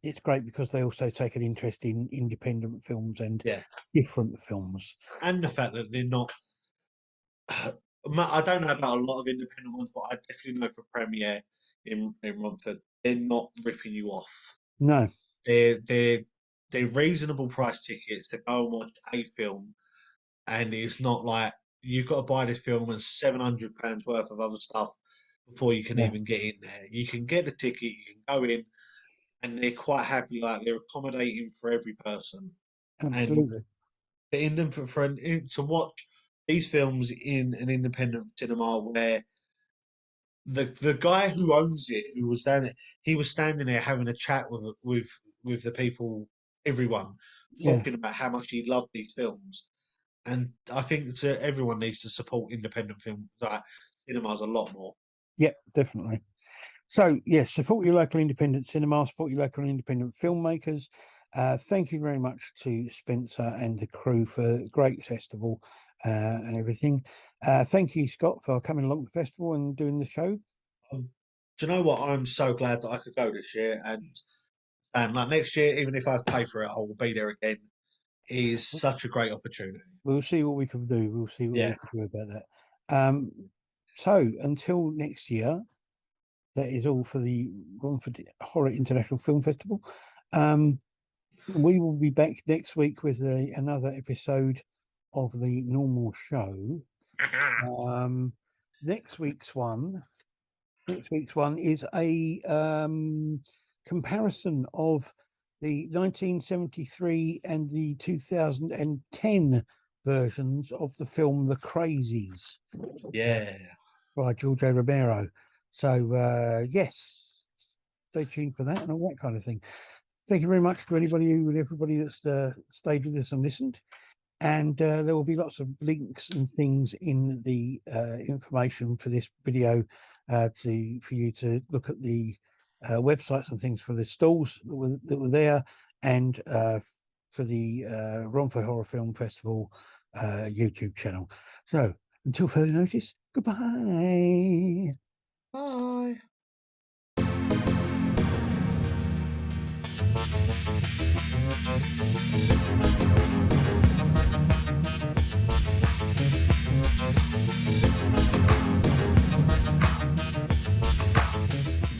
it's great because they also take an interest in independent films and different films. And the fact that they're not. I don't know about a lot of independent ones, but I definitely know for Premiere in Romford, they're not ripping you off. No, They're reasonable price tickets to go and watch a film, and it's not like you've got to buy this film and £700 worth of other stuff before you can even get in there. You can get the ticket, you can go in, and they're quite happy. Like they're accommodating for every person. absolutely. And in them to watch these films in an independent cinema where the guy who owns it, who was he was standing there having a chat with the people, everyone, talking about how much he loved these films. And I think everyone needs to support independent film cinemas a lot more. Yeah, definitely. So yes, support your local independent cinema, support your local independent filmmakers. Thank you very much to Spencer and the crew for a great festival and everything. Thank you, Scott, for coming along to the festival and doing the show. Do you know what? I'm so glad that I could go this year, and like next year, even if I have to pay for it, I will be there again. It is such a great opportunity. We'll see what we can do. We'll see what we can do about that. So until next year, that is all for the Romford Horror International Film Festival. We will be back next week with another episode of the normal show. Next week's one is a comparison of the 1973 and the 2010 versions of the film The Crazies. By George A. Romero. So yes, stay tuned for that and all that kind of thing. Thank you very much to everybody that's stayed with us and listened. And there will be lots of links and things in the information for this video for you to look at the websites and things for the stalls that were there, and for the Romford Horror Film Festival YouTube channel. So until further notice, goodbye. Bye.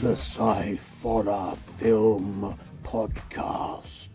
The Sciforror Film Podcast.